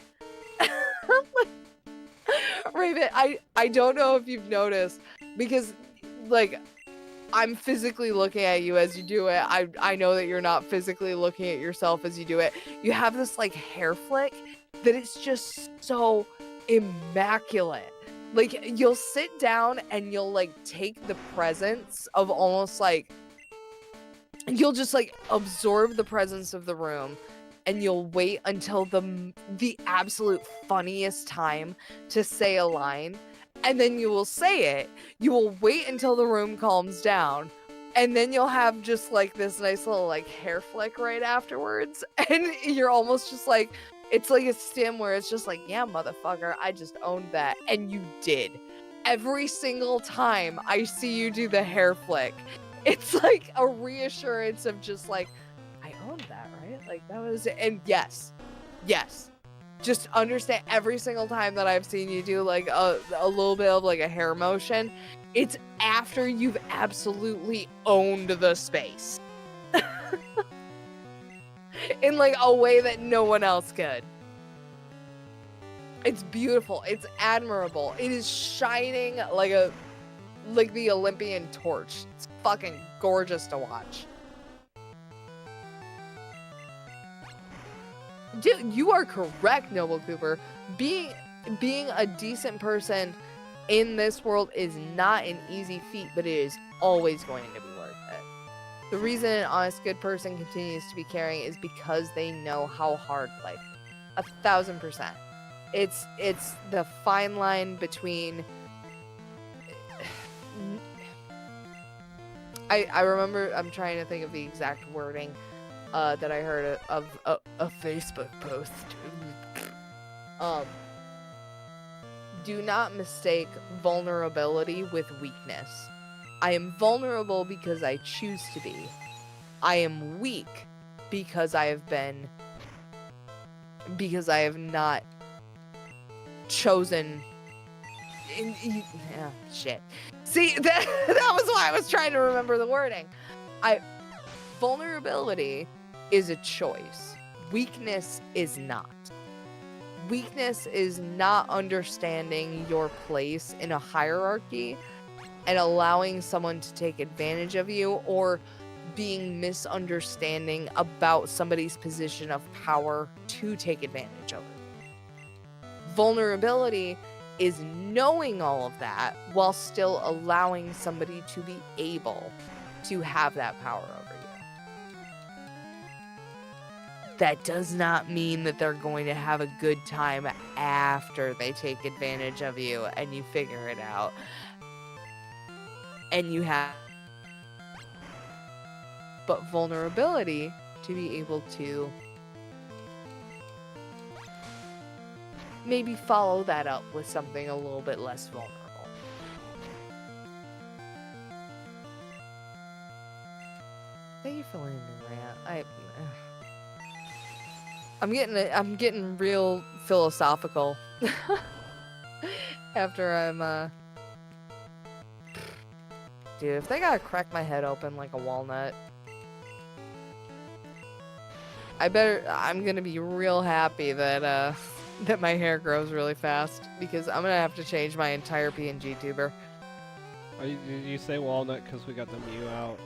Raven. I don't know if you've noticed, because like, I'm physically looking at you as you do it. I know that you're not physically looking at yourself as you do it. You have this like hair flick that it's just so immaculate. Like, you'll sit down and you'll like take the presence of almost like, you'll just like absorb the presence of the room, and you'll wait until the absolute funniest time to say a line. And then you will say it. You will wait until the room calms down. And then you'll have just like this nice little like hair flick right afterwards. And you're almost just like, it's like a stim where it's just like, yeah, motherfucker, I just owned that. And you did. Every single time I see you do the hair flick, it's like a reassurance of just like, I owned that, right? Like, that was it. And yes. Just understand, every single time that I've seen you do like a little bit of like a hair motion, it's after you've absolutely owned the space. In like a way that no one else could. It's beautiful. It's admirable. It is shining like the Olympian torch. It's fucking gorgeous to watch. Dude, you are correct, Noble Cooper. Being a decent person in this world is not an easy feat, but it is always going to be worth it. The reason an honest, good person continues to be caring is because they know how hard life is. 1000%. It's the fine line between... I remember, I'm trying to think of the exact wording that I heard of a Facebook post. Do not mistake vulnerability with weakness. I am vulnerable because I choose to be. I am weak because I have not chosen. Shit. See, that was why I was trying to remember the wording. Vulnerability is a choice. Weakness is not. Weakness is not understanding your place in a hierarchy and allowing someone to take advantage of you, or being misunderstanding about somebody's position of power to take advantage of it. Vulnerability is knowing all of that while still allowing somebody to be able to have that power over you. That does not mean that they're going to have a good time after they take advantage of you and you figure it out. And you have... But vulnerability to be able to maybe follow that up with something a little bit less vulnerable. Thank you for letting me rant. I'm getting real philosophical after I'm dude, if they gotta crack my head open like a walnut, I'm gonna be real happy that that my hair grows really fast, because I'm gonna have to change my entire PNG tuber. Did you say walnut because we got the Mew out?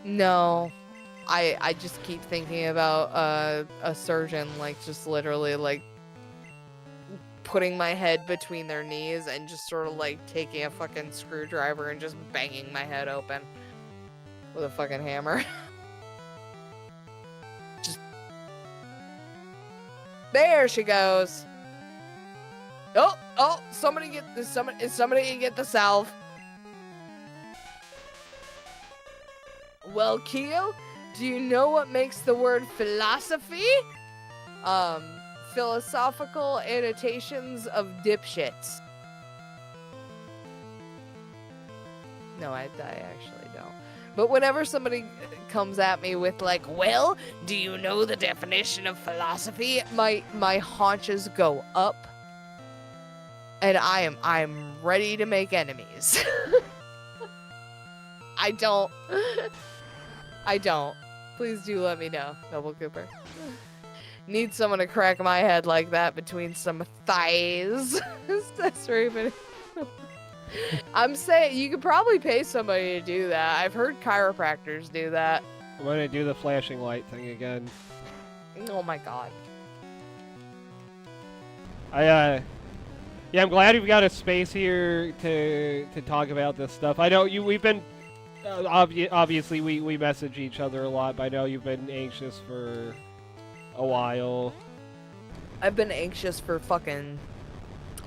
No. I just keep thinking about a surgeon, like, just literally, like, putting my head between their knees and just sort of, like, taking a fucking screwdriver and just banging my head open with a fucking hammer. Just... There she goes! Oh! Somebody get the salve. Well, Keo, do you know what makes the word philosophy? Philosophical annotations of dipshits. No, I actually don't. But whenever somebody comes at me with like, well, do you know the definition of philosophy? My haunches go up. And I'm ready to make enemies. I don't. Please do let me know, Noble Cooper. Need someone to crack my head like that between some thighs. That's Raven. I'm saying you could probably pay somebody to do that. I've heard chiropractors do that. I'm gonna do the flashing light thing again. Oh my god. Yeah, I'm glad we've got a space here to talk about this stuff. I know we've been obviously we message each other a lot, but I know you've been anxious for a while. I've been anxious for fucking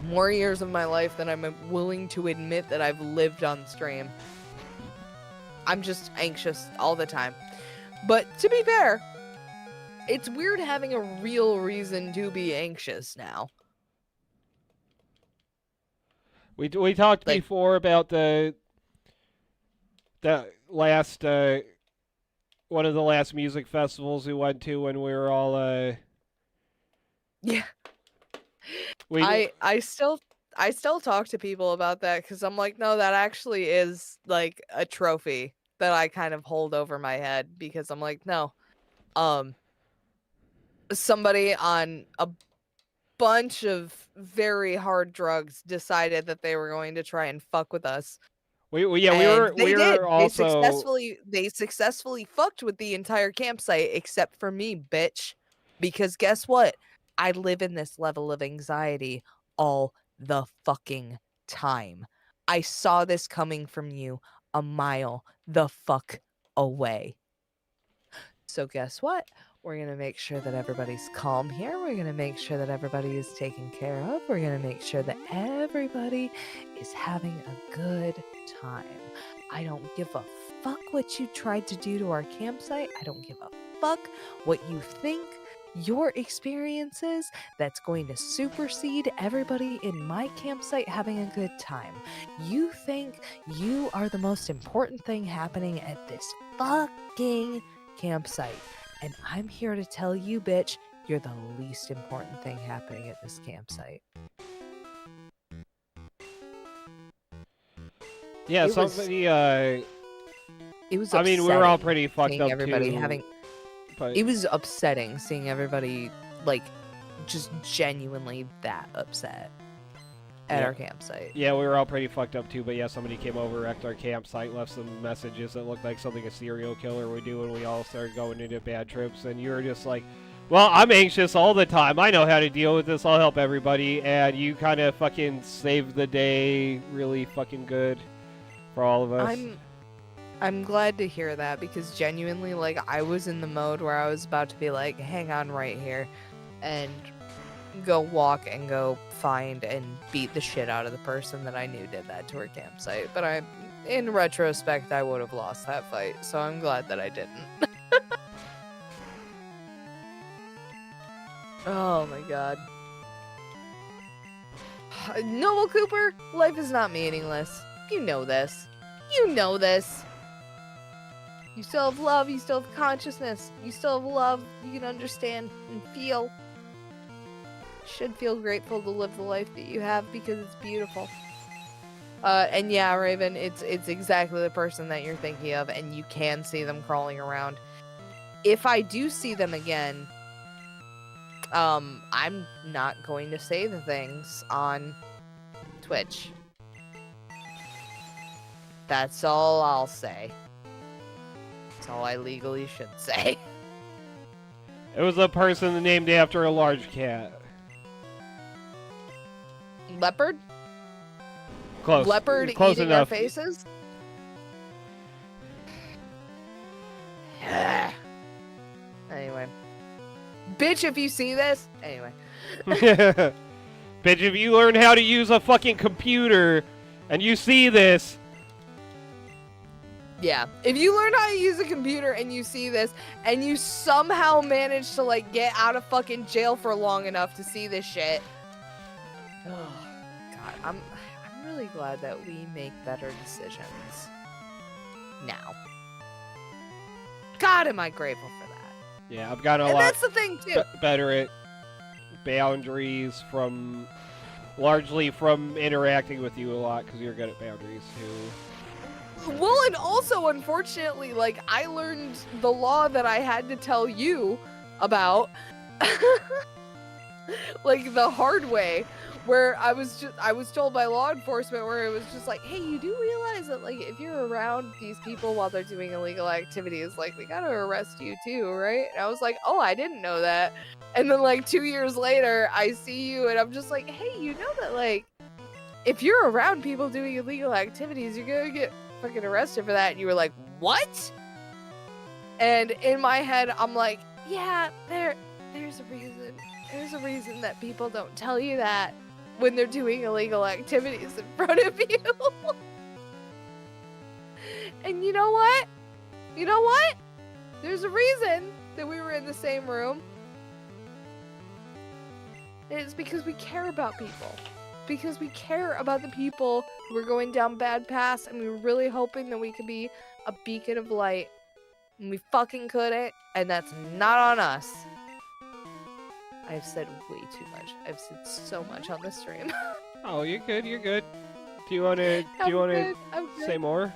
more years of my life than I'm willing to admit that I've lived on stream. I'm just anxious all the time. But to be fair, it's weird having a real reason to be anxious now. We talked before about the last one of the last music festivals we went to when we were all yeah. I still talk to people about that because I'm like, no, that actually is like a trophy that I kind of hold over my head because I'm like, no, somebody on a bunch of very hard drugs decided that they were going to try and fuck with us. We were also they successfully fucked with the entire campsite except for me, bitch. Because guess what? I live in this level of anxiety all the fucking time. I saw this coming from you a mile the fuck away. So guess what? We're going to make sure that everybody's calm here. We're going to make sure that everybody is taken care of. We're going to make sure that everybody is having a good time. I don't give a fuck what you tried to do to our campsite. I don't give a fuck what you think your experiences that's going to supersede everybody in my campsite having a good time. You think you are the most important thing happening at this fucking campsite. And I'm here to tell you, bitch, you're the least important thing happening at this campsite. Yeah, It somebody, it was I mean, we were all pretty fucked up, everybody too. But it was upsetting seeing everybody, like, just genuinely that upset at our campsite. yeah, we were all pretty fucked up, too. But yeah, somebody came over, wrecked our campsite, left some messages that looked like something a serial killer would do, and we all started going into bad trips. And you were just like, well, I'm anxious all the time. I know how to deal with this. I'll help everybody. And you kind of fucking saved the day really fucking good for all of us. I'm glad to hear that because genuinely, like, I was in the mode where I was about to be like, hang on right here and go walk and go find and beat the shit out of the person that I knew did that to her campsite. But in retrospect, I would have lost that fight, so I'm glad that I didn't. Oh my god. Noble Cooper, life is not meaningless. You know this. You know this. You still have love, you still have consciousness, you still have love, you can understand and feel. You should feel grateful to live the life that you have because it's beautiful. And yeah, Raven, it's exactly the person that you're thinking of, and you can see them crawling around. If I do see them again, I'm not going to say the things on Twitch. That's all I'll say. That's all I legally should say. It was a person named after a large cat. Leopard? Close. Leopard Close eating enough. our faces? Anyway. Bitch, if you see this... Anyway. Bitch, if you learn how to use a fucking computer and you see this... Yeah. If you learn how to use a computer and you see this and you somehow manage to like get out of fucking jail for long enough to see this shit. Oh god, I'm really glad that we make better decisions now. God, am I grateful for that. Yeah, I've gotten a And lot that's the thing too. better at boundaries largely from interacting with you a lot because you're good at boundaries too. Well, and also, unfortunately, like, I learned the law that I had to tell you about, like, the hard way, where I was told by law enforcement where it was just like, hey, you do realize that, like, if you're around these people while they're doing illegal activities, like, we gotta arrest you too, right? And I was like, oh, I didn't know that. And then, like, 2 years later, I see you, and I'm just like, hey, you know that, like, if you're around people doing illegal activities, you're gonna get fucking arrested for that. And you were like, what? And in my head, I'm like, yeah, there's a reason. There's a reason that people don't tell you that when they're doing illegal activities in front of you. And you know what? You know what? There's a reason that we were in the same room. And it's because we care about people. Because we care about the people who are going down bad paths, and we were really hoping that we could be a beacon of light. And we fucking couldn't, and that's not on us. I've said way too much. I've said so much on this stream. Oh, you're good. You're good. Do you want to say more?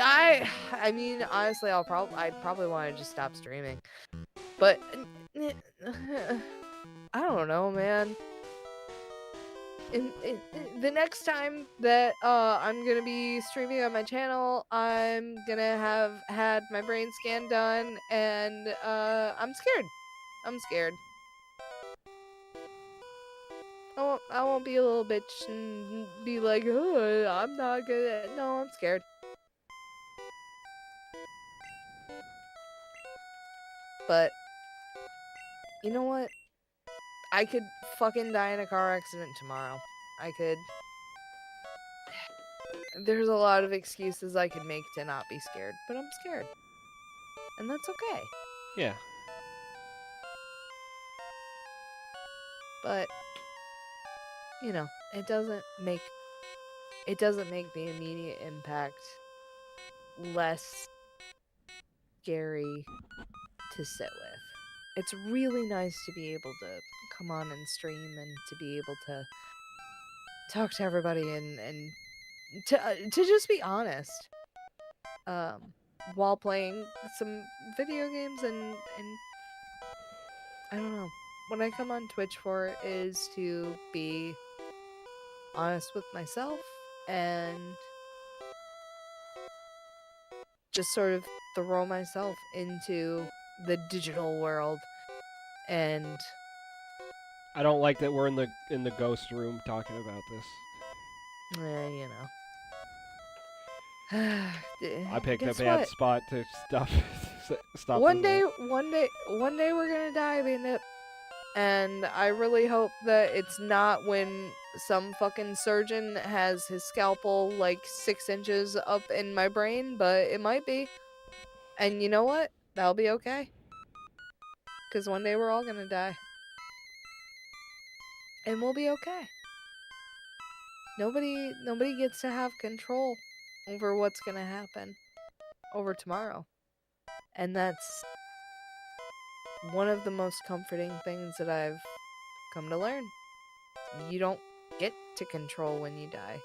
I mean, honestly, I'd probably want to just stop streaming. But I don't know, man. In the next time that I'm gonna be streaming on my channel, I'm gonna have had my brain scan done, and I'm scared. I'm scared. I won't be a little bitch and be like, oh, I'm not gonna. No, I'm scared. But you know what? I could fucking die in a car accident tomorrow. I could. There's a lot of excuses I could make to not be scared, but I'm scared. And that's okay. Yeah. But you know, it doesn't make the immediate impact less scary to sit with. It's really nice to be able to come on and stream and to be able to talk to everybody and to just be honest while playing some video games and I don't know. What I come on Twitch for is to be honest with myself and just sort of throw myself into the digital world. And I don't like that we're in the ghost room talking about this. You know. I picked a Guess bad what? spot to stop. One this day we're gonna die, Bandit. And I really hope that it's not when some fucking surgeon has his scalpel like 6 inches up in my brain, but it might be. And you know what? That'll be okay. Because one day we're all gonna die. And we'll be okay. Nobody gets to have control over what's gonna happen over tomorrow. And that's one of the most comforting things that I've come to learn. You don't get to control when you die.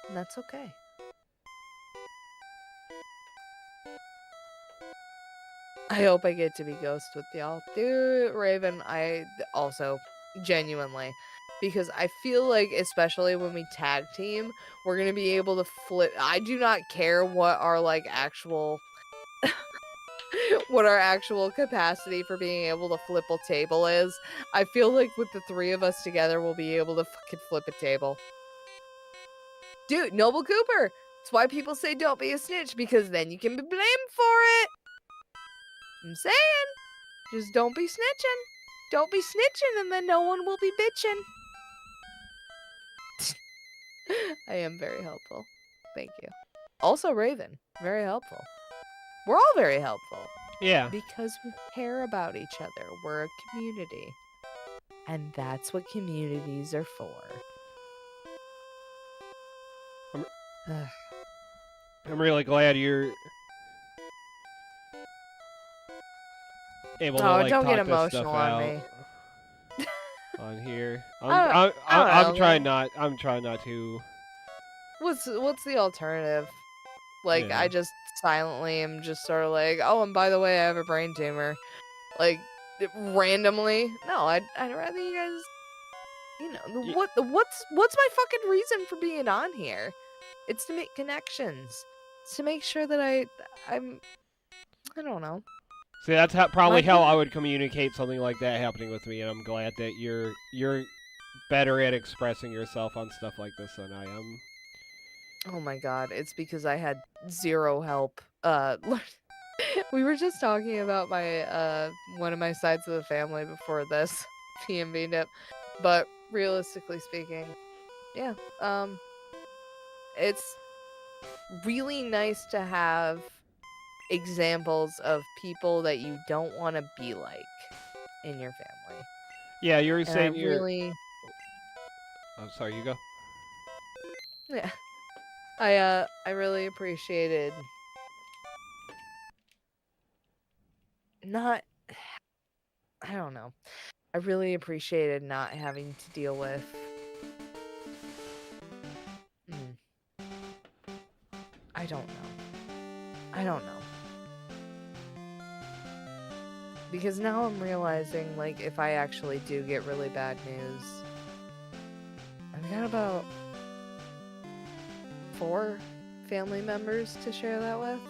And that's okay. I hope I get to be Ghost with y'all. Dude, Raven, I also genuinely, because I feel like, especially when we tag team, we're gonna be able to flip. I do not care what our like actual what our actual capacity for being able to flip a table is. I feel like with the 3 of us together, we'll be able to fucking flip a table. Dude, Noble Cooper! That's why people say don't be a snitch, because then you can be blamed for it! I'm saying! Just don't be snitching. Don't be snitching, and then no one will be bitching. I am very helpful. Thank you. Also, Raven, very helpful. We're all very helpful Yeah. because we care about each other. We're a community. And that's what communities are for. Ugh. I'm really glad you're able to Oh, like don't get talk this stuff emotional on out me. on here. I don't I'm know, trying man. not. I'm trying not to. What's the alternative? Like, Yeah. I just silently am just sort of like, oh, and by the way, I have a brain tumor. Like, randomly. No, I'd rather you guys, Ye- what's my fucking reason for being on here? It's to make connections. It's to make sure that I don't know. See, that's probably My how I com- would communicate something like that happening with me, and I'm glad that you're better at expressing yourself on stuff like this than I am. Oh my god, it's because I had zero help. We were just talking about my one of my sides of the family before this PMB nip, but realistically speaking, yeah, it's really nice to have examples of people that you don't want to be like in your family. Yeah, you were And saying you're. I'm sorry. You go. Yeah, I really appreciated not I don't know. I really appreciated not having to deal with I don't know. I don't know. Because now I'm realizing, like, if I actually do get really bad news, I've got about 4 family members to share that with.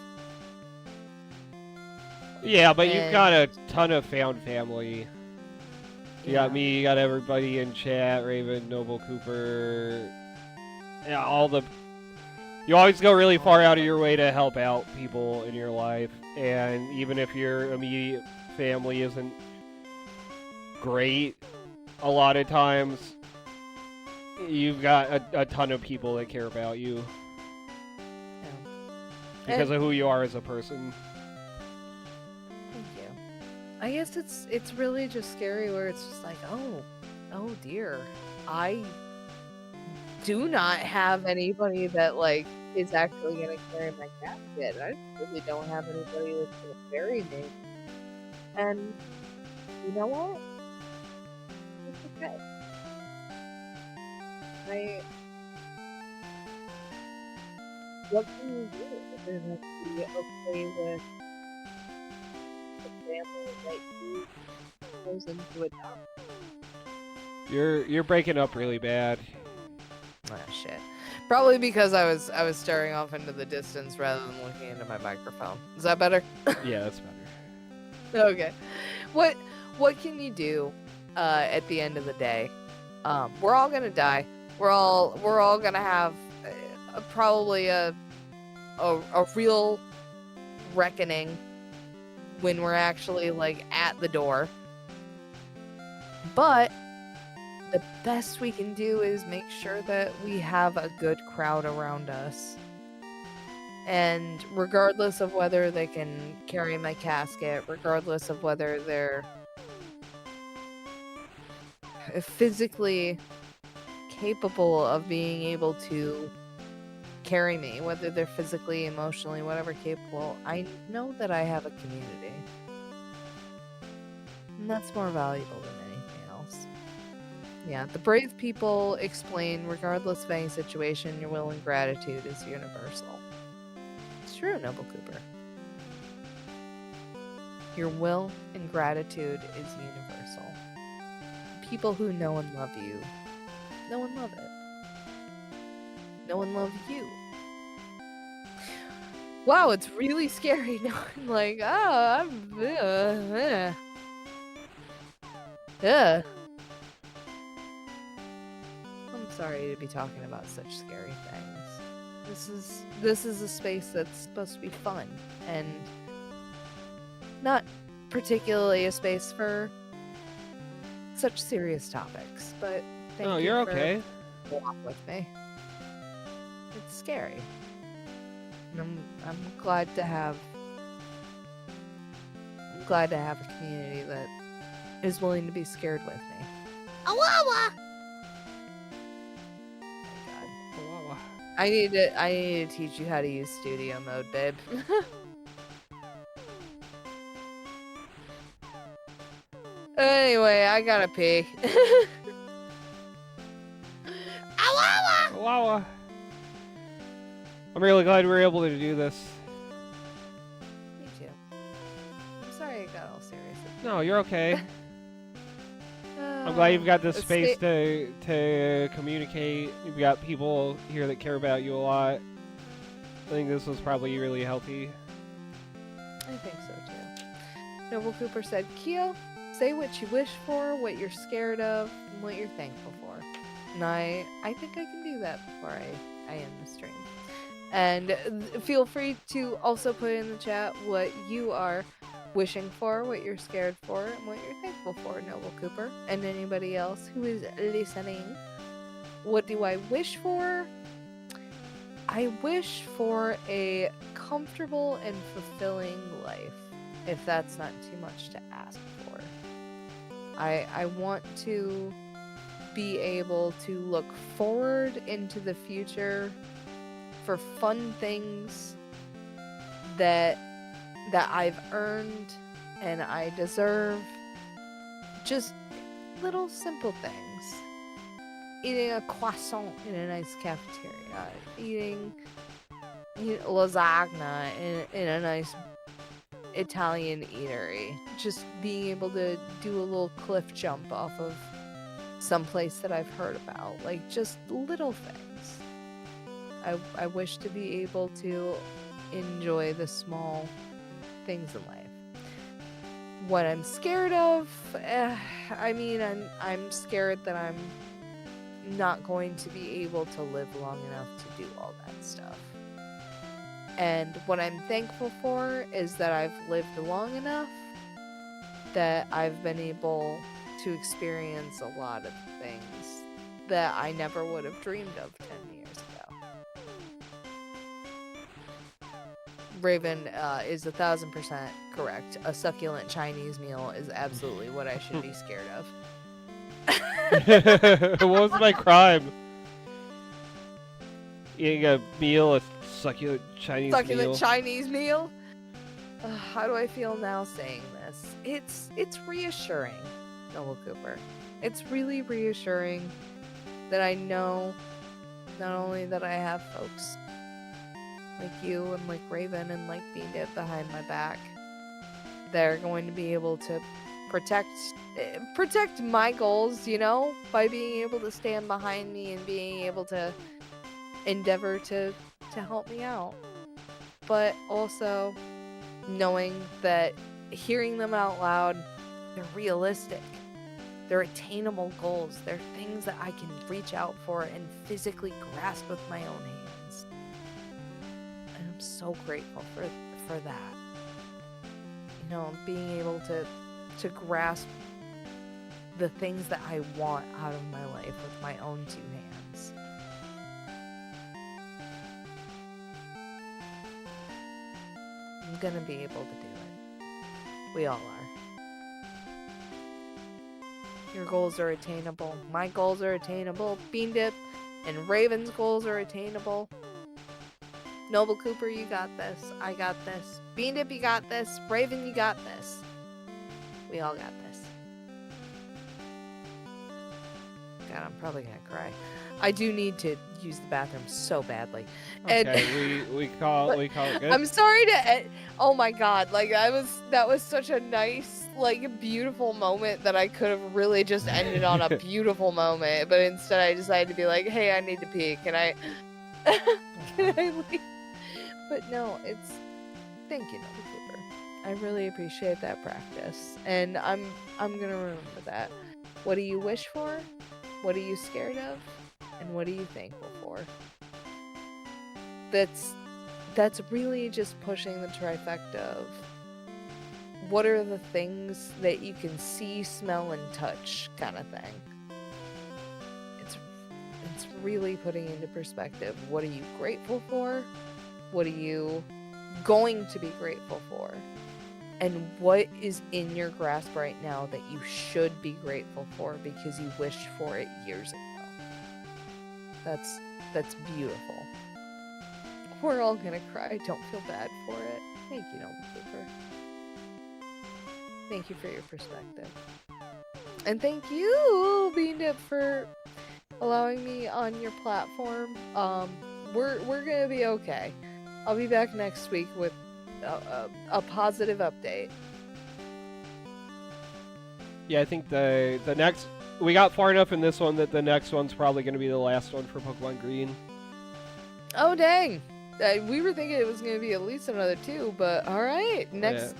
Yeah, but you've got a And ton of found family. You got me, you got everybody in chat, Raven, Noble Cooper, yeah, all the... You always go really far out of your way to help out people in your life, and even if your immediate family isn't great, a lot of times, you've got a ton of people that care about you. Yeah. Because of who you are as a person. Thank you. I guess it's really just scary where it's just like, oh dear. I do not have anybody that, like, is actually gonna carry my casket. I really don't have anybody that's gonna bury me. And you know what? It's okay. What can you do other than be okay with the family that you chosen to adopt? You're breaking up really bad. Oh shit. Probably because I was staring off into the distance rather than looking into my microphone. Is that better? Yeah, that's better. Okay. What can you do at the end of the day? We're all gonna die. We're all gonna have probably a real reckoning when we're actually, like, at the door. But the best we can do is make sure that we have a good crowd around us. And regardless of whether they can carry my casket, regardless of whether they're physically capable of being able to carry me, whether they're physically, emotionally, whatever capable, I know that I have a community. And that's more valuable than anything else. Yeah, the brave people explain, regardless of any situation, your will and gratitude is universal. It's true, Noble Cooper. Your will and gratitude is universal. People who know and love you, know and love it. Know and love you. Wow, it's really scary knowing, like, I'm sorry to be talking about such scary things. This is a space that's supposed to be fun and not particularly a space for such serious topics, but thank you you're for okay. walking with me. it's scary. And I'm glad to have a community that is willing to be scared with me. Awawa! Oh my god. I need to teach you how to use studio mode, babe. Anyway, I gotta pee. Awawa! Wow. I'm really glad we were able to do this. Me too. I'm sorry I got all serious. No, you're okay. I'm glad you've got this space to communicate. You've got people here that care about you a lot. I think this was probably really healthy. I think so too. Noble Cooper said, Kyo, say what you wish for, what you're scared of, and what you're thankful for. And I think I can do that before I end the stream. And feel free to also put in the chat what you are wishing for, what you're scared for, and what you're thankful for, Noble Cooper. And anybody else who is listening. What do I wish for? I wish for a comfortable and fulfilling life, if that's not too much to ask for. I want to be able to look forward into the future for fun things that I've earned and I deserve. Just little simple things. Eating a croissant in a nice cafeteria. Eating lasagna in a nice Italian eatery. Just being able to do a little cliff jump off of some place that I've heard about. Like, just little things. I wish to be able to enjoy the small things in life. What I'm scared of, I mean, I'm scared that I'm not going to be able to live long enough to do all that stuff. And what I'm thankful for is that I've lived long enough that I've been able to experience a lot of things that I never would have dreamed of 10 years ago. Raven is 1000% correct. A succulent Chinese meal is absolutely what I should be scared of. What was my crime? Eating a meal, a succulent Chinese meal. Succulent Chinese meal? How do I feel now saying this? It's reassuring, Noble Cooper. It's really reassuring that I know not only that I have folks like you and like Raven and like Beanit behind my back that are going to be able to protect my goals, you know, by being able to stand behind me and being able to endeavor to help me out. But also knowing that hearing them out loud, they're realistic. They're attainable goals. They're things that I can reach out for and physically grasp with my own hands. And I'm so grateful for that. You know, being able to grasp the things that I want out of my life with my own two hands. I'm gonna be able to do it. We all are. Your goals are attainable. My goals are attainable. Beandip and Raven's goals are attainable. Noble Cooper, you got this. I got this. Beandip, you got this. Raven, you got this. We all got this. God, I'm probably gonna cry. I do need to use the bathroom so badly. Okay, we call it good. I'm sorry to. Oh my God! Like that was such a nice, like, beautiful moment that I could have really just ended on a beautiful moment, but instead I decided to be like, "Hey, I need to pee. Can I? Can I leave?" But no, it's. Thank you, Noble Cooper. I really appreciate that practice, and I'm gonna remember that. What do you wish for? What are you scared of? And what are you thankful for? That's really just pushing the trifecta of what are the things that you can see, smell, and touch kind of thing. It's really putting into perspective, what are you grateful for? What are you going to be grateful for? And what is in your grasp right now that you should be grateful for because you wished for it years ago? That's beautiful. We're all gonna cry. Don't feel bad for it. Thank you, Noble Cooper. Thank you for your perspective. And thank you, Bean Dip, for allowing me on your platform. We're gonna be okay. I'll be back next week with a positive update. Yeah, I think the next we got far enough in this one that the next one's probably going to be the last one for Pokemon Green. Oh dang! We were thinking it was going to be at least another 2, but all right. Next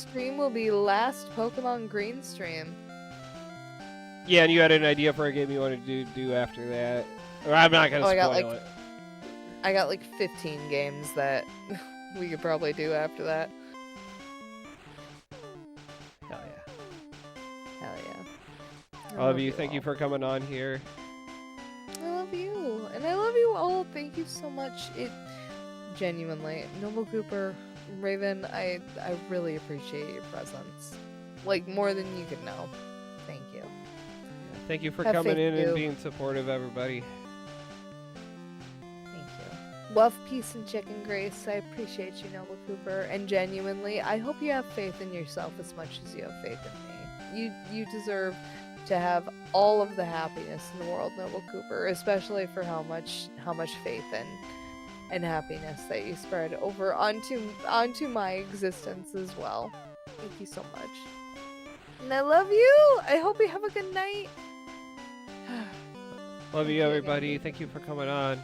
stream will be last Pokemon Green stream. Yeah, and you had an idea for a game you wanted to do after that. Or I'm not going to spoil it. I got like 15 games that we could probably do after that. Hell yeah. Hell yeah. I love you. Thank you for coming on here. I love you. And I love you all. Thank you so much. It genuinely, Noble Cooper, Raven, I really appreciate your presence. Like, more than you could know. Thank you. Thank you for coming in and being supportive, everybody. Thank you. Love, peace, and chicken grace. I appreciate you, Noble Cooper. And genuinely, I hope you have faith in yourself as much as you have faith in me. You deserve to have all of the happiness in the world, Noble Cooper, especially for how much faith and happiness that you spread over onto my existence as well. Thank you so much. And I love you. I hope you have a good night. Love you, everybody. Thank you for coming on.